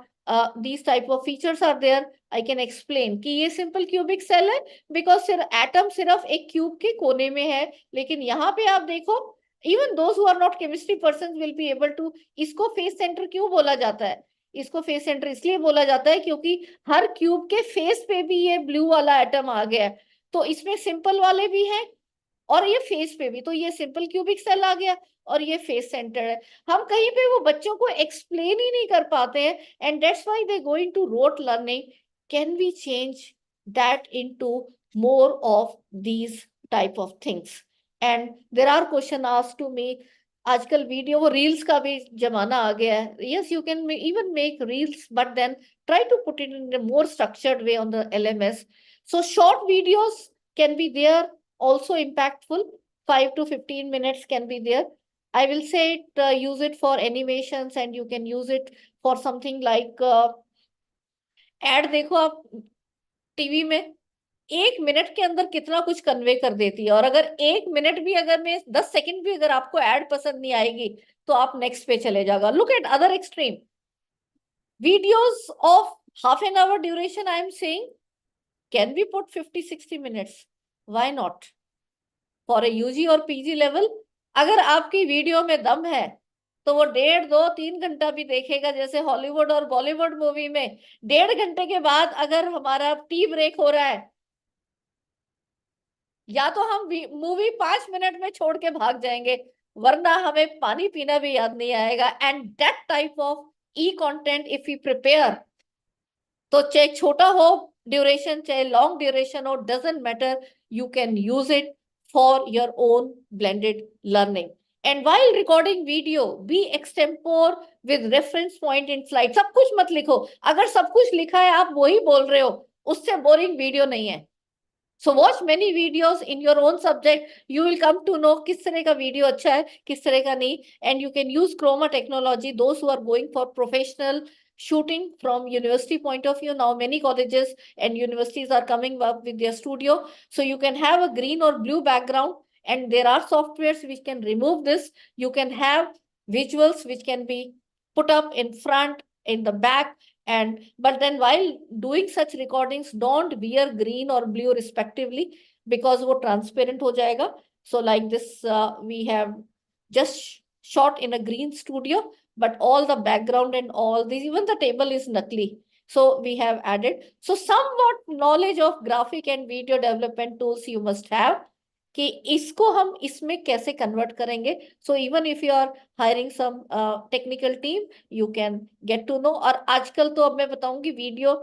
these type of features are there. I can explain कि ये simple cubic cell है because atom सिर्फ एक cube के कोने में है. लेकिन यहाँ पे आप देखो, even those who are not chemistry persons will be able to. इसको फेस सेंटर क्यों बोला जाता है? इसको फेस सेंटर इसलिए बोला जाता है क्योंकि हर क्यूब के फेस पे भी ये ब्लू वाला एटम आ गया है. तो इसमें सिंपल वाले भी हैं और ये फेस पे भी. तो ये सिंपल क्यूबिक सेल आ गया और ये फेस सेंटर है. हम कहीं पे वो बच्चों को एक्सप्लेन ही नहीं कर पाते हैं, and that's why they going to rote learning. Can we change that into more of these type of things? And there are question asked to me. आजकल वीडियो वो रील्स का भी जमाना आ गया है. Yes, you can even make reels, but then try to put it in a more structured way on the LMS. So short videos can be there, also impactful. 5 to 15 minutes can be there. I will say it, use it for animations, and you can use it for something like ad. देखो आप TV में 1 minute के अंदर कितना कुछ convey कर देती है, और अगर 1 मिनट भी, अगर मैं 10 सेकंड भी अगर आपको एड पसंद नहीं आएगी तो आप नेक्स्ट पे चले जाओगे. Look at other extreme videos of half an hour duration. I am saying, can we put 50-60 minutes? Why not? For a UG or PG level, अगर आपकी वीडियो में दम है तो वो 1.5, 2, 3 घंटा भी देखेगा. जैसे हॉलीवुड और बॉलीवुड मूवी में 1.5 घंटे के बाद अगर हमारा टी ब्रेक हो रहा है, या तो हम मूवी 5 मिनट में छोड़ के भाग जाएंगे, वरना हमें पानी पीना भी याद नहीं आएगा. And that type of e content if you prepare, तो चाहे छोटा हो ड्यूरेशन, चाहे लॉन्ग ड्यूरेशन हो, doesn't matter, you can use it for your own blended learning. And while recording video, be extempore with reference point in slide. सब कुछ मत लिखो. अगर सब कुछ लिखा है, आप वही बोल रहे हो, उससे बोरिंग वीडियो नहीं है. So watch many videos in your own subject. You will come to know किस तरह का वीडियो अच्छा है, किस तरह का नहीं. And you can use chroma technology. Those who are going for professional shooting from university point of view, now many colleges and universities are coming up with their studio. So you can have a green or blue background, and there are softwares which can remove this. You can have visuals which can be put up in front, in the back. And but then while doing such recordings, don't wear green or blue respectively, because वो transparent हो जाएगा. So like this, we have just shot in a green studio, but all the background and all these, even the table is nakli. So we have added. So somewhat knowledge of graphic and video development tools you must have, कि इसको हम इसमें कैसे convert करेंगे. So even if you are hiring some technical team, you can get to know. और आजकल तो अब मैं बताऊंगी वीडियो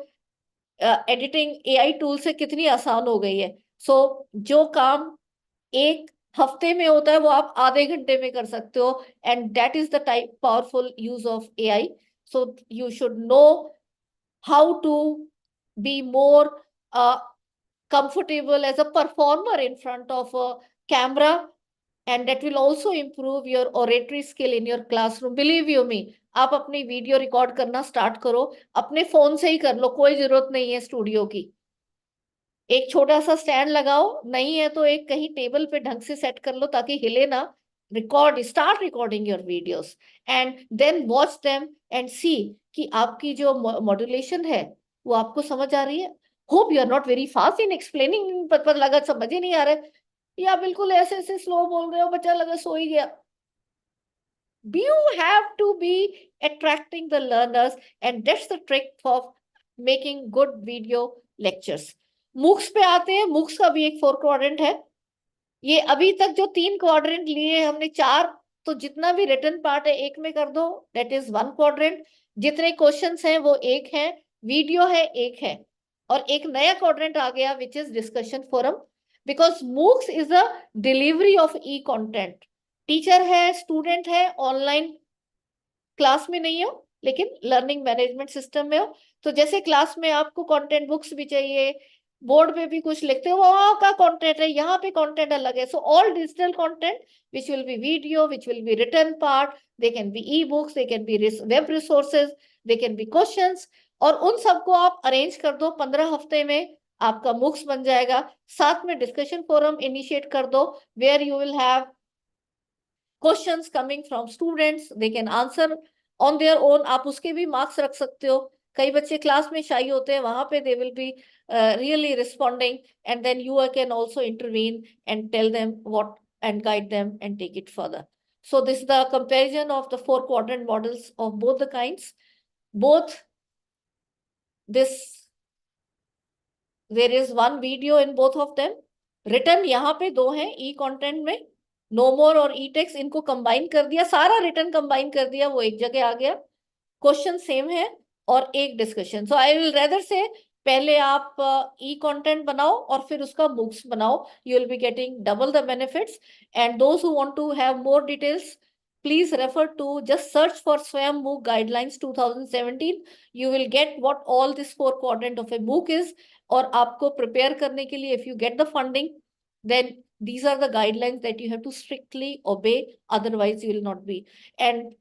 एडिटिंग AI टूल से कितनी आसान हो गई है. सो जो काम एक हफ्ते में होता है वो आप आधे घंटे में कर सकते हो. And that is the type powerful use of AI. So you should know how to be more comfortable as a performer in front of a camera, and that will also improve your oratory skill in your classroom. Believe you me, आप अपनी video record करना start करो, अपने phone से ही कर लो, कोई जरूरत नहीं है स्टूडियो की. एक छोटा सा स्टैंड लगाओ, नहीं है तो एक कहीं टेबल पे ढंग से सेट कर लो ताकि हिले ना. start recording your videos and then watch them and see कि आपकी जो modulation है वो आपको समझ आ रही है. Hope you are not very fast in explaining, पर लगा समझ ही नहीं आ रहा है या बिल्कुल ऐसे ऐसे स्लो बोल रहे हो, बच्चा लगा सो ही गया. You have to be attracting the learners, and that's the trick of making good video lectures. MOOCs पे आते हैं. MOOCs का भी एक 4 quadrant है. ये अभी तक जो 3 quadrant लिए हमने 4, तो जितना भी written part है एक में कर दो, that is 1 quadrant. जितने questions हैं वो एक है, video है एक है, और एक नया quadrant आ गया which is discussion forum, because MOOCs is a delivery of e-content. Teacher है, स्टूडेंट है, ऑनलाइन क्लास में नहीं हो लेकिन लर्निंग मैनेजमेंट सिस्टम में हो, तो जैसे क्लास में आपको कंटेंट बुक्स भी चाहिए, बोर्ड पे भी कुछ लिखते हो, वहां का कंटेंट है, यहाँ पे कंटेंट अलग है. So all digital content which will be video, which will be written part, they can be e books, they can be web resources, they can be questions, और उन सबको आप अरेंज कर दो. 15 हफ्ते में आपका बुक्स बन जाएगा. साथ में डिस्कशन फोरम इनिशिएट कर दो where you will have questions coming from students, they can answer on their own. आप उसके भी marks रख सकते हो. कई बच्चे क्लास में शाई होते हैं, वहां पे they will be really responding, and then you can also intervene and tell them what and guide them and take it further. So this is the comparison of the 4 quadrant models of both the kinds. Both this, there is one video in both of them. Written यहाँ पे 2 हैं e-content में, no मोर और ई takes, इनको combine कर दिया, सारा return combine कर दिया, वो एक जगह आ गया. क्वेश्चन सेम है और एक discussion. So I will rather से पहले आप ई कंटेंट बनाओ और फिर उसका बुक्स बनाओ. You will be getting double the benefits. And those who want to have more details, please refer to, just search for Swayam MOOC Guidelines 2017. You will get what all this 4 quadrant of a MOOC is. और आपको prepare करने के लिए, if you get the funding, then these are the guidelines that you have to strictly obey, otherwise you will not be. And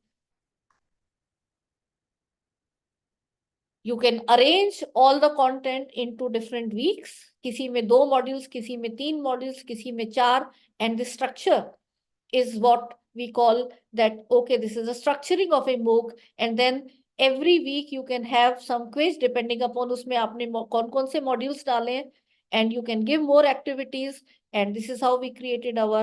you can arrange all the content into different weeks. किसी में 2 modules, किसी में 3 modules, किसी में 4, and the structure is what we call that, okay, this is a structuring of a MOOC, and then every week you can have some quiz depending upon उसमें आपने कौन-कौन से modules डाले हैं, and you can give more activities. And this is how we created our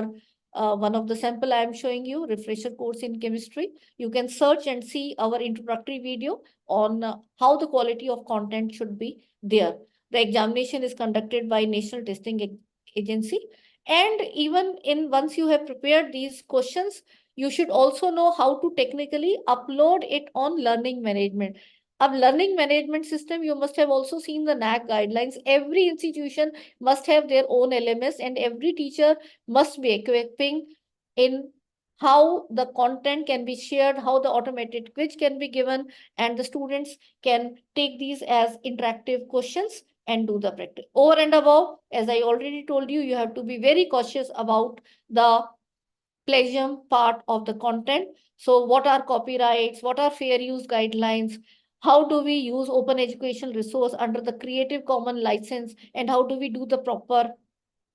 one of the sample I am showing you, refresher course in chemistry. You can search and see our introductory video on how the quality of content should be there. The examination is conducted by National Testing Agency. And even in once you have prepared these questions, you should also know how to technically upload it on learning management. Of learning management system, you must have also seen the NAAC guidelines. Every institution must have their own LMS, and every teacher must be equipping in how the content can be shared, how the automated quiz can be given, and the students can take these as interactive questions and do the practice. Over and above, as I already told you, you have to be very cautious about the plagiarism part of the content. So what are copyrights? What are fair use guidelines? How do we use open educational resource under the Creative Commons license? And how do we do the proper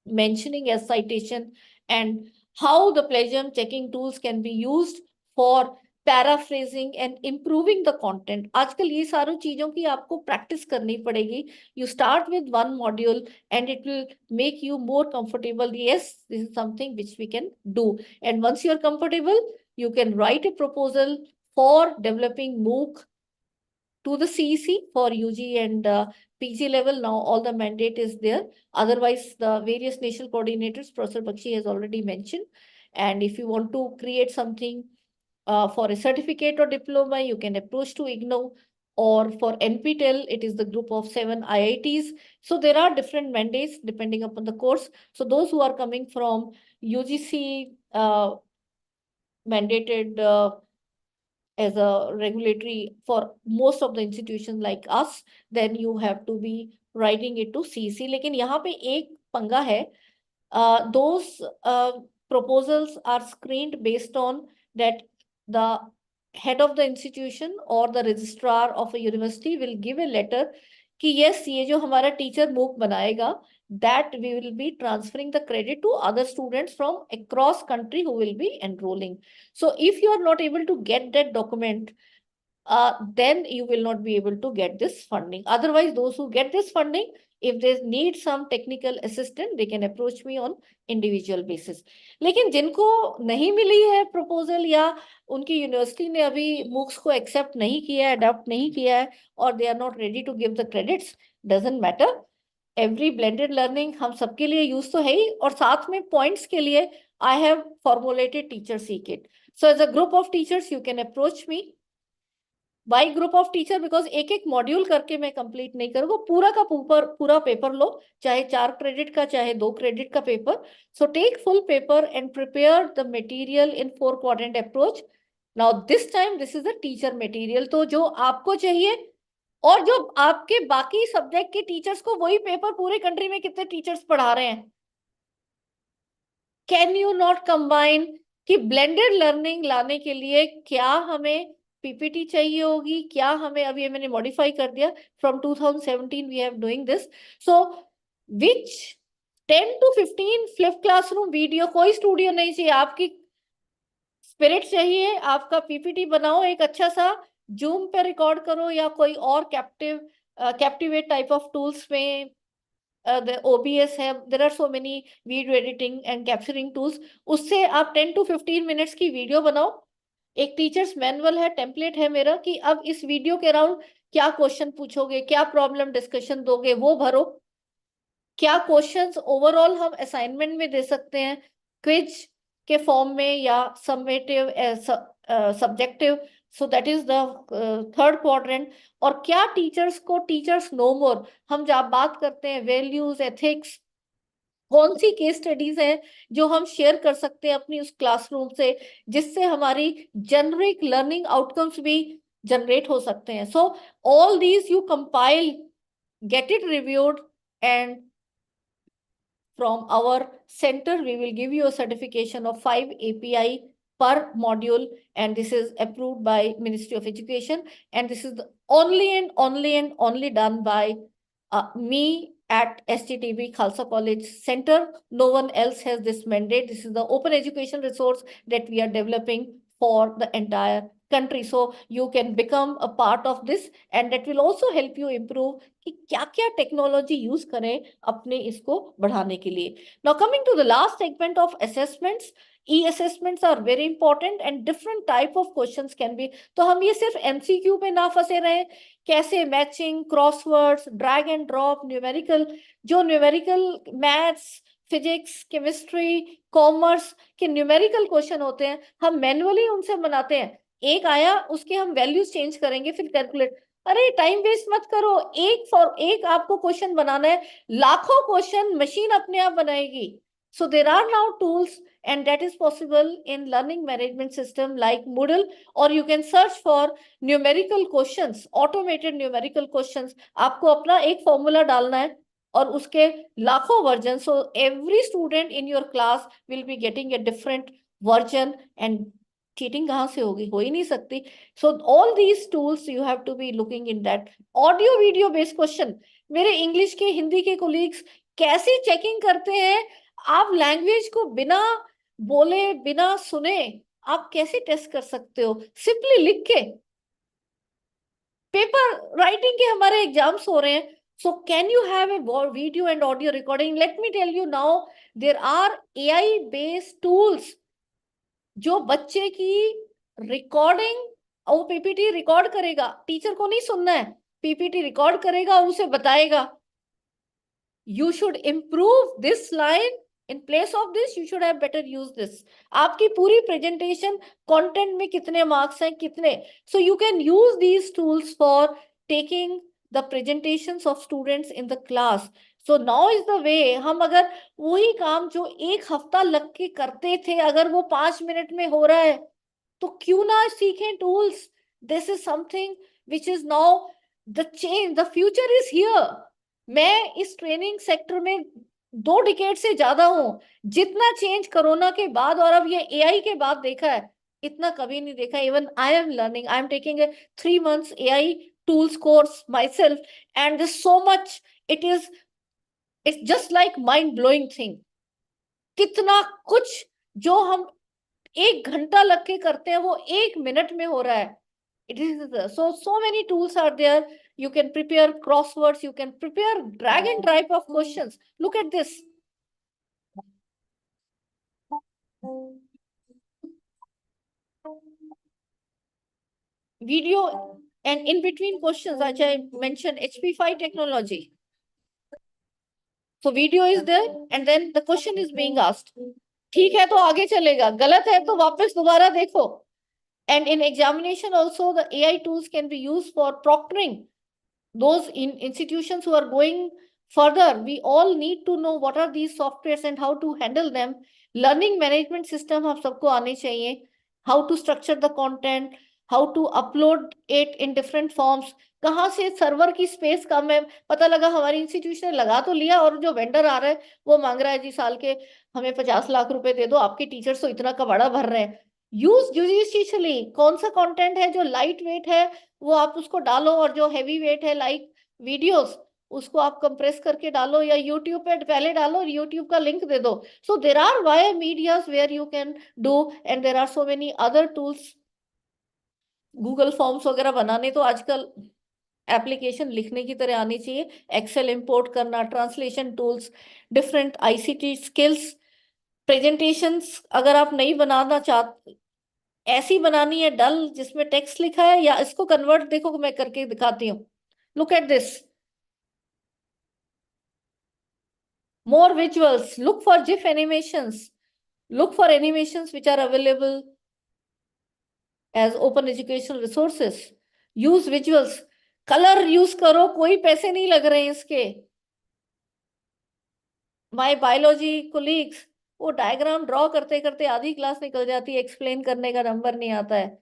mentioning as citation? And how the plagiarism checking tools can be used for paraphrasing and improving the content. आजकल ये सारी चीजों की आपको practice करनी पड़ेगी. You start with one module and it will make you more comfortable. Yes, this is something which we can do. And once you are comfortable, you can write a proposal for developing MOOC to the CEC for UG and PG level. Now all the mandate is there. Otherwise, the various national coordinators, Professor Bakhshi has already mentioned. And if you want to create something for a certificate or diploma, you can approach to IGNOU, or for NPTEL, it is the group of 7 IITs. So there are different mandates depending upon the course. So those who are coming from UGC mandated as a regulatory for most of the institutions like us, then you have to be writing it to CC. लेकिन यहाँ पे एक पंगा है, those proposals are screened based on that the head of the institution or the registrar of a university will give a letter कि yes, ये जो हमारा teacher MOOC बनाएगा, that we will be transferring the credit to other students from across country who will be enrolling. So if you are not able to get that document, then you will not be able to get this funding. Otherwise, those who get this funding, if they need some technical assistance, they can approach me on individual basis. लेकिन जिनको नहीं मिली है proposal या उनकी university ने अभी MOOCs को accept नहीं किया है, adopt नहीं किया है, और they are not ready to give the credits, doesn't matter. Every blended learning हम सबके लिए यूज तो है ही, और साथ में पॉइंट्स के लिए I have formulated teacher C-kit. So as a group of teachers, you can approach me. By group of teacher, because एक एक मॉड्यूल करके मैं कंप्लीट नहीं करूँगा, पूरा का पूरा पेपर लो, चाहे 4 क्रेडिट का चाहे 2 क्रेडिट का paper. So take full paper and prepare the material in 4 quadrant approach. Now this time this is the teacher material. तो जो आपको चाहिए और जो आपके बाकी सब्जेक्ट के टीचर्स को, वही पेपर पूरे कंट्री में कितने टीचर्स पढ़ा रहे हैं. कैन यू नॉट कंबाइन कि ब्लेंडेड लर्निंग लाने के लिए क्या हमें पीपीटी चाहिए होगी, क्या हमें, अभी मैंने मॉडिफाई कर दिया, from 2017 we have doing this. So which 10 to 15 flip classroom video, कोई स्टूडियो नहीं चाहिए, आपकी स्पिरिट चाहिए, आपका पीपीटी बनाओ एक अच्छा सा, जूम पे रिकॉर्ड करो या कोई और कैप्टिवेट टाइप ऑफ टूल्स में, the OBS है, there are so many video editing and capturing tools, उससे आप 10 to 15 मिनट्स की वीडियो बनाओ. एक टीचर्स मैनुअल है, टेम्पलेट है मेरा, कि अब इस वीडियो के अराउंड क्या क्वेश्चन पूछोगे, क्या प्रॉब्लम डिस्कशन दोगे, वो भरो. क्या क्वेश्चंस ओवरऑल हम असाइनमेंट में दे सकते हैं, क्विज के फॉर्म में या summative subjective. So that is the third quadrant. और क्या टीचर्स नो मोर, हम जब बात करते हैं वैल्यूज, एथिक्स, कौन सी केस स्टडीज हैं जो हम शेयर कर सकते हैं अपनी उस क्लासरूम से, जिससे हमारी जेनरिक लर्निंग आउटकम्स भी जनरेट हो सकते हैं. So all these you compile, get it reviewed, and from our center we will give you a certification of 5 API per module, and this is approved by Ministry of Education, and this is the only done by me at STTB Khalsa College Center. No one else has this mandate. This is the open education resource that we are developing for the entire country. So you can become a part of this, and that will also help you improve कि क्या क्या technology use करें अपने इसको बढ़ाने के लिए. Now coming to the last segment of assessments, e-assessments are very important and different type of questions can be. तो हम ये सिर्फ MCQ पे ना फंसे रहे, कैसे matching, crosswords, drag and drop, numerical, जो numerical maths, physics, chemistry, commerce के न्यूमेरिकल क्वेश्चन होते हैं, हम मैनुअली उनसे बनाते हैं. एक आया, उसके हम वैल्यूज चेंज करेंगे, फिर कैलकुलेट. अरे टाइम वेस्ट मत करो, एक आपको क्वेश्चन बनाना है, लाखों क्वेश्चन मशीन अपने आप बनाएगी. So there are now tools, and that is possible in learning management system like Moodle, or you can search for numerical questions, automated numerical questions. आपको अपना एक फॉर्मूला डालना है और उसके लाखों version. So every student in your class will be getting a different version, and cheating कहाँ से होगी, हो ही नहीं सकती. So all these tools you have to be looking in that. Audio video based question, मेरे इंग्लिश के, हिंदी के colleagues कैसे चेकिंग करते हैं, आप लैंग्वेज को बिना बोले, बिना सुने आप कैसे टेस्ट कर सकते हो, सिंपली लिख के. पेपर राइटिंग के हमारे एग्जाम्स हो रहे हैं. So can you have a video and audio recording? Let me tell you now, there are AI based tools जो बच्चे की रिकॉर्डिंग, वो पीपीटी रिकॉर्ड करेगा, टीचर को नहीं सुनना है, पीपीटी रिकॉर्ड करेगा और उसे बताएगा. You should improve this line. In place of this, you should have better use this. आपकी पूरी presentation content में कितने marks हैं, कितने. So you can use these tools for taking the presentations of students in the class. So now is the way. हम अगर वही काम जो एक हफ्ता लग के करते थे, अगर वो 5 मिनट में हो रहा है, तो क्यों ना सीखें tools. This is something which is now the change. The future is here. मैं इस ट्रेनिंग सेक्टर में 2 डिकेड से ज्यादा हूँ. जितना चेंज कोरोना के बाद और अब ये एआई के बाद देखा है, इतना कभी नहीं देखा. Even I am learning, I am taking a 3 months AI tools course myself, and there's so much. It's just like mind blowing thing. कितना कुछ जो हम 1 घंटा लग के करते हैं वो 1 मिनट में हो रहा है। It is so many tools are there. You can prepare crosswords, you can prepare drag and drop of questions. Look at this. Video and in between questions, as I mentioned, HP5 technology. So video is there and then the question is being asked. ठीक है तो आगे चलेगा, गलत है तो वापस दोबारा देखो. And in examination also, the AI tools can be used for proctoring. Those in institutions who are going further, we all need to know what are these softwares and how to handle them. Learning management system हम सबको आने चाहिए. How to structure the content, how to upload it in different forms. कहाँ से server की space कम है, पता लगा हमारी इंस्टीट्यूशन ने लगा तो लिया और जो वेंडर आ रहा है वो मांग रहा है जी साल के हमें 50 लाख रुपए दे दो, आपके टीचर्स तो इतना कबाड़ा भर रहे हैं. यूज जुडिशियली, कौन सा कंटेंट है जो लाइट वेट है वो आप उसको डालो और जो हैवी वेट है लाइक वीडियोस उसको आप कंप्रेस करके डालो या यूट्यूब पे पहले डालो और यूट्यूब का लिंक दे दो. So there are wire medias where you can do and there are so many other tools. Google forms वगैरह बनाने तो आजकल एप्लीकेशन लिखने की तरह आनी चाहिए. एक्सेल इंपोर्ट करना, translation tools, different ICT skills. Presentations अगर आप नहीं बनाना चाहते, ऐसी बनानी है डल जिसमें टेक्स्ट लिखा है, या इसको कन्वर्ट देखो मैं करके दिखाती हूँ. Look at this. More visuals. Look for GIF animations. Look for animations which are available as open educational resources. Use visuals. Color use करो, कोई पैसे नहीं लग रहे हैं इसके. My biology colleagues, वो डायग्राम ड्रॉ करते करते आधी क्लास निकल जाती है, एक्सप्लेन करने का नंबर नहीं आता है.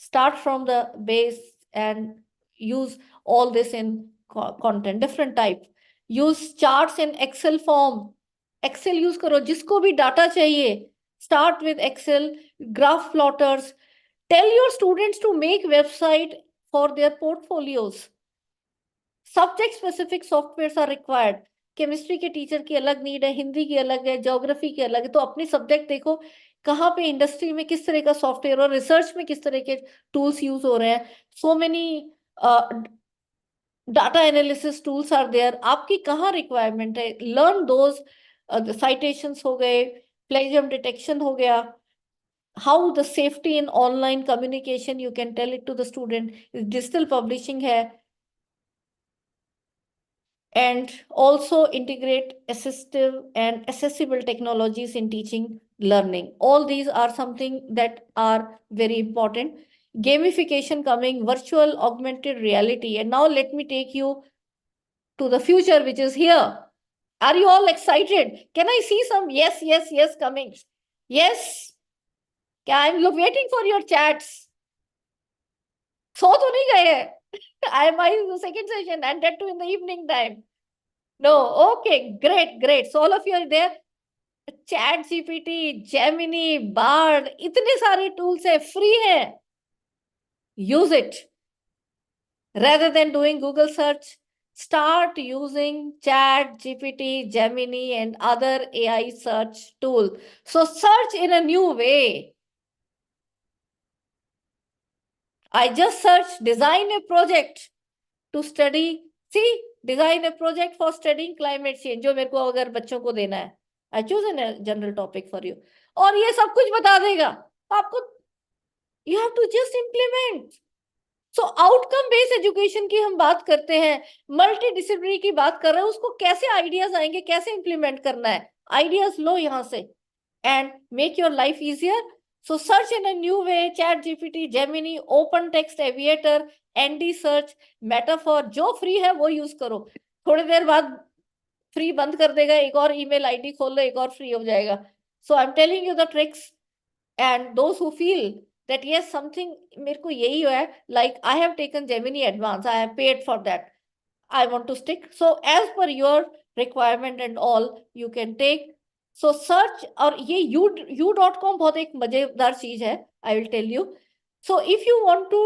Start from the base and use all this in content, different type. Use charts in Excel form. Excel use करो, जिसको भी डाटा चाहिए. Start with Excel, graph plotters. Tell your students to make website for their portfolios. Subject specific softwares are required. Chemistry के teacher की अलग need है, हिंदी की अलग है, ज्योग्राफी की अलग है. तो अपनी सब्जेक्ट देखो कहाँ पे इंडस्ट्री में किस तरह का सॉफ्टवेयर और रिसर्च में किस तरह के टूल्स यूज हो रहे हैं. So many data analysis tools are there. आपकी कहाँ रिक्वायरमेंट है, लर्न दोज. साइटेशंस हो गए, प्लेजियम डिटेक्शन हो गया, how the safety in online communication you can tell it to the student. Digital publishing है. And also integrate assistive and accessible technologies in teaching learning. All these are something that are very important. Gamification coming, virtual augmented reality. And now let me take you to the future, which is here. Are you all excited? Can I see some yes, yes, yes coming? Yes. I'm waiting for your chats. So to nahi gaye. I am in the second session and that too in the evening time. No, okay, great, great. So all of you are there. Chat GPT, Gemini, Bard, इतने सारे tools है, free है. Use it. Rather than doing Google search, start using Chat GPT, Gemini, and other AI search tool. So search in a new way. I just searched design a project to study. See, design a project for studying climate change. जो मेरे को अगर बच्चों को देना है, I choose a general topic for you. और ये सब कुछ बता देगा आपको. You have to just implement. So outcome based education की हम बात करते हैं, multidisciplinary की बात कर रहे हैं, उसको कैसे आइडियाज आएंगे, कैसे इंप्लीमेंट करना है. आइडियाज लो यहाँ से and make your life easier. So search in a new way. Chat GPT, Gemini, Open Text Aviator, ND Search, Metaphor. जो फ्री है वो यूज करो. थोड़ी देर बाद फ्री बंद कर देगा, एक और ईमेल आईडी खोल लो, एक और फ्री हो जाएगा. So I'm telling you the tricks, and those who feel that yes something मेरे को यही है, like I have taken Gemini Advance, I have paid for that, I want to stick. So as per your requirement and all you can take. So search. और ये u.com बहुत एक मजेदार चीज है, I will tell you. So if you want to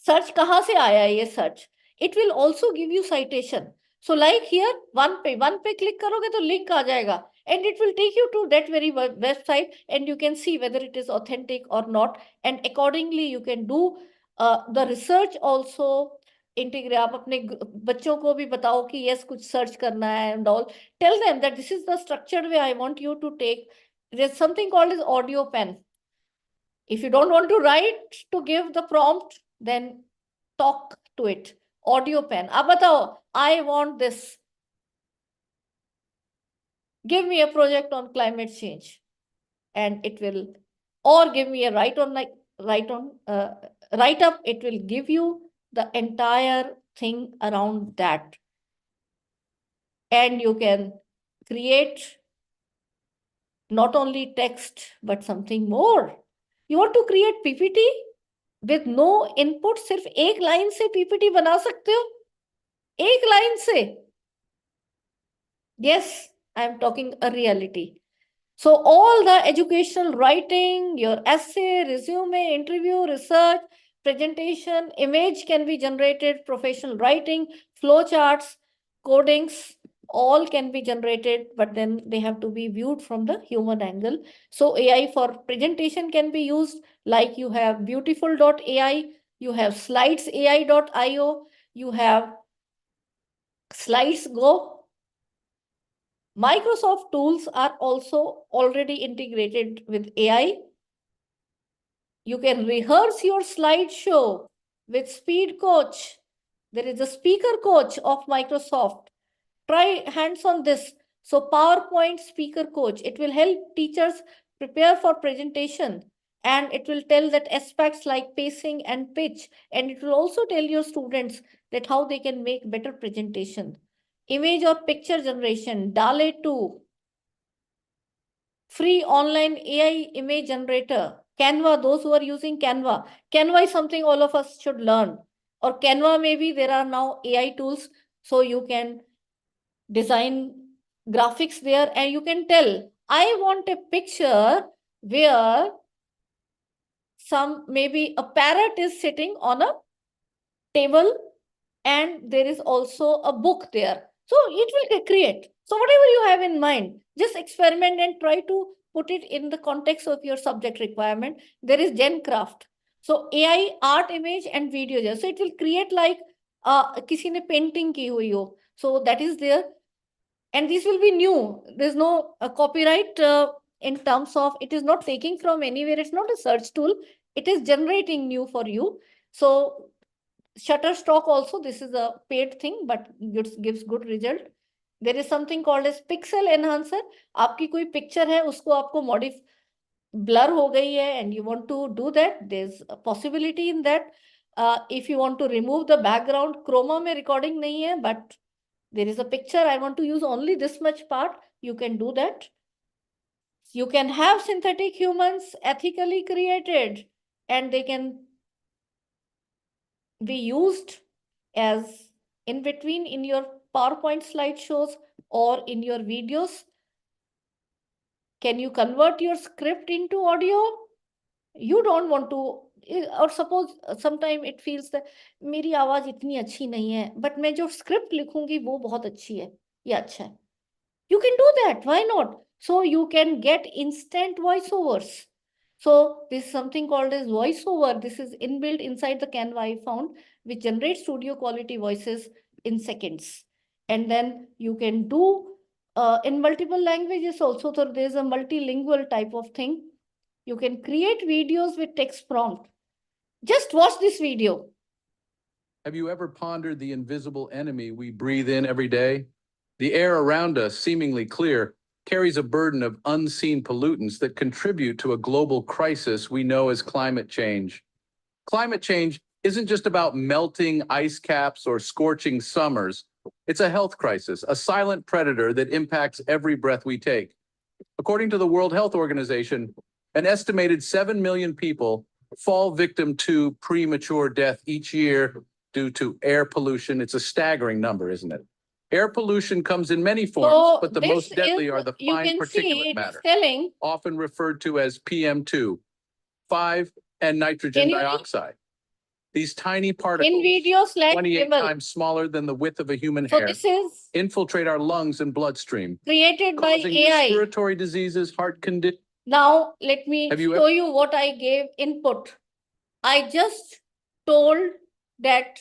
search कहाँ से आया ये search, it will also give you citation. So like here, one पे click करोगे तो link आ जाएगा, and it will take you to that very website, and you can see whether it is authentic or not, and accordingly you can do the research also. Integrate, आप अपने बच्चों को भी बताओ कि yes कुछ search करना है and all. Tell them that this is the structured way I want you to take. There's something called as audio pen. If you don't want to write to give the prompt, then talk to it. Audio pen. अब बताओ, I want this. Give me a project on climate change, and it will, or give me a write up. It will give you the entire thing around that, and you can create not only text but something more. You want to create PPT with no input, सिर्फ एक line से PPT बना सकते हो, एक line से. Yes, I am talking a reality. So all the educational writing, your essay, resume, interview, research, presentation, image can be generated, professional writing, flowcharts, codings, all can be generated, but then they have to be viewed from the human angle. So AI for presentation can be used, like you have beautiful.ai, you have slidesai.io, you have Slides Go. Microsoft tools are also already integrated with AI. You can rehearse your slideshow with Speed Coach. There is a speaker coach of Microsoft. Try hands on this. So PowerPoint speaker coach, it will help teachers prepare for presentation, and it will tell that aspects like pacing and pitch, and it will also tell your students that how they can make better presentation. Image or picture generation, DALL-E 2, free online AI image generator, Canva, those who are using Canva. Canva is something all of us should learn. Or Canva, maybe there are now AI tools, so you can design graphics there, and you can tell, I want a picture where maybe a parrot is sitting on a table, and there is also a book there. So it will create. So whatever you have in mind, just experiment and try to put it in the context of your subject requirement. There is GenCraft. So AI, art, image, and video. So it will create like किसी ने painting की हुई हो. So that is there. And this will be new. There's no copyright in terms of, it is not taking from anywhere. It's not a search tool. It is generating new for you. So Shutterstock also, this is a paid thing, but gives good result. There is something called as pixel enhancer. आपकी कोई picture है, उसको आपको blur हो गई है, and you want to do that, there's a possibility in that. If you want to remove the background, chroma में recording नहीं है, but there is a picture, I want to use only this much part, you can do that. You can have synthetic humans ethically created, and they can be used as in between in your PowerPoint slideshows or in your videos. Can you convert your script into audio? You don't want to, or suppose sometime it feels that मेरी आवाज इतनी अच्छी नहीं है, but मैं जो script लिखूंगी वो बहुत अच्छी है, ये अच्छा है. You can do that, why not? So you can get instant voiceovers. So this is something called as voiceover. This is inbuilt inside the Canva I found, which generates studio quality voices in seconds. And then you can do in multiple languages also. So there's a multilingual type of thing. You can create videos with text prompt. Just watch this video. Have you ever pondered the invisible enemy we breathe in every day? The air around us, seemingly clear, carries a burden of unseen pollutants that contribute to a global crisis we know as climate change. Climate change isn't just about melting ice caps or scorching summers. It's a health crisis, a silent predator that impacts every breath we take. According to the World Health Organization, an estimated 7 million people fall victim to premature death each year due to air pollution. It's a staggering number, isn't it? Air pollution comes in many forms, So but the this most deadly is, are the you fine can see particulate it is matter, telling, often referred to as PM2, 5, and nitrogen Can you read? dioxide. These tiny In particles, video select 28 Vimal. times smaller than the width of a human So hair, this is infiltrate our lungs and bloodstream, created by causing AI. respiratory diseases, heart conditions. Now, let me Have you show you what I gave input. I just told that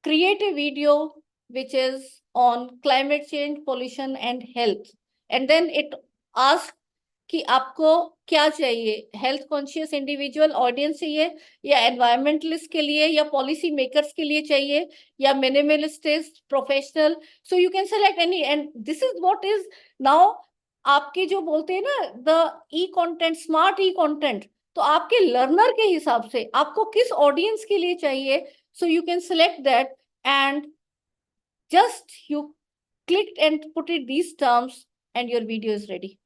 create a video which is on climate change, pollution and health. And then it asks कि आपको क्या चाहिए, health conscious individual audience चाहिए या environmentalist के लिए या policy makers के लिए चाहिए या minimalist professional. So you can select any and this is what is now आपके जो बोलते हैं ना the e content, smart e content, तो आपके लर्नर के हिसाब से आपको किस ऑडियंस के लिए चाहिए. सो you can select that and just you clicked and put it these terms and your video is ready.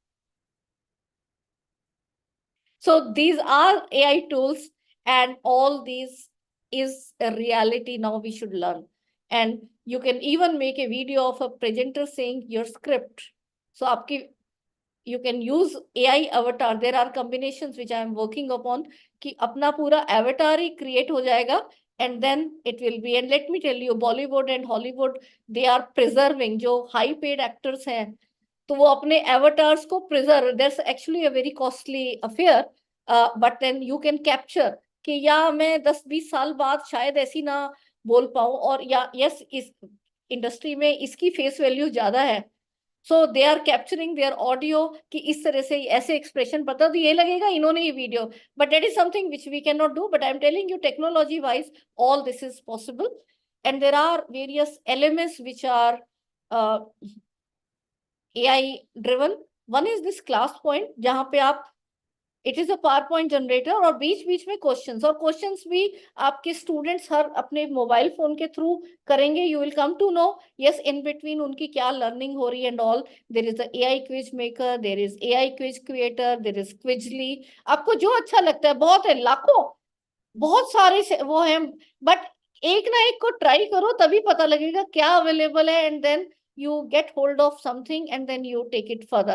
So these are AI tools and all these is a reality now we should learn. And you can even make a video of a presenter saying your script. So aapki, you can use AI avatar. There are combinations which I am working upon कि अपना पूरा avatar ही create हो जाएगा. And then it will be, and let me tell you, Bollywood and Hollywood, they are preserving, जो high paid actors हैं, तो वो अपने avatars को preserve. That's actually a very costly affair, but then you can capture कि या मैं 10-20 साल बाद शायद ऐसी ना बोल पाऊँ और या yes इस इंडस्ट्री में इसकी फेस वैल्यू ज्यादा है. So they are capturing their audio कि इस तरह से ऐसे expression पता, तो ये लगेगा इन्होंने ये video. But that is something which we cannot do. But I'm telling you, technology wise, all this is possible. And there are various elements which are AI driven. One is this class point, जहाँ पे आप it is a power point generator और बीच बीच में questions, और questions भी आपके students हर अपने मोबाइल फोन के थ्रू करेंगे. You will come to know yes in between उनकी क्या लर्निंग हो रही है and all. There is AI quiz maker, there is AI quiz creator, there is Quizly. आपको जो अच्छा लगता है, बहुत है, लाखों, बहुत सारे वो हैं, बट एक ना एक को ट्राई करो तभी पता लगेगा क्या अवेलेबल है. And then you get hold of something and then you take it further.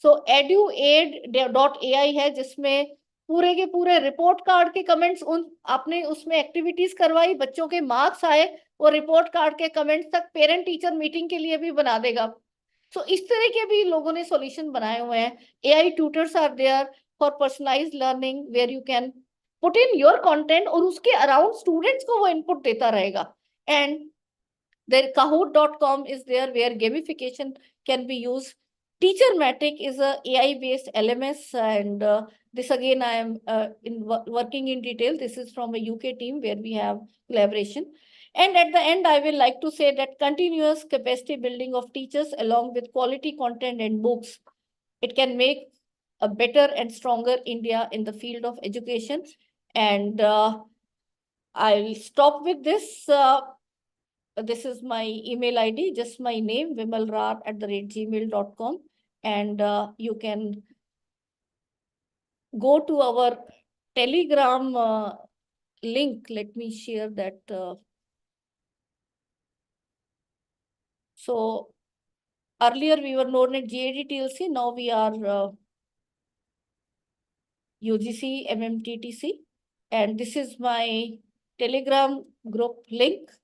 So eduaid.ai है जिसमें पूरे के पूरे रिपोर्ट कार्ड के कमेंट्स, उन आपने उसमें एक्टिविटीज करवाई, बच्चों के मार्क्स आए, और रिपोर्ट कार्ड के कमेंट्स तक पेरेंट टीचर मीटिंग के लिए भी बना देगा. सो इस तरह के भी लोगों ने सॉल्यूशन बनाए हुए हैं. AI tutors are there for personalized learning where you can put in your content और उसके अराउंड स्टूडेंट्स को वो इनपुट देता रहेगा. And there kahoot.com is there where gamification can be used. Teachermatic is a AI based LMS, and this again I am working in detail. This is from a UK team where we have collaboration. And at the end I will like to say that continuous capacity building of teachers along with quality content and books, it can make a better and stronger India in the field of education. And I'll stop with this. This is my email ID, just my name, vimalrar@gmail.com. And you can go to our Telegram link. Let me share that. So earlier we were known as GAD TLC, now we are UGC MMTTC. And this is my Telegram group link.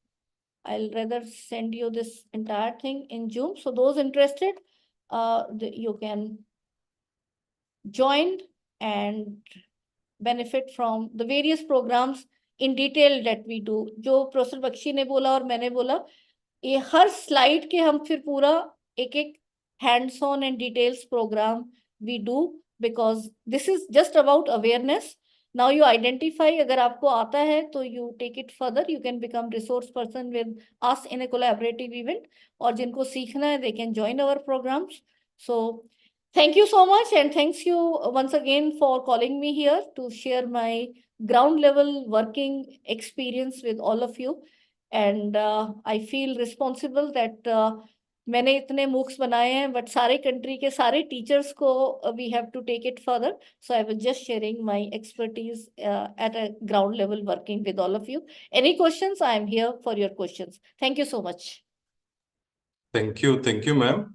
I'll rather send you this entire thing in Zoom. So those interested, you can join and benefit from the various programs in detail that we do. जो professor Bakshi ने बोला और मैंने बोला, ये हर slide के हम फिर पूरा एक एक hands on and details program we do, because this is just about awareness. Now you identify, अगर आपको आता है तो you take it further. You can become resource person with us in a collaborative event. और जिनको सीखना है, they can join our programs. So thank you so much, and thanks you once again for calling me here to share my ground level working experience with all of you. And I feel responsible that मैंने इतने MOOCs बनाए हैं, but सारे country के सारे teachers को we have to take it further. So I was just sharing my expertise at a ground level working with all of you. Any questions? I am here for your questions. Thank you so much. Thank you, ma'am,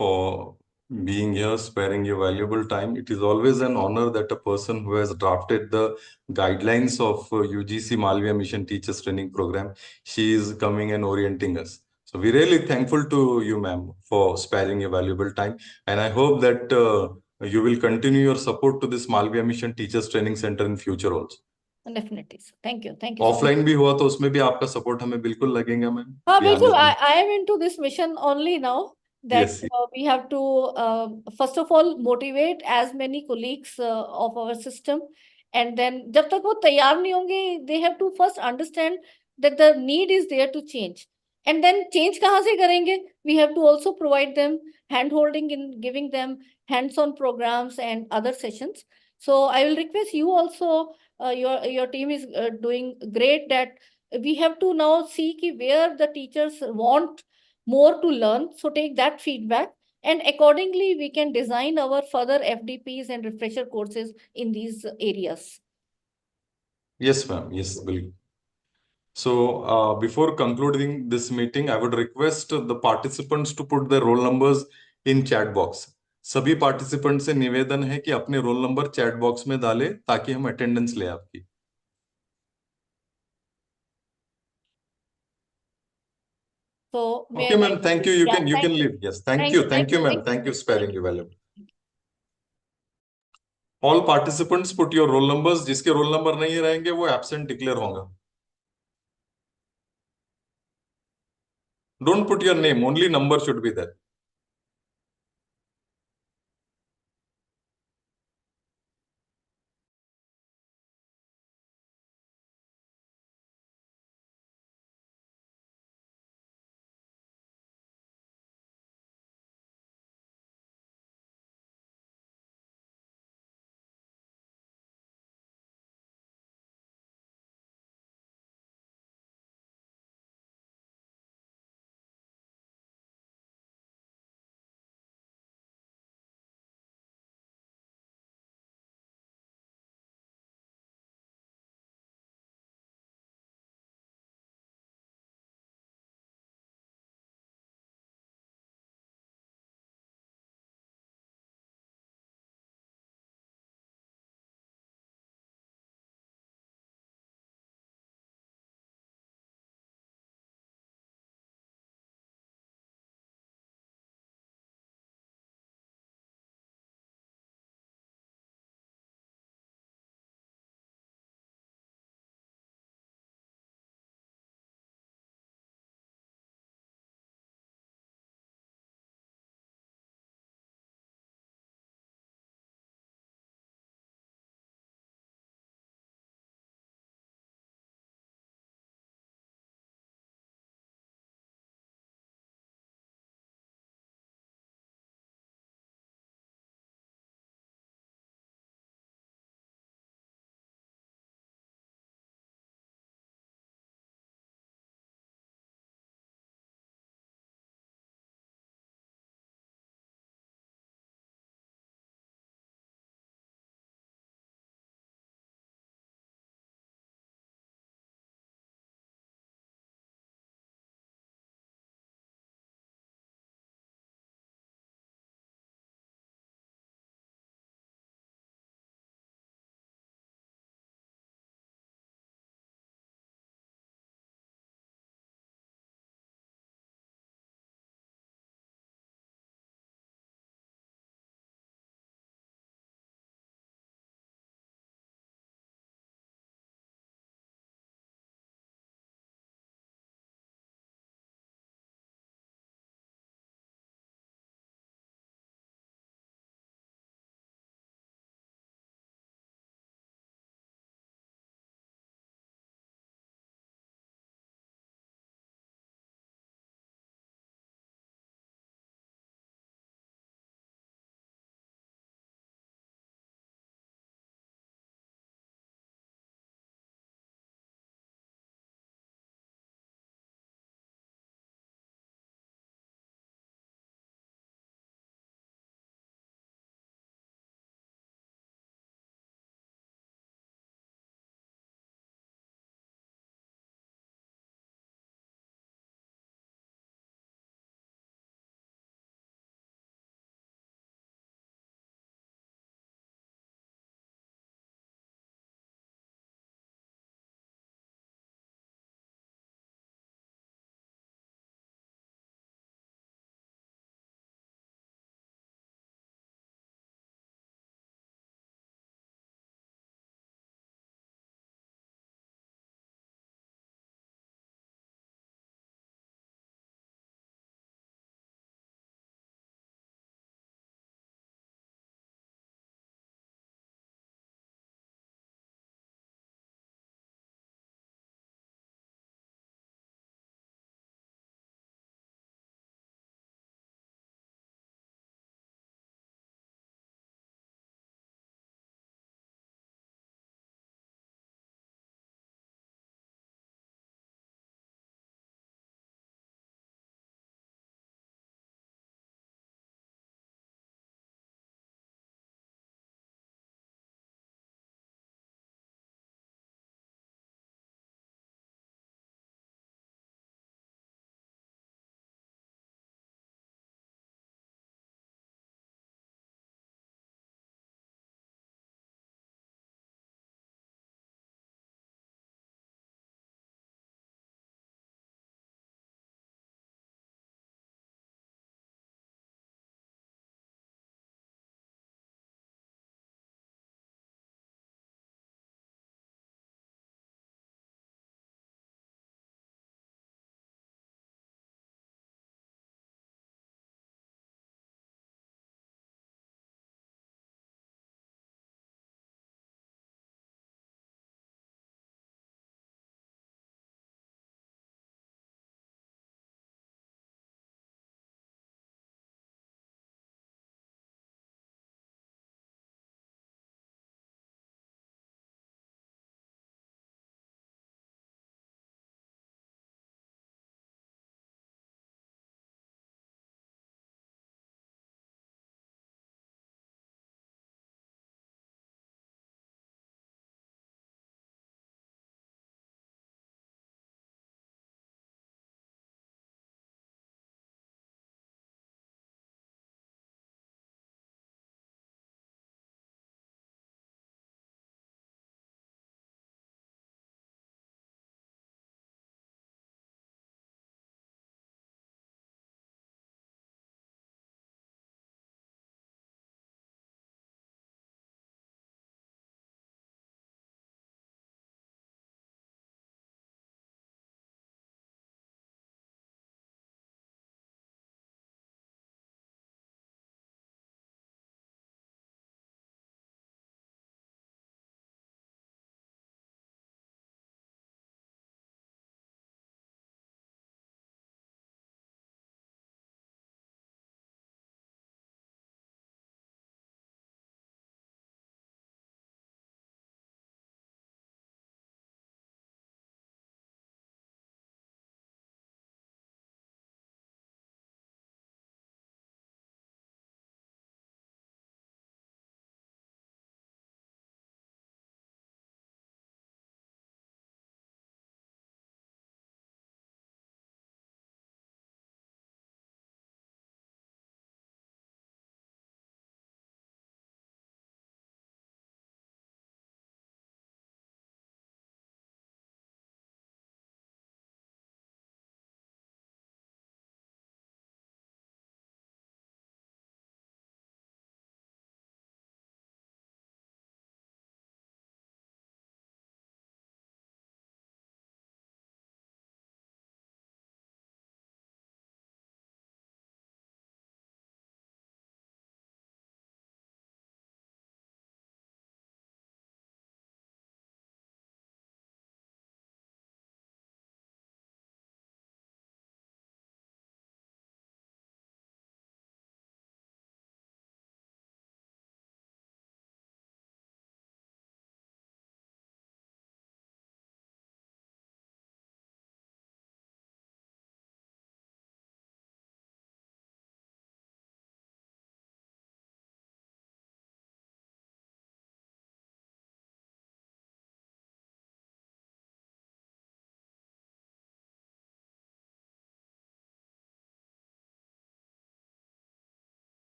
for being here, sparing your valuable time. It is always an honor that a person who has drafted the guidelines of UGC Malviya Mission Teachers Training Program, she is coming and orienting us. So we're really thankful to you, ma'am, for sparing your valuable time. And I hope that you will continue your support to this Malviya Mission Teachers Training Center in future also. Definitely, sir. Thank you. Thank you so much. Offline भी हुआ तो उसमें भी आपका support हमें बिल्कुल लगेगा ma'am. हाँ, We are बिल्कुल. listening. I am into this mission only now that Yes, yes. we have to first of all motivate as many colleagues of our system, and then जब तक वो तैयार नहीं होंगे, they have to first understand that the need is there to change, and then change कहाँ से करेंगे? We have to also provide them hand holding in giving them hands-on programs and other sessions. So I will request you also. Your team is doing great. That we have to now see ki where the teachers want more to learn. So take that feedback, and accordingly we can design our further FDPs and refresher courses in these areas. Yes, ma'am. Yes, Bill. So before concluding this meeting, I would request the participants to put their roll numbers in chat box. सभी participant से निवेदन है कि अपने roll number chat box में डालें ताकि हम अटेंडेंस ले आपकी. So Okay, ma'am. Thank you. You Yeah, can thank you. leave. Yes. Thank you. Thank you, ma'am. Thank you, sparing you valuable. All participants put your roll numbers. जिसके roll number नहीं रहेंगे वो absent declare होगा. Don't put your name. Only number should be there.